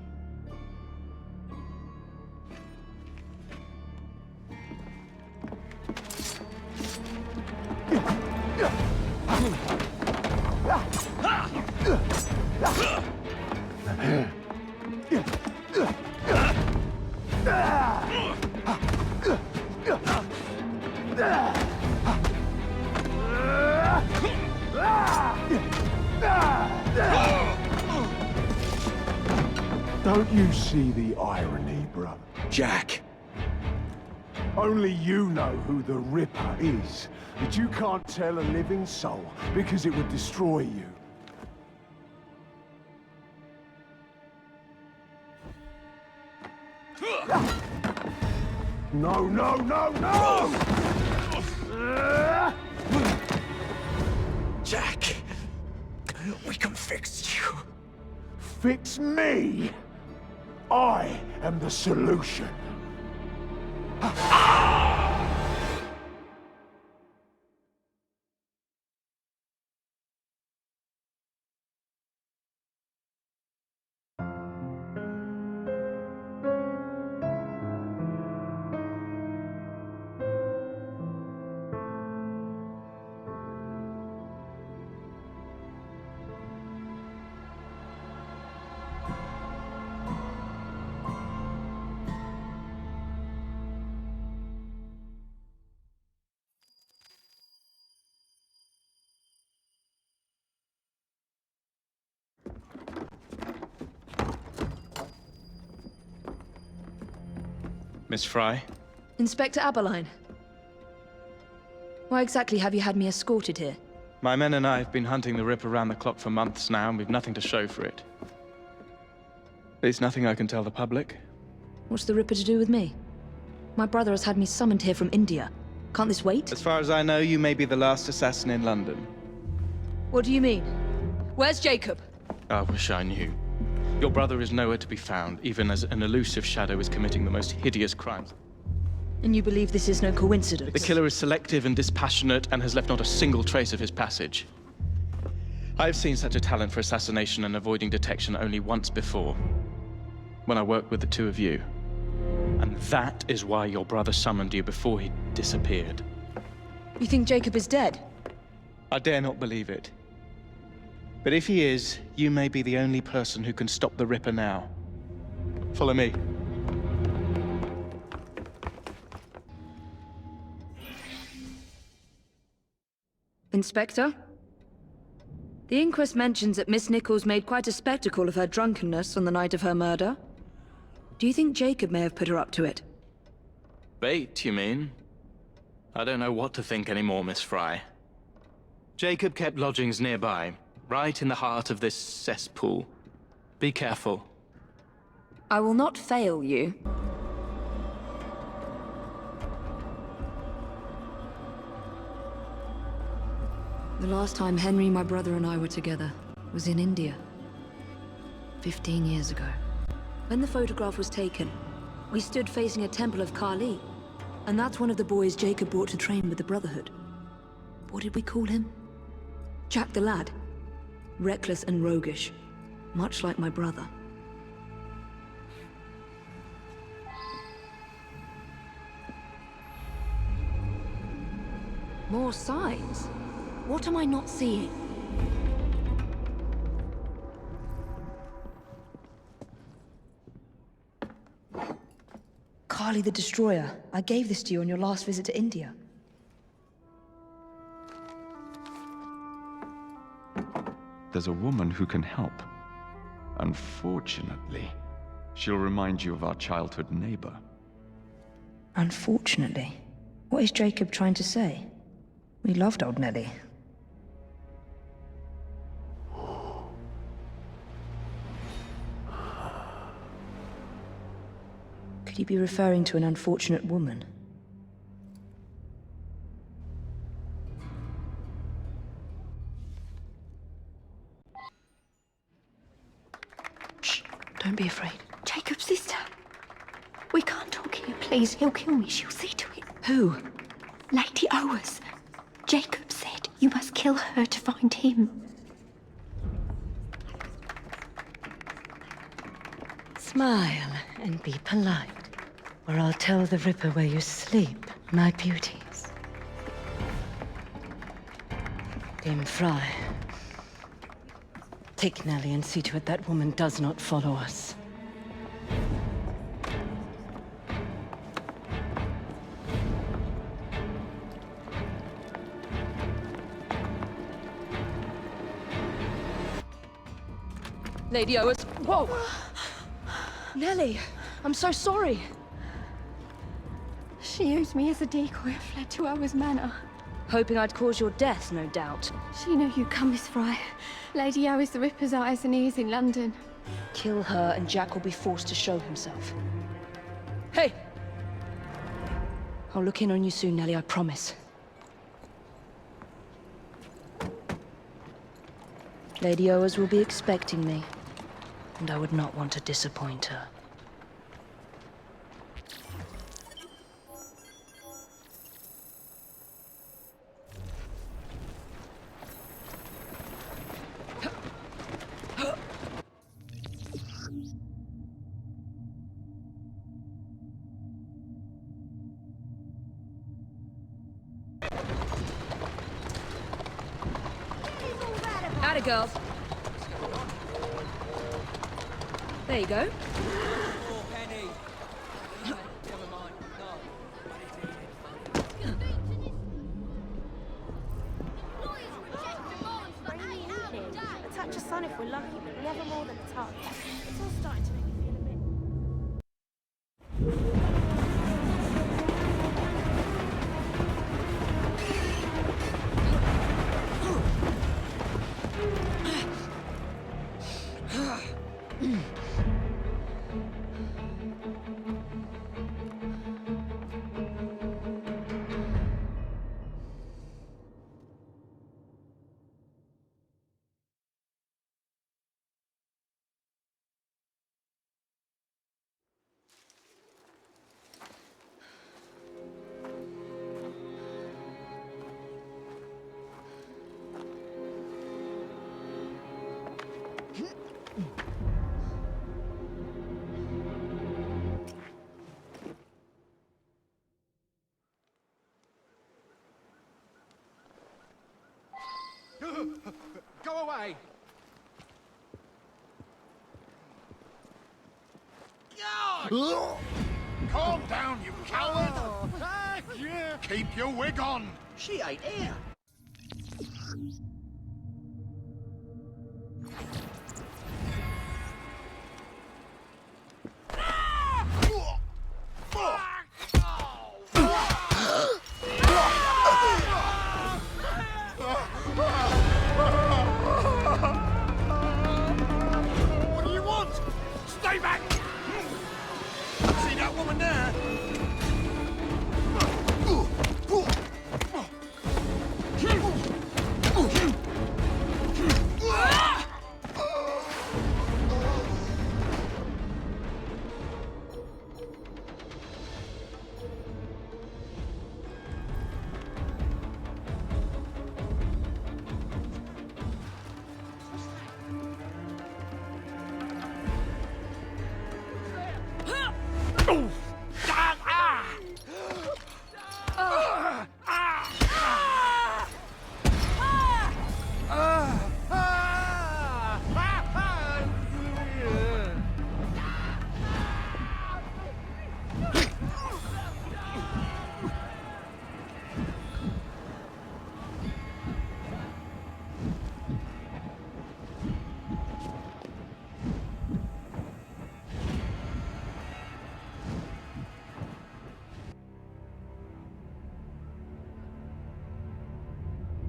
S9: Don't you see the irony, brother?
S14: Jack!
S9: Only you know who the Ripper is, but you can't tell a living soul because it would destroy you. No, no, no, no!
S14: Jack! We can fix you.
S9: Fix me? I am the solution.
S4: Miss Fry?
S13: Inspector Aberline. Why exactly have you had me escorted here?
S4: My men and I have been hunting the Ripper around the clock for months now, and we've nothing to show for it. There's nothing I can tell the public.
S13: What's the Ripper to do with me? My brother has had me summoned here from India. Can't this wait?
S4: As far as I know, you may be the last assassin in London.
S13: What do you mean? Where's Jacob?
S4: I wish I knew. Your brother is nowhere to be found, even as an elusive shadow is committing the most hideous crimes.
S13: And you believe this is no coincidence?
S4: The killer is selective and dispassionate and has left not a single trace of his passage. I've seen such a talent for assassination and avoiding detection only once before, when I worked with the two of you. And that is why your brother summoned you before he disappeared.
S13: You think Jacob is dead?
S4: I dare not believe it. But if he is, you may be the only person who can stop the Ripper now. Follow me.
S13: Inspector? The inquest mentions that Miss Nichols made quite a spectacle of her drunkenness on the night of her murder. Do you think Jacob may have put her up to it?
S4: Bait, you mean? I don't know what to think anymore, Miss Fry. Jacob kept lodgings nearby, right in the heart of this cesspool. Be careful.
S13: I will not fail you. The last time Henry, my brother, and I were together was in India. 15 years ago. When the photograph was taken, we stood facing a temple of Kali. And that's one of the boys Jacob brought to train with the Brotherhood. What did we call him? Jack the Lad. Reckless and roguish. Much like my brother. More signs? What am I not seeing? Kali the Destroyer. I gave this to you on your last visit to India.
S14: there's a woman who can help. Unfortunately, she'll remind you of our childhood neighbor.
S13: Unfortunately? What is Jacob trying to say? We loved old Nellie. Could he be referring to an unfortunate woman? Shh, don't be afraid.
S2: Jacob's sister. We can't talk here, please. He'll kill me. She'll see to it.
S13: Who?
S2: Lady Owers. Jacob said you must kill her to find him.
S16: Smile and be polite, or I'll tell the Ripper where you sleep, my beauties. Dame Fry. Take Nellie and see to it that woman does not follow us.
S13: Lady Owers. Whoa! Nellie, I'm so sorry.
S2: She used me as a decoy and fled to Owers Manor.
S13: Hoping I'd cause your death, no doubt.
S2: She knew you'd come, Miss Fry. Lady Owers the Ripper's eyes and ears in London.
S13: Kill her and Jack will be forced to show himself. Hey! I'll look in on you soon, Nellie, I promise. Lady Owers will be expecting me, and I would not want to disappoint her. Atta girls. There you go.
S18: A touch of sun if we're lucky, but never more than a touch. It's all starting to make me feel a bit...
S11: Go away! Calm down, you coward! Keep your wig on! She ain't here! What do you want? Stay back! See that woman there?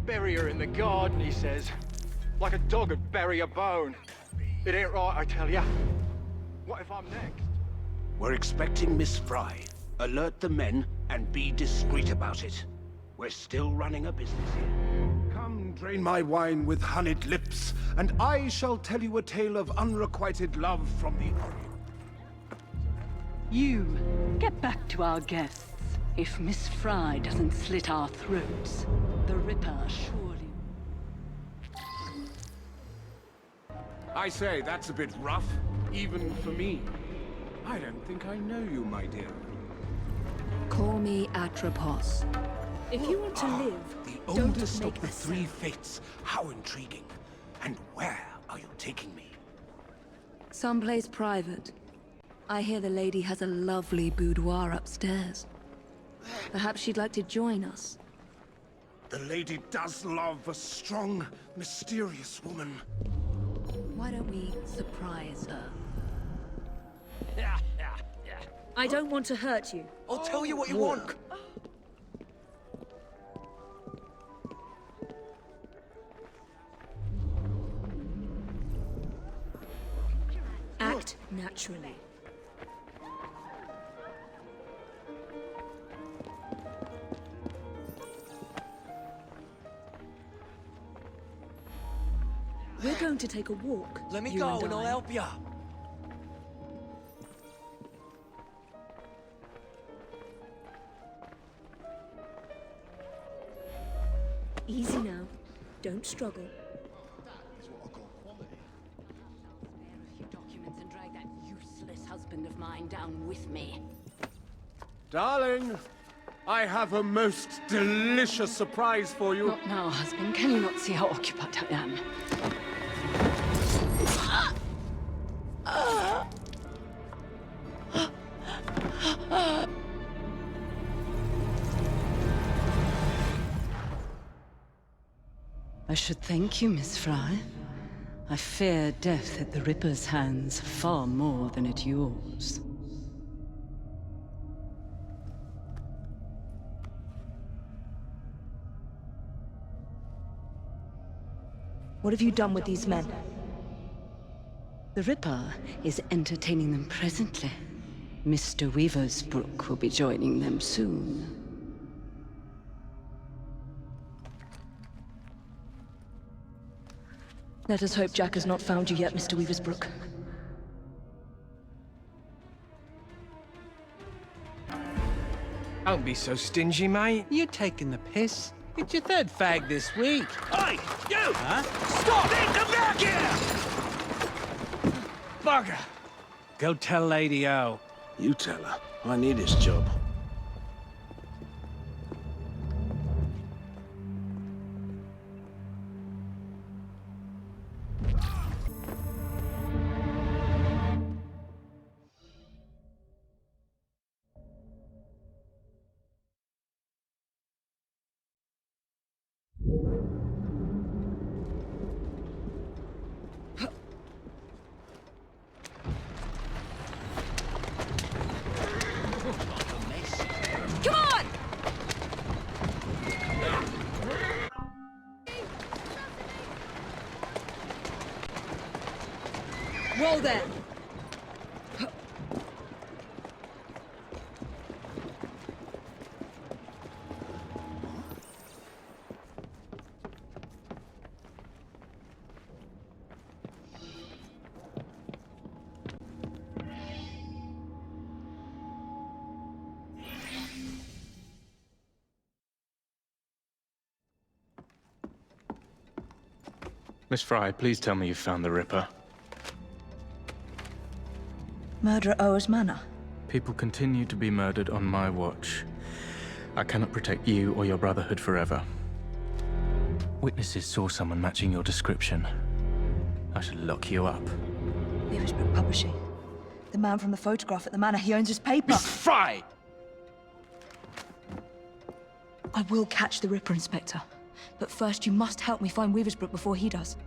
S12: bury her in the garden, he says. Like a dog would bury a bone. It ain't right, I tell ya. What if I'm next?
S9: We're expecting Miss Fry. Alert the men and be discreet about it. We're still running a business here. Come, drain my wine with honeyed lips, and I shall tell you a tale of unrequited love from the Orient.
S19: You, get back to our guests. If Miss Fry doesn't slit our throats, the Ripper surely...
S9: I say, that's a bit rough, even for me. I don't think I know you, my dear.
S13: Call me Atropos.
S6: If you want to live,
S9: The
S6: don't
S9: oldest
S6: make
S9: of the
S6: a
S9: three fates. How intriguing. And where are you taking me?
S13: Someplace private. I hear the lady has a lovely boudoir upstairs. Perhaps she'd like to join us.
S9: The lady does love a strong, mysterious woman.
S13: Why don't we surprise her?
S6: I don't want to hurt you.
S11: I'll tell you what you want.
S6: Act naturally. We're going to take a walk.
S11: Let me
S6: you
S11: go and I'll
S6: I.
S11: help you.
S6: Easy now. Don't struggle.
S15: Documents and drag that useless husband of mine down with me.
S9: Darling, I have a most delicious surprise for you.
S19: Not now, husband. Can you not see how occupied I am? I should thank you, Miss Fry. I fear death at the Ripper's hands far more than at yours.
S6: What have you done with these men?
S19: The Ripper is entertaining them presently. Mr. Weaversbrook will be joining them soon.
S6: Let us hope Jack has not found you yet, Mr. Weaversbrook.
S20: Don't be so stingy, mate. You're taking the piss. It's your third fag this week.
S11: Hey, you!
S20: Huh?
S11: Stop! Hey, come back here!
S20: Bugger! Go tell Lady O.
S9: You tell her. I need his job.
S6: Come on! Well then.
S4: Miss Fry, please tell me you found the Ripper.
S6: Murder at Oa's Manor.
S4: People continue to be murdered on my watch. I cannot protect you or your brotherhood forever. Witnesses saw someone matching your description. I should lock you up.
S6: Weaversbrook Publishing. The man from the photograph at the manor, he owns his paper.
S20: Miss Fry!
S6: I will catch the Ripper, Inspector. But first, you must help me find Weaversbrook before he does.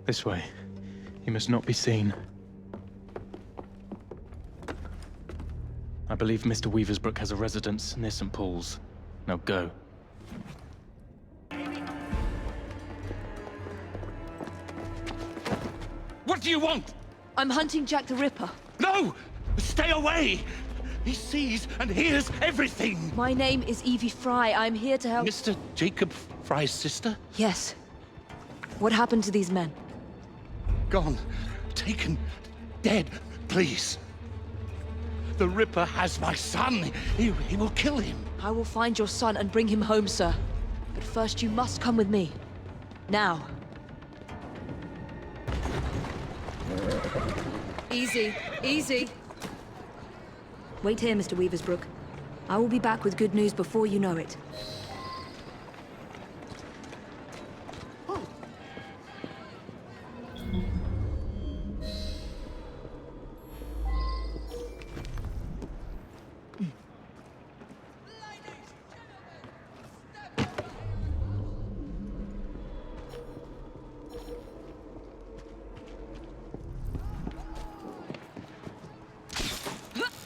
S4: This way. He must not be seen. I believe Mr. Weaversbrook has a residence near St. Paul's. Now go.
S1: What do you want?
S13: I'm hunting Jack the Ripper.
S1: No! Stay away! He sees and hears everything!
S13: My name is Evie Fry. I'm here to help...
S1: Mr. Jacob Fry's sister?
S13: Yes. What happened to these men?
S1: Gone. Taken. Dead. Please. The Ripper has my son. He will kill him.
S13: I will find your son and bring him home, sir. But first you must come with me. Now. Easy. Easy. Wait here, Mr. Weaversbrook. I will be back with good news before you know it.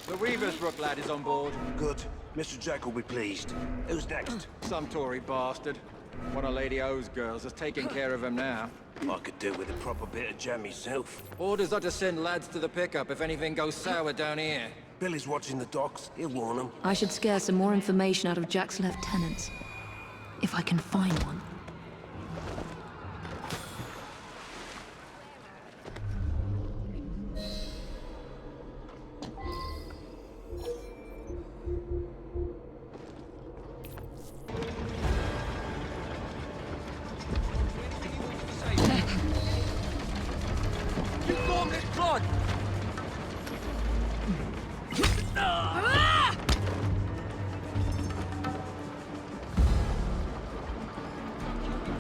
S12: The Weaversbrook lad is on board.
S9: Good. Mr. Jack will be pleased. Who's next?
S12: Some Tory bastard. One of Lady O's girls is taking care of him now.
S9: I could do with a proper bit of jam myself.
S12: Orders are to send lads to the pickup if anything goes sour down here.
S9: Billy's watching the docks. He'll warn them.
S13: I should scare some more information out of Jack's lieutenants. If I can find one.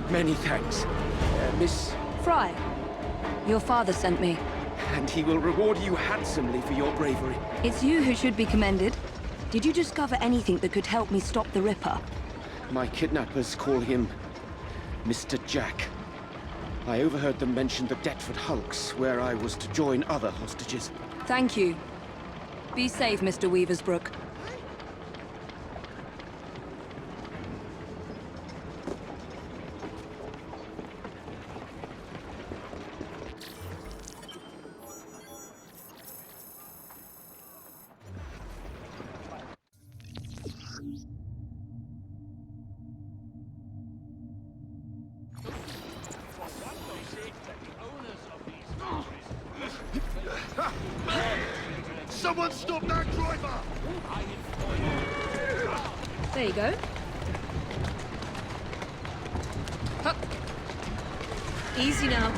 S3: Many thanks, Miss...
S13: Fry, your father sent me.
S3: And he will reward you handsomely for your bravery.
S13: It's you who should be commended. Did you discover anything that could help me stop the Ripper?
S3: My kidnappers call him Mr. Jack. I overheard them mention the Deptford Hulks, where I was to join other hostages.
S13: Thank you. Be safe, Mr. Weaversbrook.
S9: Someone stop that driver!
S13: There you go. Hup. Easy now.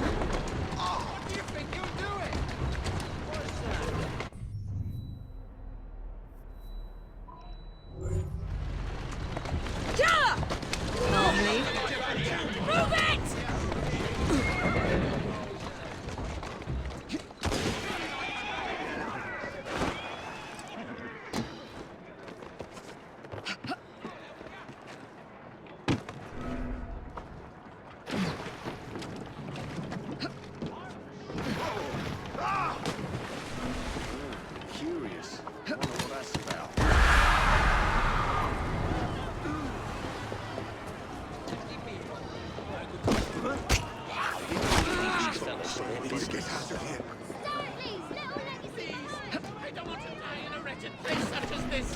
S11: What do you think you're doing?
S13: Yeah! Normally. Move it!
S9: Curious. I wonder what that's about. Please get out of here.
S1: I don't want to die in a wretched place such as this.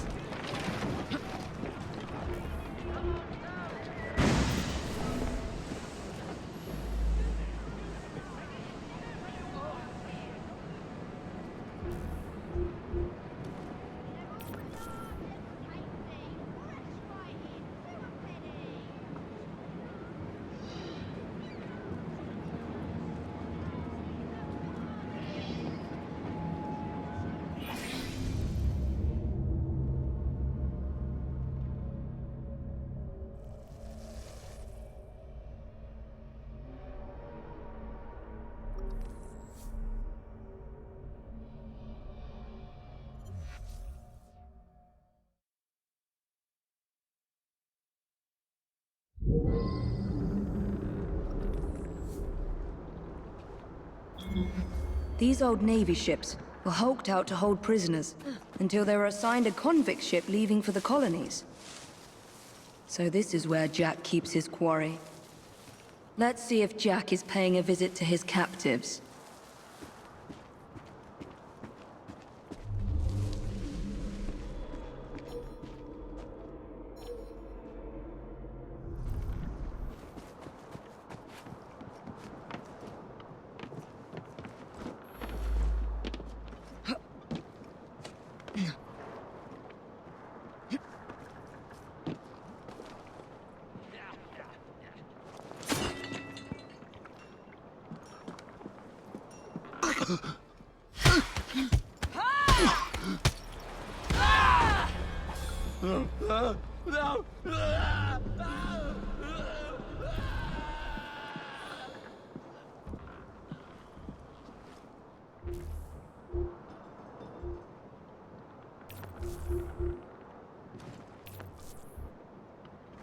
S13: These old Navy ships, were hulked out to hold prisoners until they were assigned a convict ship leaving for the colonies. So this is where Jack keeps his quarry. Let's see if Jack is paying a visit to his captives.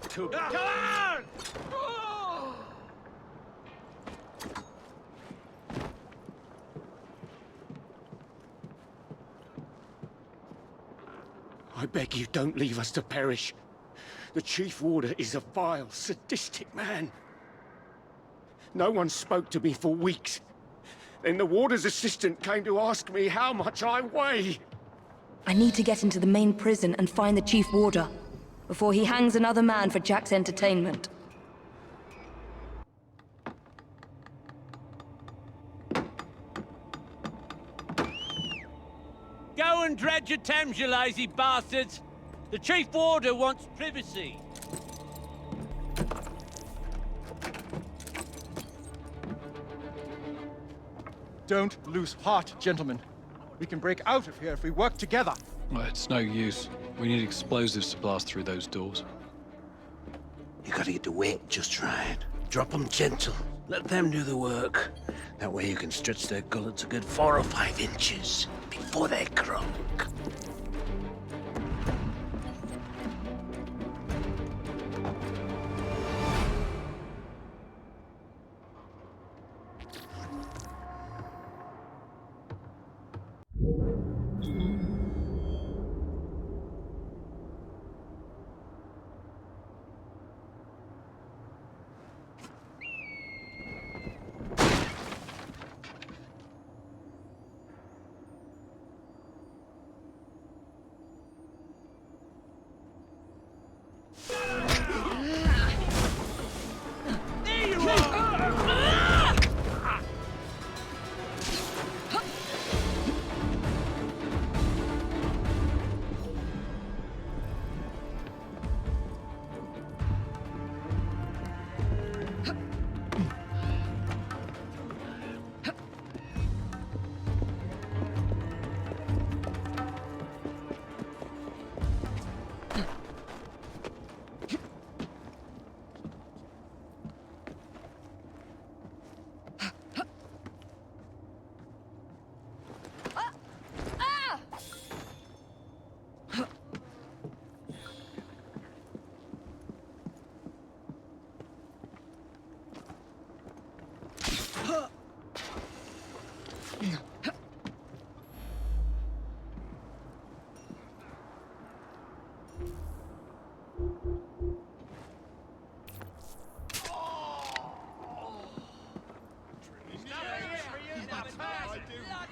S1: Come on!
S3: I beg you, don't leave us to perish. The Chief Warder is a vile, sadistic man. No one spoke to me for weeks. Then the Warder's assistant came to ask me how much I weigh.
S13: I need to get into the main prison and find the Chief Warder before he hangs another man for Jack's entertainment.
S20: Go and dredge your Thames, you lazy bastards! The Chief Warder wants privacy.
S12: Don't lose heart, gentlemen. We can break out of here if we work together.
S5: Well, it's no use. We need explosives to blast through those doors.
S11: You gotta get the weight just right. Drop them gentle. Let them do the work. That way you can stretch their gullets a good 4 or 5 inches before they croak.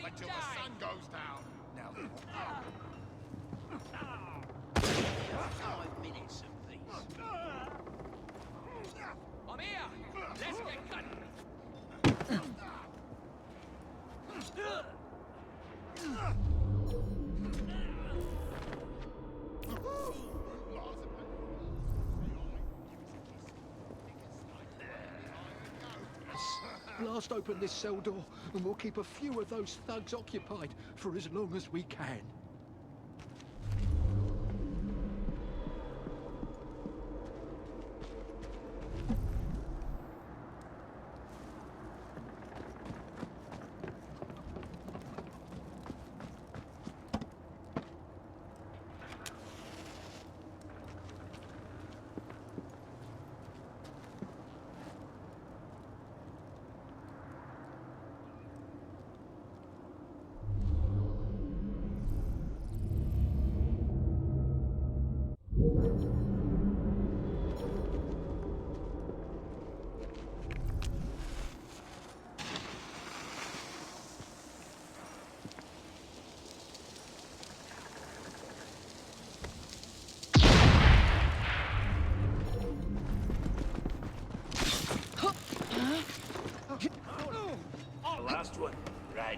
S11: Until the sun goes down. Now then.
S20: 5 minutes of peace. I'm here! Let's get cutting!
S11: Blast open this cell door, and we'll keep a few of those thugs occupied for as long as we can.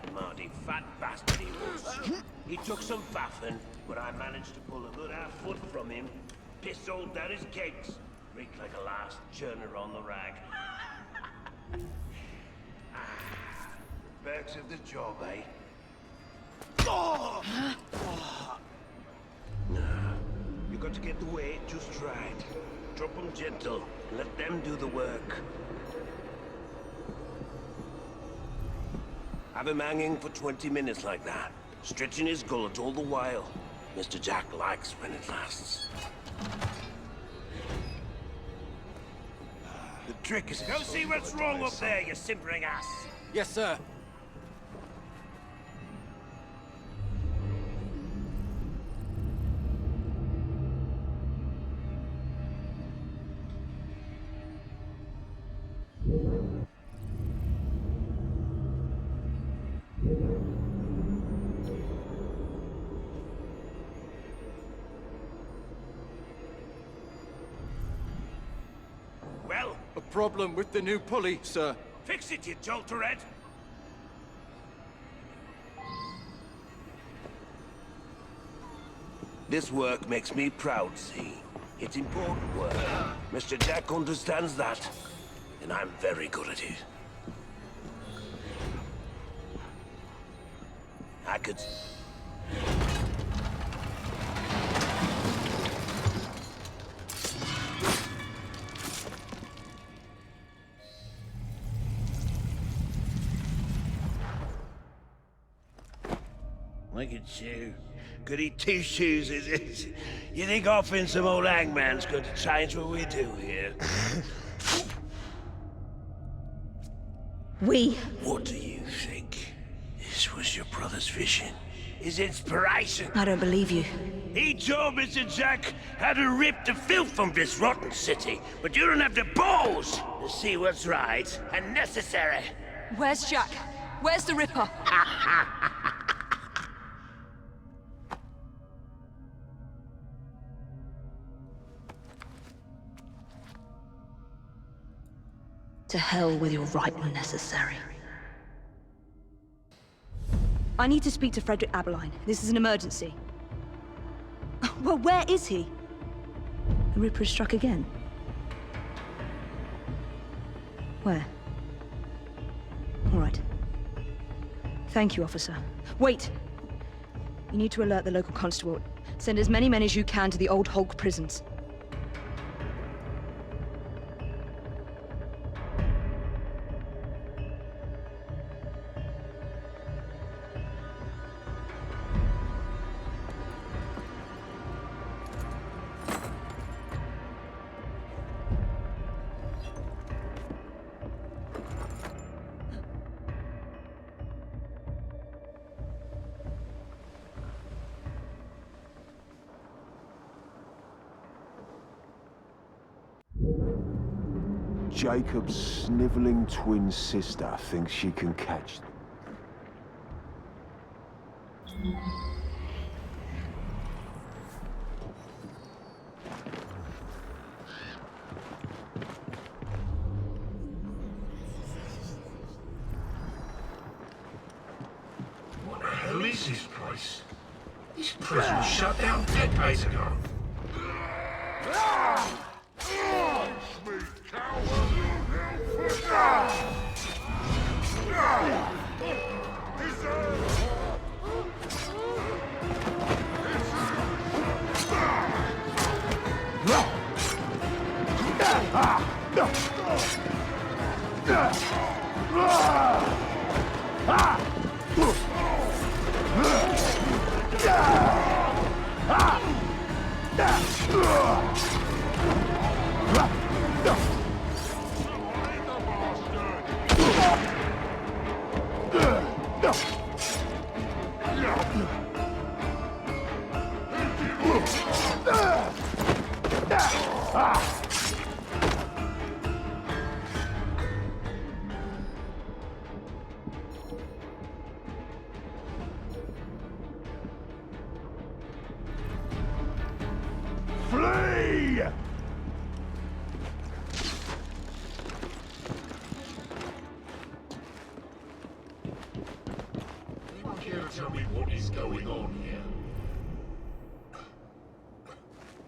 S11: kind-hearted fat bastard he was. He took some faffing, but I managed to pull a good half-foot from him, piss all down his kegs, reeked like a last churner on the rag. The perks of the job, eh? You got to get the weight just right. Drop them gentle, let them do the work. Have him hanging for 20 minutes like that, stretching his gullet all the while. Mr. Jack likes when it lasts. The trick is... Go see what's wrong up there, you simpering ass!
S12: Yes, sir.
S11: Well?
S12: A problem with the new pulley, sir.
S11: Fix it, you jolterhead! This work makes me proud, see? It's important work. Mr. Jack understands that, and I'm very good at it. I could... Look at you. Goody two-shoes, is it? You think offering some old hangman's going to change what we do here? What do you think? This was your brother's vision? His inspiration?
S13: I don't believe you.
S11: He told Mr. Jack how to rip the filth from this rotten city, but you don't have the balls to see what's right and necessary.
S13: Where's Jack? Where's the Ripper? To hell with your right and necessary. I need to speak to Frederick Aberline. This is an emergency. Well, where is he? The Ripper has struck again. Where? All right. Thank you, officer. Wait! You need to alert the local constable. Send as many men as you can to the old Hulk prisons.
S9: Jacob's sniveling twin sister thinks she can catch them.
S11: What the hell is this place? This prison was shut down decades ago.
S7: tell me what is going on here?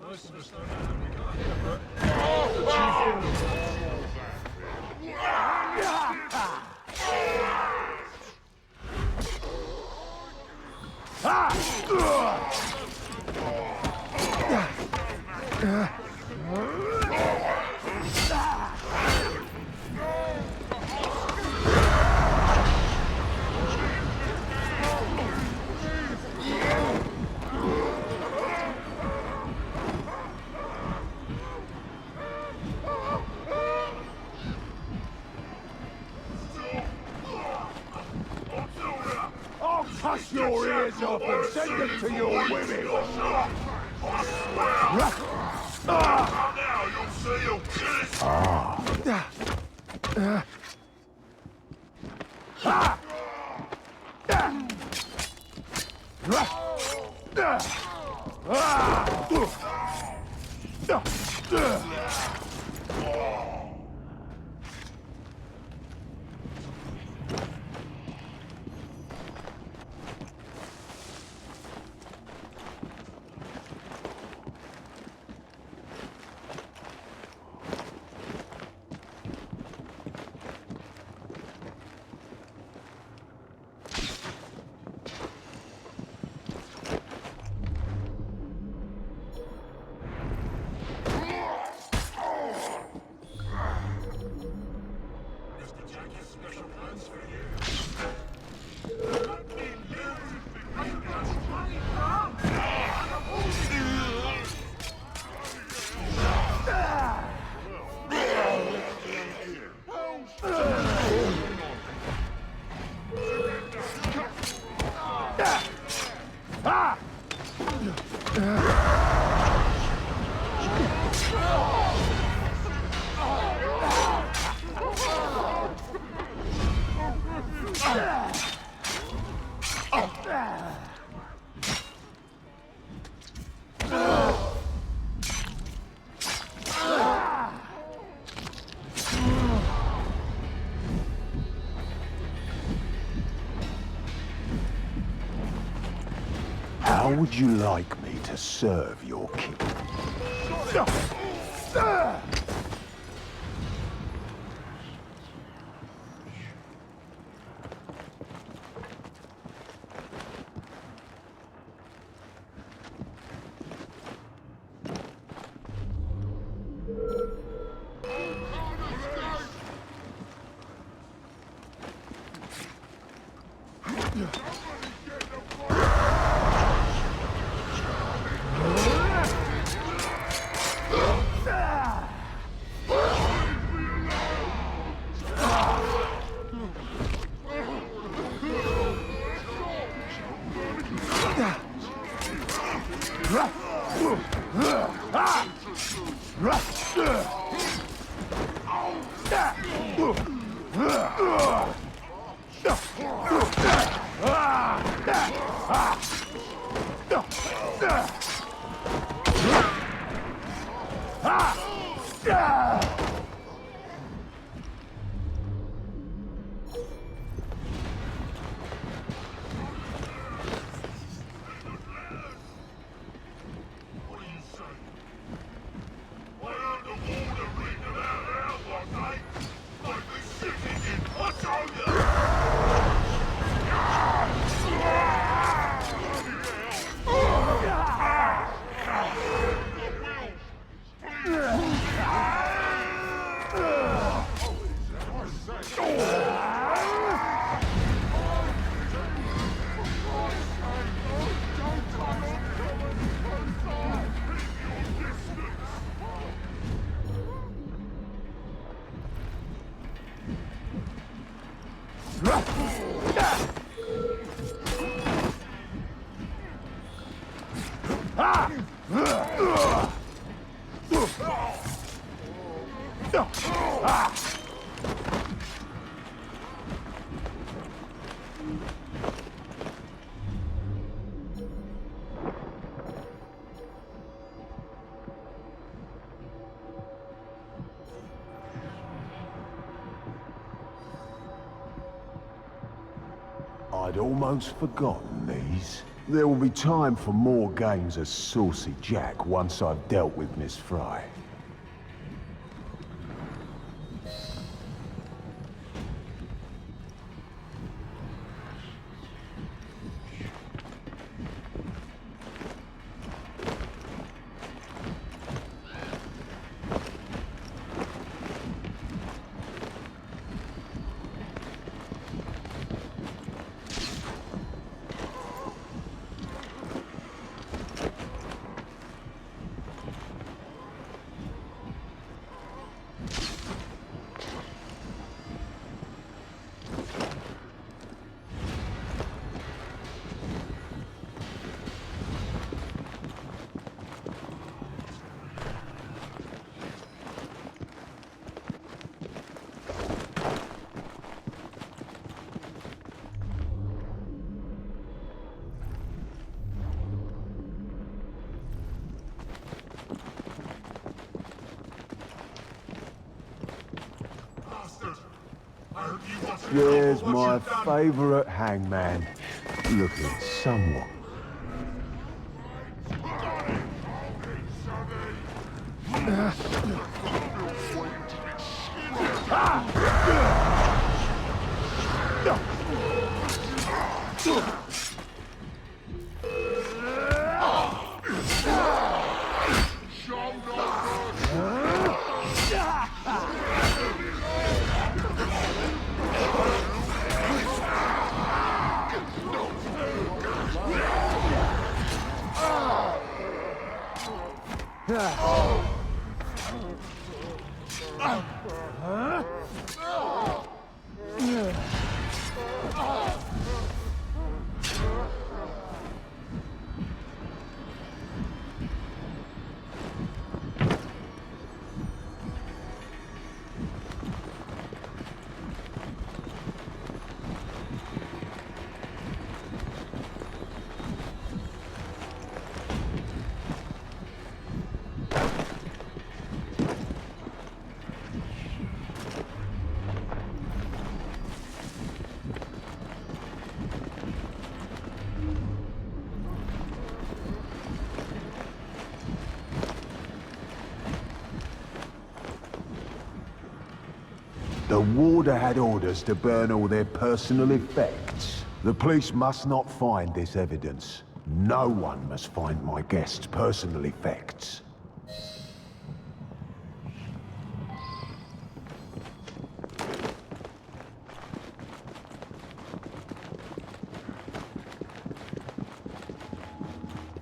S7: Most of us don't know how we got here, but...
S9: I'll cut your ears off and send them to your women!
S7: Now you'll see you'll kill it!
S9: How would you like me to serve your king? I'd almost forgotten.
S8: than these. There will be time for more games as Saucy Jack once I've dealt with Miss Fry. There's my favourite hangman, looking somewhat. The warder had orders to burn all their personal effects. The police must not find this evidence. No one must find my guest's personal effects.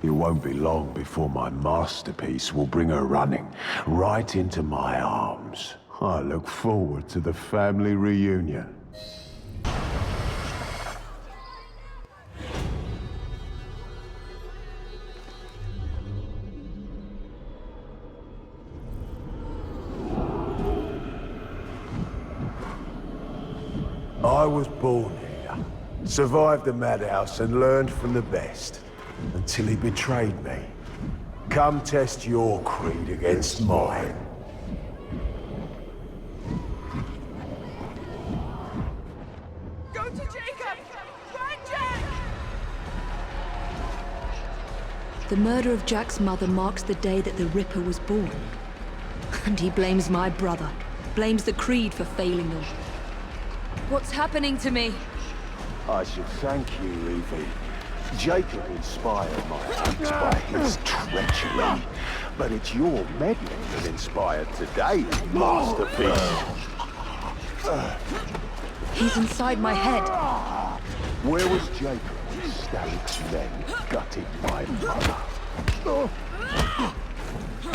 S8: It won't be long before my masterpiece will bring her running right into my arms. I look forward to the family reunion. I was born here, survived the madhouse and learned from the best, until he betrayed me. Come test your creed against mine.
S13: The murder of Jack's mother marks the day that the Ripper was born. And he blames my brother, blames the Creed for failing them. What's happening to me?
S8: I should thank you, Evie. Jacob inspired my acts by his treachery. But it's your meddling that inspired today's masterpiece.
S13: He's inside my head.
S8: Where was Jacob when Starrick's men gutted my mother?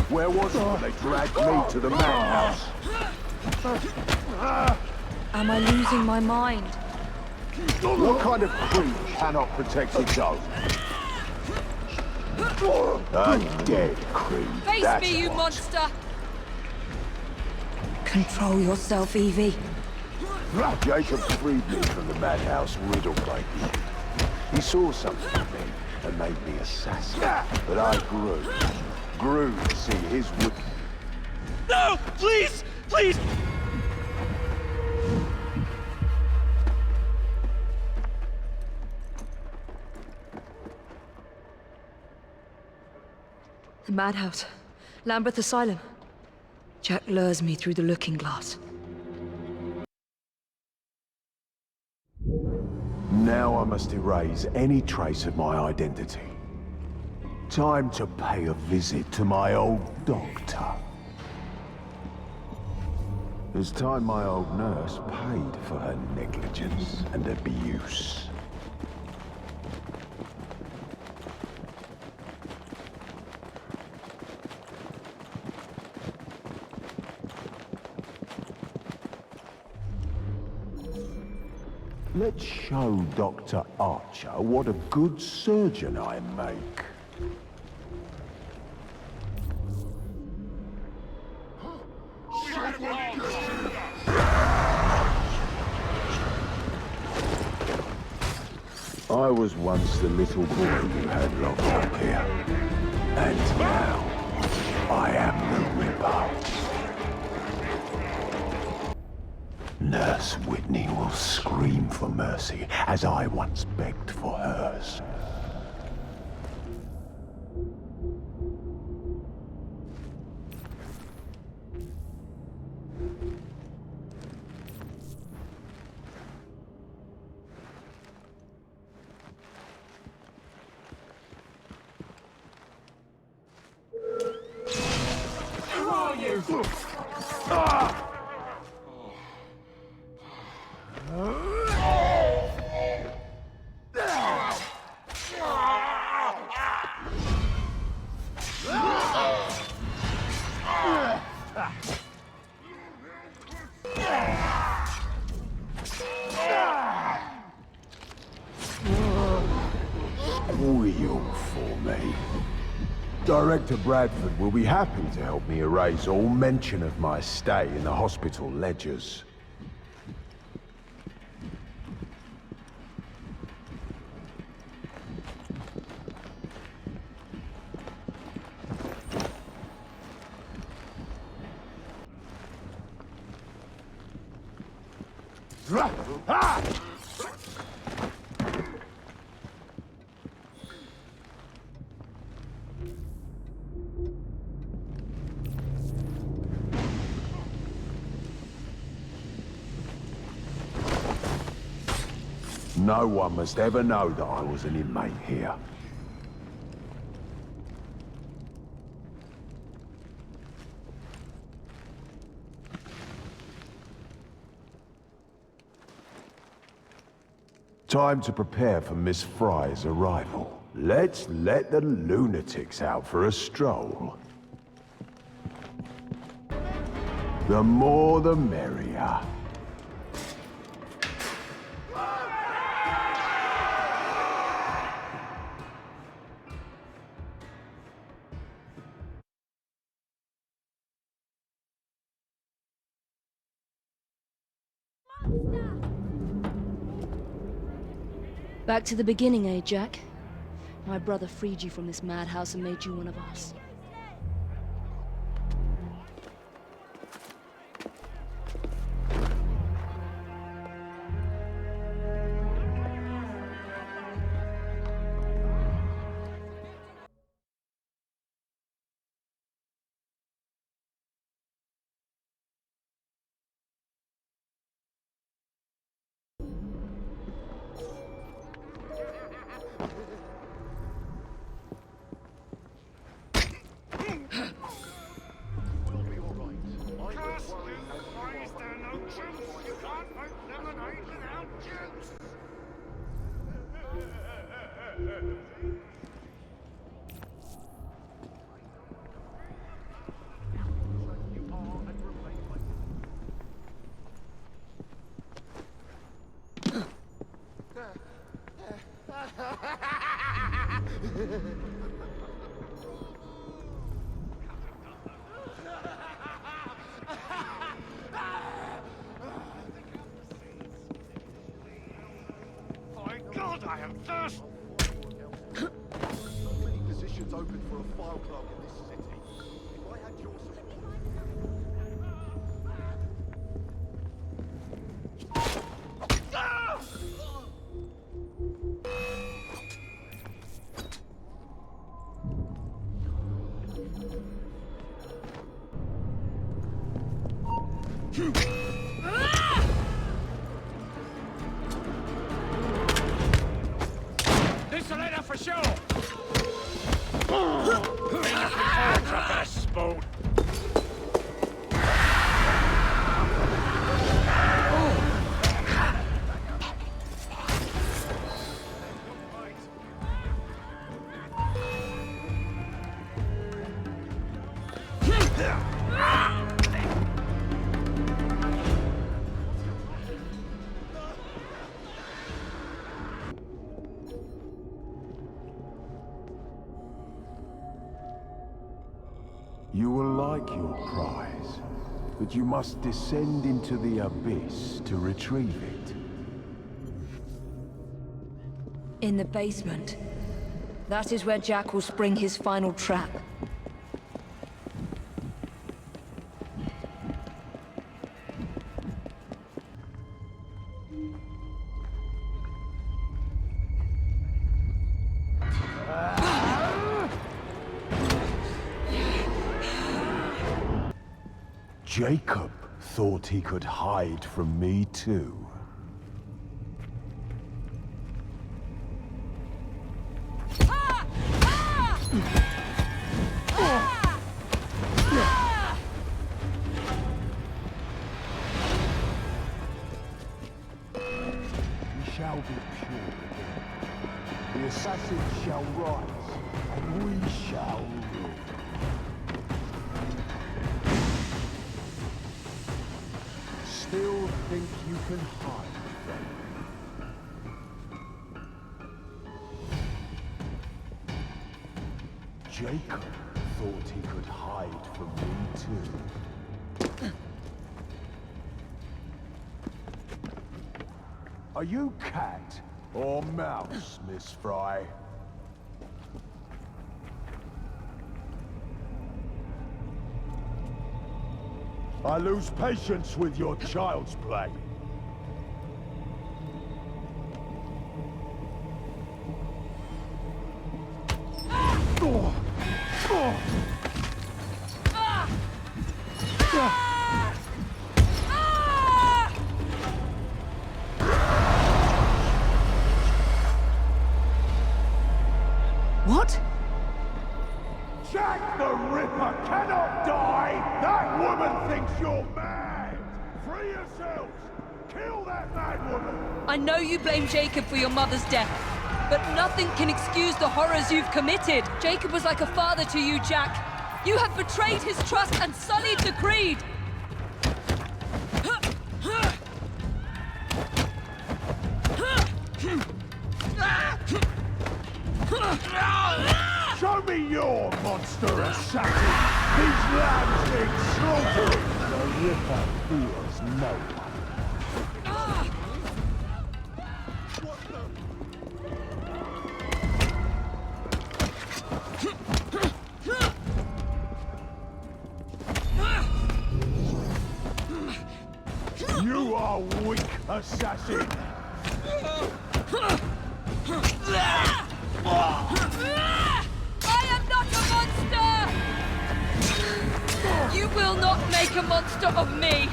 S8: Where was he when they dragged me to the madhouse?
S13: Am I losing my mind?
S8: What kind of creed cannot protect its own? A dead creed.
S13: Face me, you monster! Control yourself, Evie.
S8: Jacob freed me from the madhouse riddle breaking. He saw something in me and made me assassin. But I grew to see his wicked.
S20: No! Please! Please!
S13: madhouse. Lambeth Asylum. Jack lures me through the looking glass.
S8: Now I must erase any trace of my identity. Time to pay a visit to my old doctor. It's time my old nurse paid for her negligence and abuse. Let's show Dr. Archer what a good surgeon I make. I was once the little boy you had locked up here. And now, I am the Ripper. Nurse Whitney will scream for mercy, as I once begged for hers.
S7: Who are you?
S8: Squeal for me. Director Bradford will be happy to help me erase all mention of my stay in the hospital ledgers. No one must ever know that I was an inmate here. Time to prepare for Miss Fry's arrival. Let's let the lunatics out for a stroll. The more the merrier.
S13: Back to the beginning, eh, Jack? My brother freed you from this madhouse and made you one of us.
S7: My God, I am thirsty!
S10: So many positions open for a file clerk in this city. If I had your support...
S7: Here's the letter for sure. Forge a best spoon.
S8: You will like your prize, but you must descend into the abyss to retrieve it.
S13: In the basement. That is where Jack will spring his final trap.
S8: Jacob thought he could hide from me too. We shall be pure again. The assassins shall rise, and we shall rule. Still think you can hide from me? Jacob thought he could hide from me too. Are you cat or mouse, Miss Fry? I lose patience with your child's play.
S6: What?
S8: Jack the Ripper cannot die! That woman thinks you're mad! Free yourselves! Kill that mad woman!
S13: I know you blame Jacob for your mother's death, but nothing can excuse the horrors you've committed. Jacob was like a father to you, Jack. You have betrayed his trust and sullied the Creed.
S8: Show me your monster assassin! These lambs need slaughtering! The Ripper fears no one. You are weak, assassin!
S13: I am not a monster! You will not make a monster of me!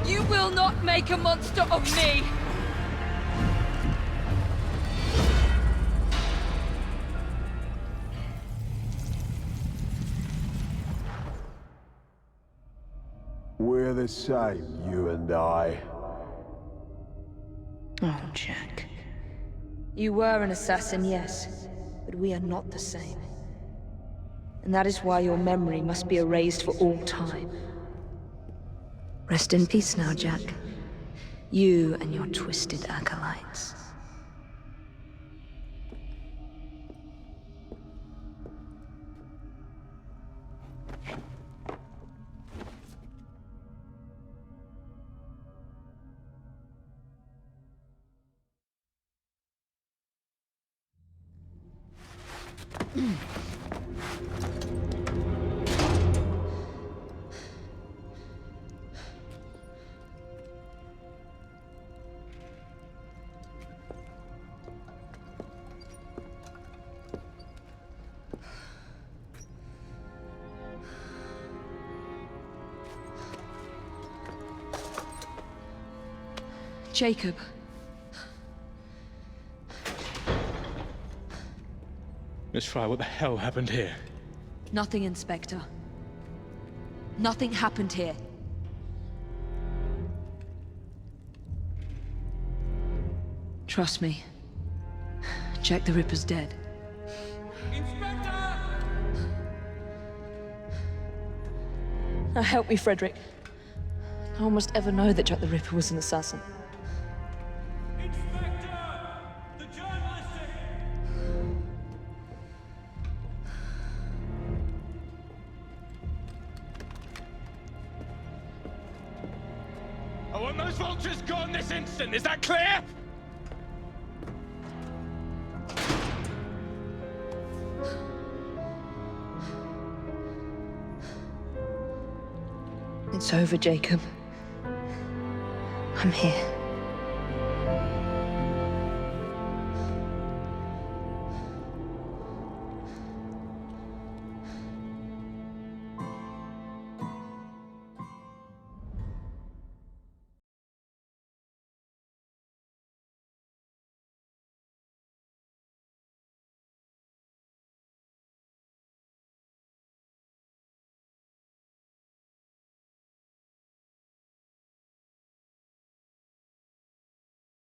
S13: You will not make a monster of me!
S8: We're the same, you and I.
S13: Oh, Jack. You were an assassin, yes, but we are not the same. And that is why your memory must be erased for all time. Rest in peace now, Jack. You and your twisted acolytes. Jacob.
S4: Miss Fry, what the hell happened here?
S13: Nothing, Inspector. Nothing happened here. Trust me. Jack the Ripper's dead. Now help me, Frederick. No one must ever know that Jack the Ripper was an assassin.
S4: I want those vultures gone this instant, is that clear?
S13: It's over, Jacob. I'm here.